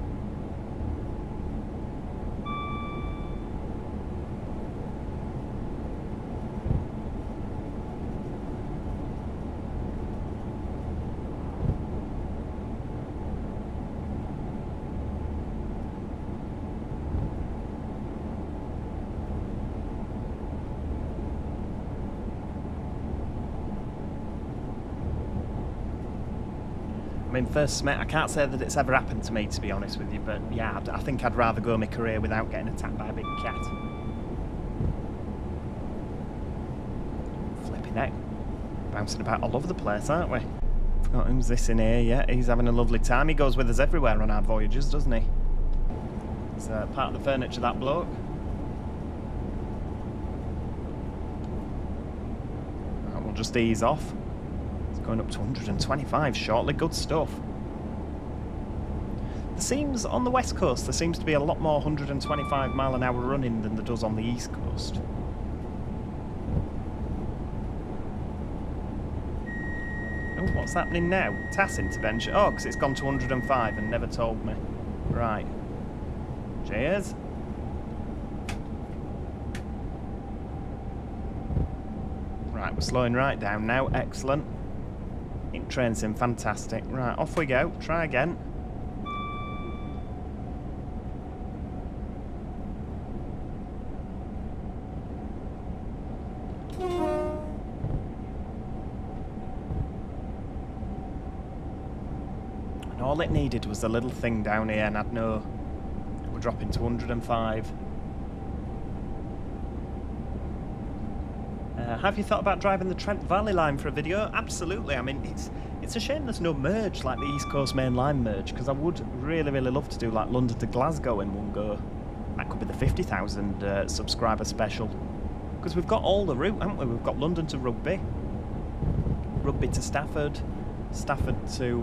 Speaker 1: I mean, first Smith, I can't say that it's ever happened to me, to be honest with you, but yeah, I think I'd rather go my career without getting attacked by a big cat. Flipping out. Bouncing about all over the place, aren't we? Forgot who's this in here yet. He's having a lovely time. He goes with us everywhere on our voyages, doesn't he? He's part of the furniture, that bloke. Right, we'll just ease off. Going up to 125 shortly. Good stuff. There seems, on the west coast, there seems to be a lot more 125 mile an hour running than there does on the east coast. Oh, what's happening now? TAS intervention. Oh, because it's gone to 105 and never told me. Right. Cheers. Right, we're slowing right down now. Excellent. Ink train sim, fantastic. Right, off we go. Try again. And all it needed was a little thing down here, and I'd know we're dropping to 105. Have you thought about driving the Trent Valley line for a video? Absolutely. I mean, it's a shame there's no merge like the East Coast Main Line merge, because I would really, really love to do like London to Glasgow in one go. That could be the 50,000 subscriber special. Because we've got all the route, haven't we? We've got London to Rugby, Rugby to Stafford, Stafford to,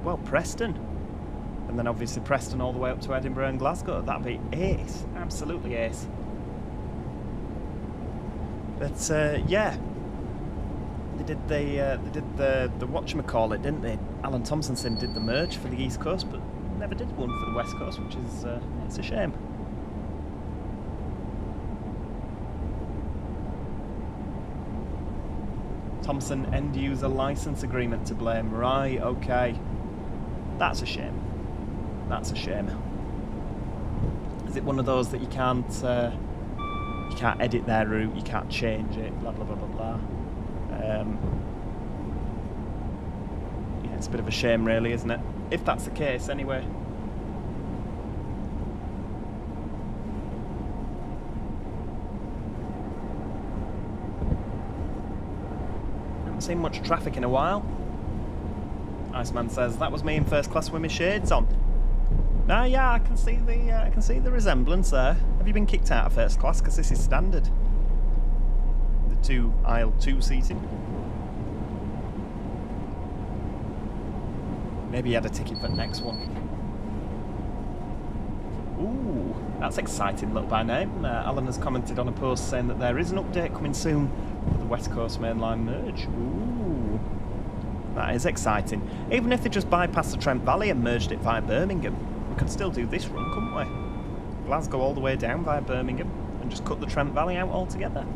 Speaker 1: well, Preston. And then obviously Preston all the way up to Edinburgh and Glasgow. That'd be ace. Absolutely ace. But yeah, they did the whatchamacallit, didn't they? Alan Thompson did the merge for the East Coast, but never did one for the West Coast, which is it's a shame. Thompson end user license agreement to blame. Right, okay. That's a shame. That's a shame. Is it one of those that you can't edit their route, you can't change it, blah blah blah blah blah. Yeah, it's a bit of a shame really, isn't it? If that's the case anyway. Haven't seen much traffic in a while. Iceman says, that was me in first class with my shades on. Ah, yeah, I can see the resemblance there. Have you been kicked out of first class? Because this is standard. The aisle 2 seating. Maybe you had a ticket for the next one. Ooh, that's exciting. Look by name. Alan has commented on a post saying that there is an update coming soon for the West Coast Main Line merge. Ooh, that is exciting. Even if they just bypassed the Trent Valley and merged it via Birmingham, we could still do this run, couldn't we? Glasgow all the way down via Birmingham and just cut the Trent Valley out altogether.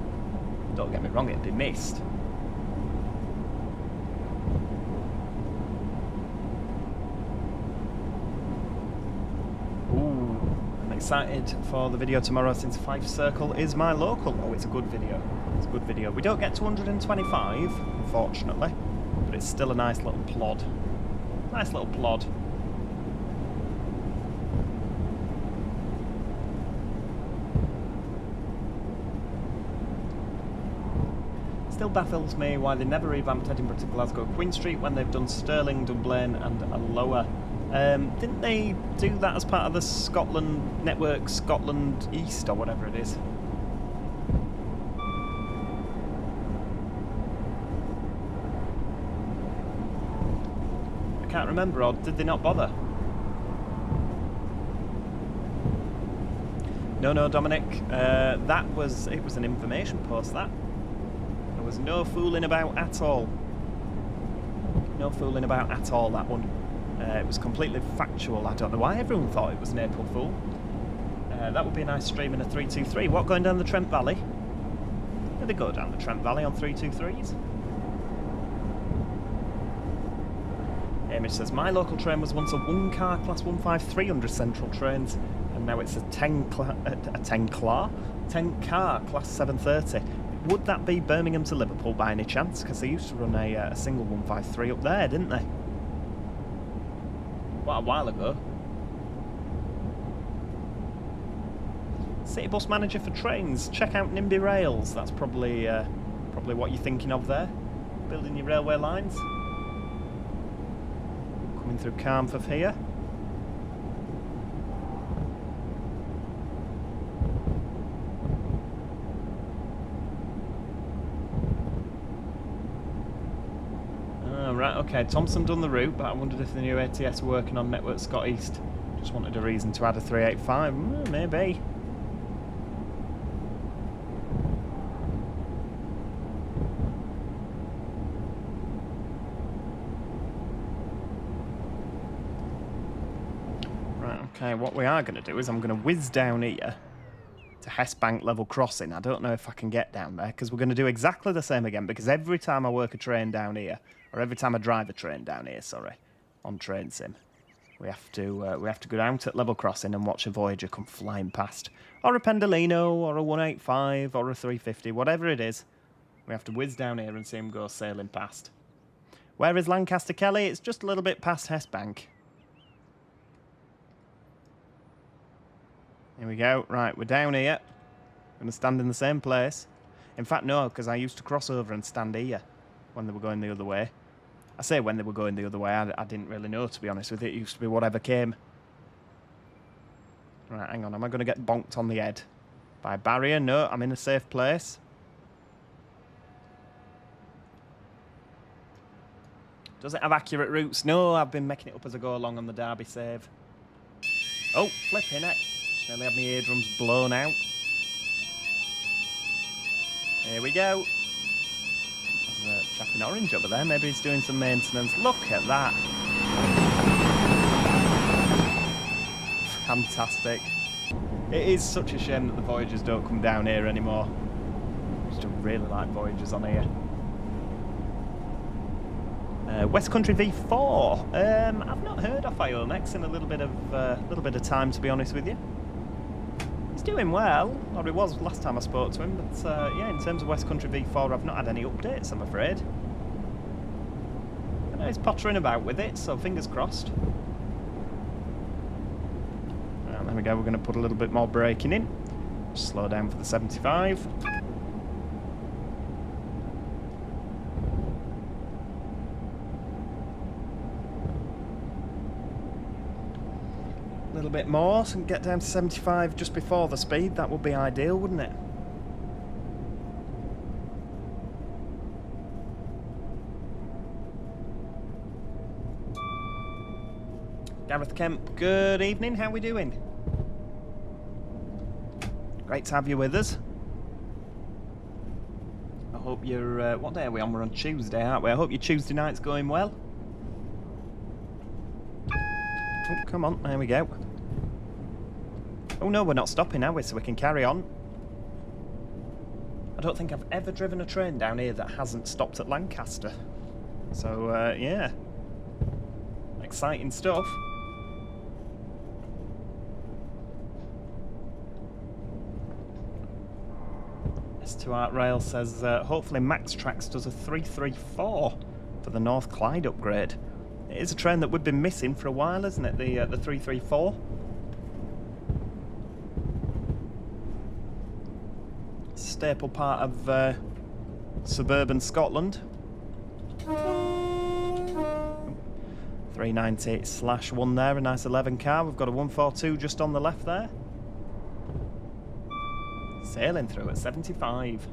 Speaker 1: Don't get me wrong, it'd be missed. Ooh, I'm excited for the video tomorrow since Fife Circle is my local. Oh, it's a good video. It's a good video. We don't get to 125, unfortunately, but it's still a nice little plod. Nice little plod. Still baffles me why they never revamped Edinburgh to Glasgow Queen Street when they've done Stirling, Dunblane and a lower. Didn't they do that as part of the Scotland Network, Scotland East or whatever it is? I can't remember, or did they not bother? No, Dominic, it was an information post, that. There was no fooling about at all. No fooling about at all, that one. It was completely factual. I don't know why everyone thought it was an April Fool. That would be a nice stream in a 323. What, going down the Trent Valley? Did they go down the Trent Valley on 323s? Hamish says, my local train was once a 1-car Class 15300 Central trains, and now it's a 10-car Class 730. Would that be Birmingham to Liverpool by any chance? Because they used to run a single 153 up there, didn't they? Quite a while ago. City bus manager for trains. Check out NIMBY Rails. That's probably what you're thinking of there. Building your railway lines. Coming through Carnforth here. Right, okay, Thompson done the route, but I wondered if the new ATS were working on Network Scot East. Just wanted a reason to add a 385. Maybe. Right, okay, what we are going to do is I'm going to whiz down here to Hessbank level crossing. I don't know if I can get down there, because we're going to do exactly the same again, because every time I work a train down here, or every time I drive a train down here, sorry, on Train Sim, we have to go down to level crossing and watch a Voyager come flying past, or a Pendolino, or a 185, or a 350, whatever it is. We have to whiz down here and see him go sailing past. Where is Lancaster Kelly? It's just a little bit past Hessbank. Here we go. Right, we're down here. Going to stand in the same place. In fact, no, because I used to cross over and stand here when they were going the other way. I say when they were going the other way, I didn't really know, to be honest with you. It used to be whatever came. Right, hang on. Am I going to get bonked on the head by a barrier? No, I'm in a safe place. Does it have accurate routes? No, I've been making it up as I go along on the Derby save. Oh, flipping heck. Nearly had my eardrums blown out. Here we go. There's a chap in orange over there. Maybe he's doing some maintenance. Look at that. Fantastic. It is such a shame that the Voyagers don't come down here anymore. I used to really like Voyagers on here. West Country V4. I've not heard of Ionex in a little bit of time, to be honest with you. He's doing well, or he was last time I spoke to him, but yeah, in terms of West Country V4, I've not had any updates, I'm afraid. I know he's pottering about with it, so fingers crossed. Right, there we go, we're going to put a little bit more braking in. Just slow down for the 75. A little bit more, so we can get down to 75 just before the speed. That would be ideal, wouldn't it? Gareth Kemp, good evening. How are we doing? Great to have you with us. I hope you're... what day are we on? We're on Tuesday, aren't we? I hope your Tuesday night's going well. Oh, come on, there we go. Oh no, we're not stopping, are we? So we can carry on. I don't think I've ever driven a train down here that hasn't stopped at Lancaster. So, yeah. Exciting stuff. S2 Art Rail says, hopefully Max Trax does a 334. for the North Clyde upgrade. It is a train that we've been missing for a while, isn't it? The 334. Staple part of suburban Scotland. 390/1 there, a nice 11 car. We've got a 142 just on the left there. Sailing through at 75.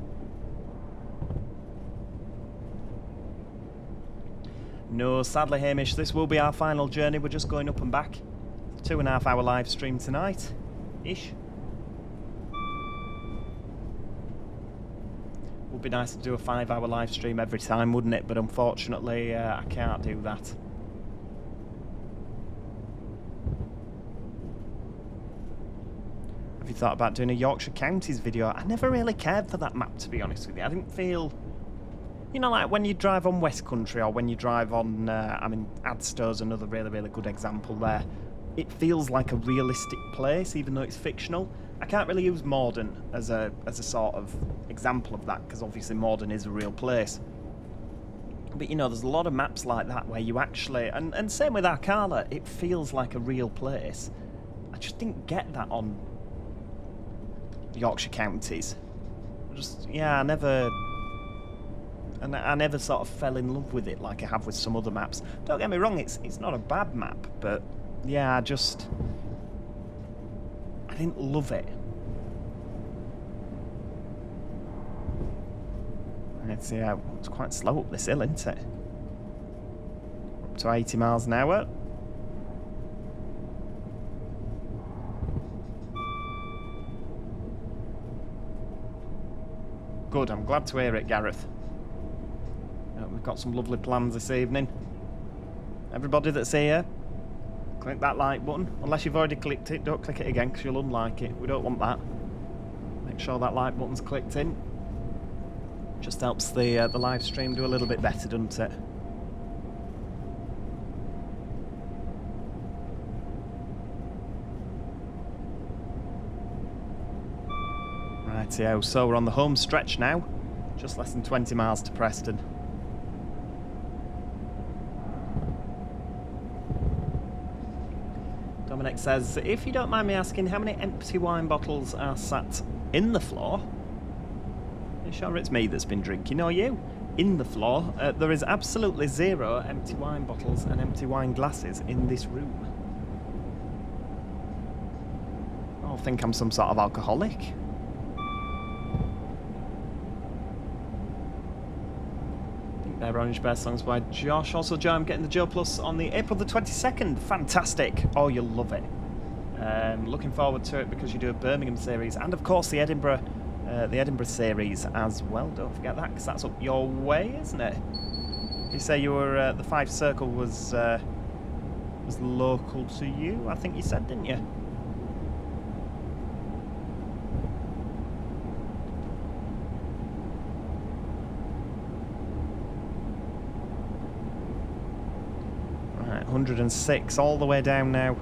Speaker 1: No, sadly, Hamish, this will be our final journey. We're just going up and back. 2.5 hour live stream tonight, ish. Would be nice to do a 5 hour live stream every time, wouldn't it? But unfortunately, I can't do that. Have you thought about doing a Yorkshire Counties video? I never really cared for that map, to be honest with you. I didn't feel... You know, like when you drive on West Country or when you drive on, I mean, Adsto's another really, really good example there. It feels like a realistic place, even though it's fictional. I can't really use Morden as a sort of example of that, because obviously Morden is a real place. But, you know, there's a lot of maps like that where you actually... And same with Arcala, it feels like a real place. I just didn't get that on Yorkshire Counties. I never sort of fell in love with it like I have with some other maps. Don't get me wrong, it's not a bad map, but yeah, I didn't love it. Let's see how it's quite slow up this hill, isn't it? Up to 80 miles an hour. Good, I'm glad to hear it, Gareth. We've got some lovely plans this evening. Everybody that's here, click that like button. Unless you've already clicked it, don't click it again because you'll unlike it. We don't want that. Make sure that like button's clicked in. Just helps the live stream do a little bit better, doesn't it? Rightio, so we're on the home stretch now. Just less than 20 miles to Preston. Dominic says, if you don't mind me asking, how many empty wine bottles are sat in the floor? Are you sure it's me that's been drinking, or you? In the floor, there is absolutely 0 empty wine bottles and empty wine glasses in this room. I think I'm some sort of alcoholic. They're Orange Bear songs by Josh. Also, Joe, I'm getting the Joe Plus on the April the 22nd. Fantastic. Oh, you'll love it. Looking forward to it because you do a Birmingham series and, of course, the Edinburgh series as well. Don't forget that because that's up your way, isn't it? You say you were the 5 Circle was local to you, I think you said, didn't you? Right, 106 all the way down now.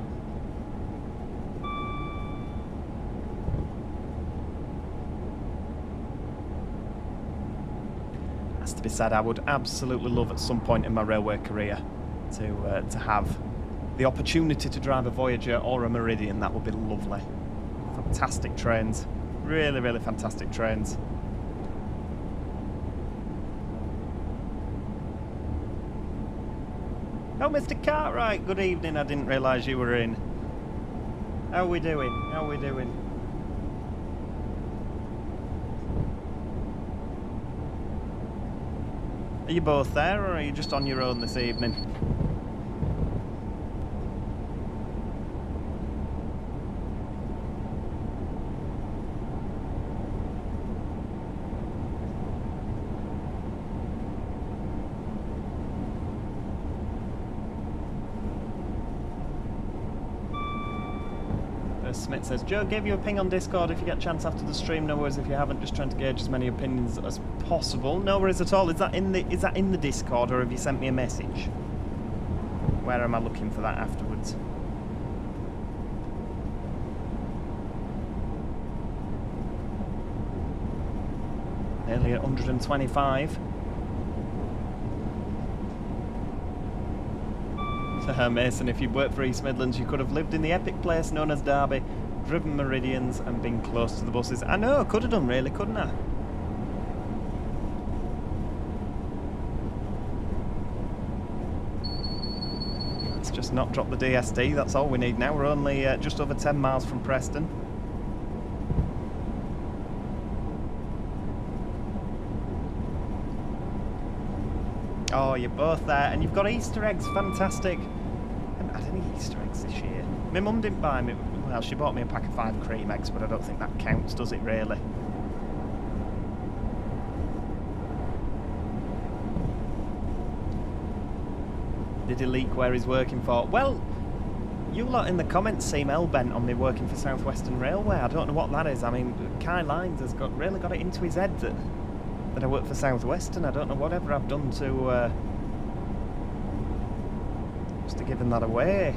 Speaker 1: Has to be said, I would absolutely love at some point in my railway career to have the opportunity to drive a Voyager or a Meridian. That would be lovely. Fantastic trains. Really, really fantastic trains. Oh, Mr. Cartwright, good evening. I didn't realise you were in. How are we doing? How are we doing? Are you both there, or are you just on your own this evening? Smith says, Joe, gave you a ping on Discord if you get a chance after the stream. No worries if you haven't, just trying to gauge as many opinions as possible. No worries at all. Is that in the Discord, or have you sent me a message? Where am I looking for that afterwards? Nearly at 125. Mason, if you'd worked for East Midlands, you could have lived in the epic place known as Derby, driven meridians and been close to the buses. I know, I could have done really, couldn't I? Let's just not drop the DSD, that's all we need now. We're only just over 10 miles from Preston. Oh, you're both there, and you've got Easter eggs, fantastic. I haven't had any Easter eggs this year. My mum didn't buy me, well, she bought me a pack of 5 cream eggs, but I don't think that counts, does it really? Did he leak where he's working for? Well, you lot in the comments seem hell-bent on me working for South Western Railway. I don't know what that is. I mean, Kai Lines has really got it into his head that I work for South Western. I don't know whatever I've done to just to giving that away.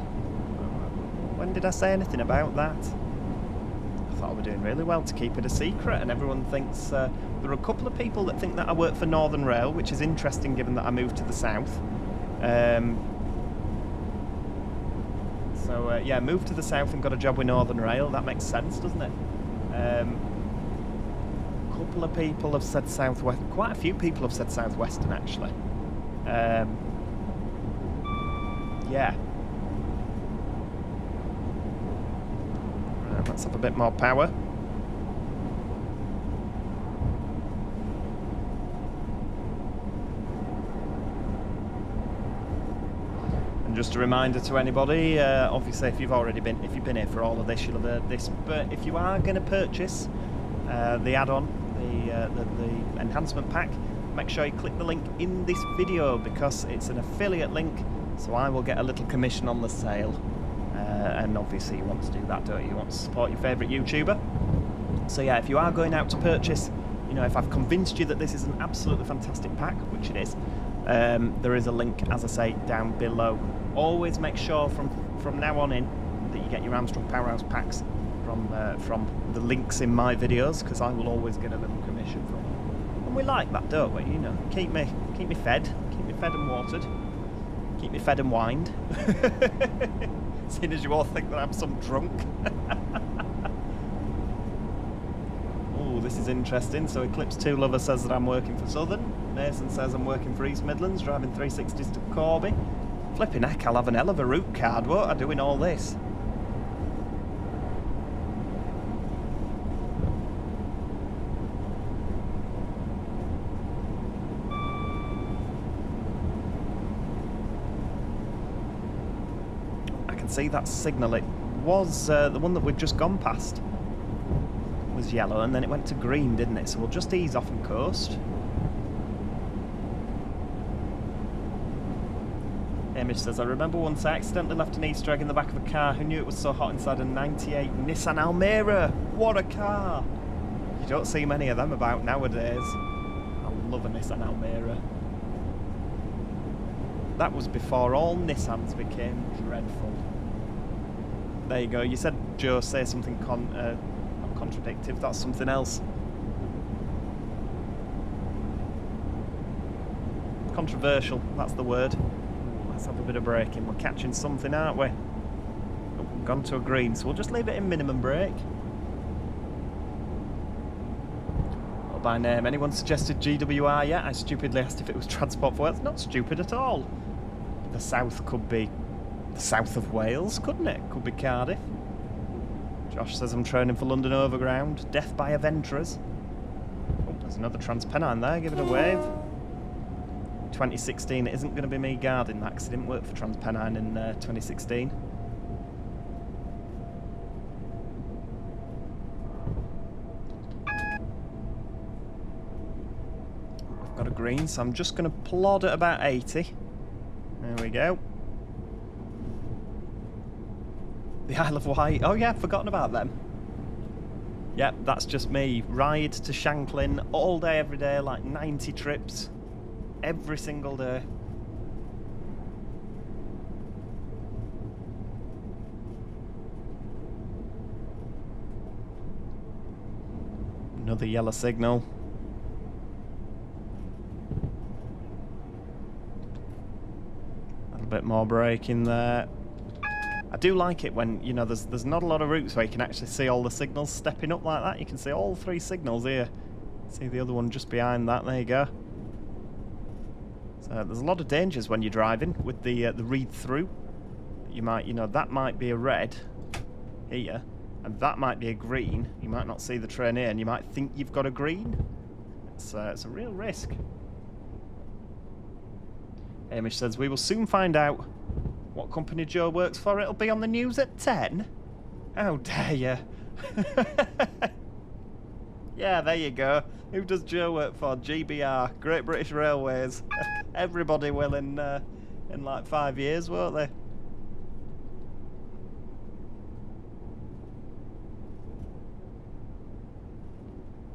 Speaker 1: When did I say anything about that? I thought I were doing really well to keep it a secret, and everyone thinks there are a couple of people that think that I work for Northern Rail, which is interesting given that I moved to the south. So yeah, moved to the south and got a job with Northern Rail. That makes sense, doesn't it? A couple of people have said Southwest. Quite a few people have said Southwestern actually. Yeah. Right, let's have a bit more power. And just a reminder to anybody, obviously if you've been here for all of this, you'll have heard this, but if you are going to purchase the add-on, the enhancement pack, make sure you click the link in this video because it's an affiliate link, so I will get a little commission on the sale. And obviously you want to do that, don't you? You want to support your favourite YouTuber. So yeah, if you are going out to purchase, you know, if I've convinced you that this is an absolutely fantastic pack, which it is, there is a link, as I say, down below. Always make sure from now on in that you get your Armstrong Powerhouse packs from the links in my videos, because I will always get a little commission from them. And we like that, don't we? You know, keep me fed and watered, keep me fed and wined. Seeing as you all think that I'm some drunk. Oh, this is interesting. So Eclipse 2 Lover says that I'm working for Southern. Mason says I'm working for East Midlands, driving 360s to Corby. Flipping heck, I'll have an hell of a route card, won't I, doing all this? I can see that signal. It was the one that we'd just gone past was yellow, and then it went to green, didn't it? So we'll just ease off and coast. Hamish says, I remember once I accidentally left an Easter egg in the back of a car. Who knew it was so hot inside a 98 Nissan Almera? What a car! You don't see many of them about nowadays. I love a Nissan Almera. That was before all Nissans became dreadful. There you go. You said, Joe, say something not contradictive. That's something else. Controversial, that's the word. Let's have a bit of braking. We're catching something, aren't we? Oh, gone to a green, so we'll just leave it in minimum brake. Or by name. Anyone suggested GWR yet? I stupidly asked if it was Transport for Wales. Not stupid at all. The south could be the south of Wales, couldn't it? Could be Cardiff. Josh says I'm training for London Overground. Death by Adventurers. Oh, there's another Transpennine there. Give it a wave. 2016, it isn't going to be me guarding that because it didn't work for Transpennine in 2016. I've got a green, so I'm just going to plod at about 80. There we go. The Isle of Wight. Oh yeah, I've forgotten about them. Yep, that's just me. Ride to Shanklin all day, every day, like 90 trips. Every single day. Another yellow signal. A little bit more braking there. I do like it when, you know, there's not a lot of routes where you can actually see all the signals stepping up like that. You can see all 3 signals here. See the other one just behind that. There you go. So there's a lot of dangers when you're driving with the read-through. You might, you know, that might be a red here, and that might be a green. You might not see the train here, and you might think you've got a green. It's a real risk. Hamish says, we will soon find out what company Joe works for. It'll be on the news at 10. How dare you? Yeah, there you go. Who does Joe work for? GBR, Great British Railways. Everybody will in like 5 years, won't they?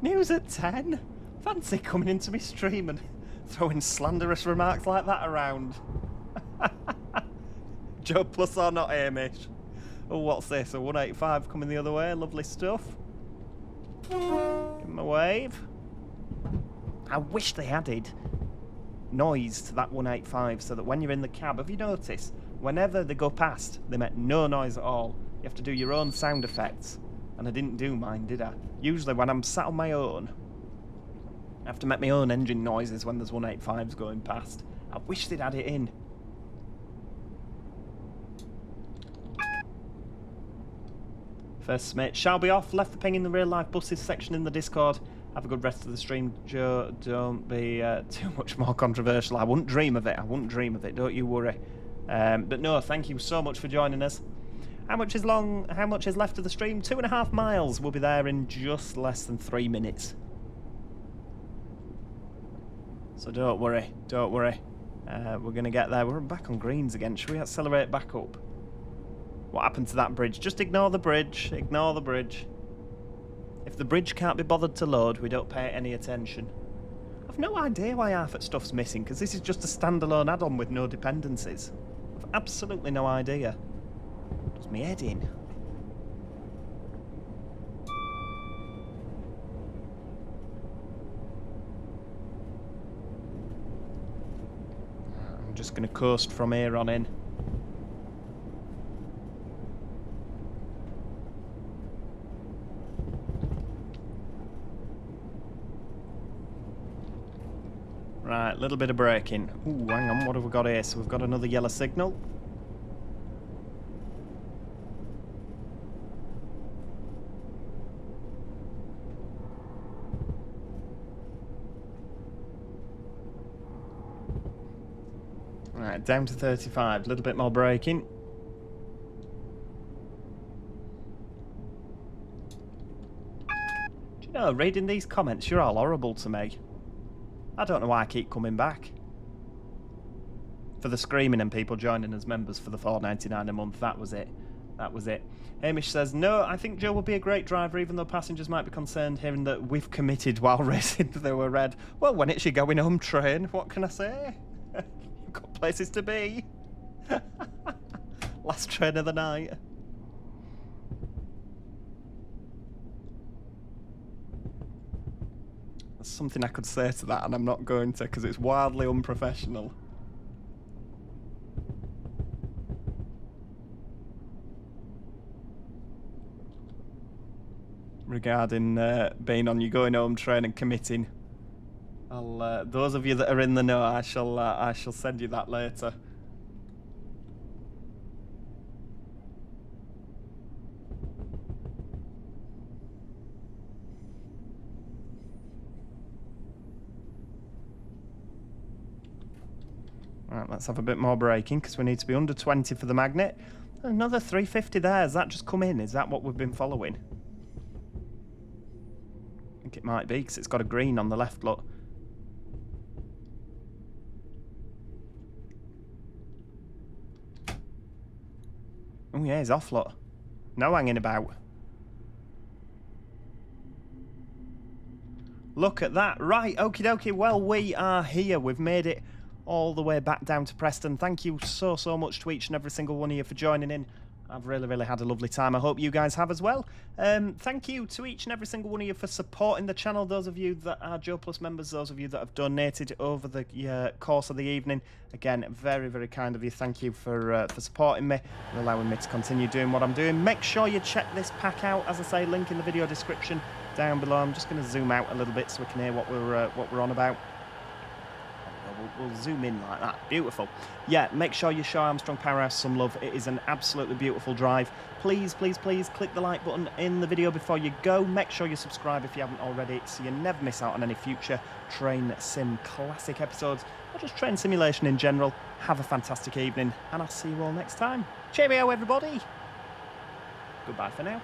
Speaker 1: News at 10? Fancy coming into me stream and throwing slanderous remarks like that around. Joe plus or not, Hamish? Oh, what's this? A 185 coming the other way. Lovely stuff. Give him a wave. I wish they added noise to that 185 so that when you're in the cab, have you noticed? Whenever they go past, they make no noise at all. You have to do your own sound effects. And I didn't do mine, did I? Usually when I'm sat on my own, I have to make my own engine noises when there's 185s going past. I wish they'd add it in. First mate, shall be off. Left the ping in the real life buses section in the Discord. Have a good rest of the stream, Joe. Don't be too much more controversial. I wouldn't dream of it. I wouldn't dream of it. Don't you worry. But no, thank you so much for joining us. How much is left of the stream? 2.5 miles. We'll be there in just less than 3 minutes. So don't worry. Don't worry. We're going to get there. We're back on greens again. Should we accelerate back up? What happened to that bridge? Just ignore the bridge. Ignore the bridge. If the bridge can't be bothered to load, we don't pay any attention. I've no idea why half that stuff's missing, because this is just a standalone add-on with no dependencies. I've absolutely no idea. Does me head in. I'm just going to coast from here on in. Right, a little bit of braking. Ooh, hang on, what have we got here? So we've got another yellow signal. Right, down to 35, a little bit more braking. Do you know, reading these comments, you're all horrible to me. I don't know why I keep coming back. For the screaming and people joining as members for the $4.99 a month, that was it. That was it. Hamish says, no, I think Joe will be a great driver, even though passengers might be concerned hearing that we've committed while racing through a red. Well, when it's your going home train, what can I say? You've got places to be. Last train of the night. There's something I could say to that, and I'm not going to, because it's wildly unprofessional. Regarding being on your going home train and committing. I'll those of you that are in the know, I shall send you that later. Right, let's have a bit more braking because we need to be under 20 for the magnet. Another 350 there. Has that just come in? Is that what we've been following? I think it might be because it's got a green on the left, look. Oh yeah, he's off, look. No hanging about. Look at that. Right, okie dokie. Well, we are here. We've made it all the way back down to Preston. Thank you so much to each and every single one of you for joining in I've really had a lovely time. I hope you guys have as well. Thank you to each and every single one of you for supporting the channel. Those of you that are Joe Plus members, those of you that have donated over the course of the evening. Again, very kind of you. Thank you for supporting me and allowing me to continue doing what I'm doing. Make sure you check this pack out. As I say, link in the video description down below. I'm just going to zoom out a little bit so we can hear what we're on about. We'll zoom in like that. Beautiful. Yeah, make sure you show Armstrong Powerhouse some love. It is an absolutely beautiful drive. Please click the like button in the video before you go. Make sure you subscribe if you haven't already so you never miss out on any future Train Sim Classic episodes or just train simulation in general. Have a fantastic evening and I'll see you all next time. Cheerio, everybody. Goodbye for now.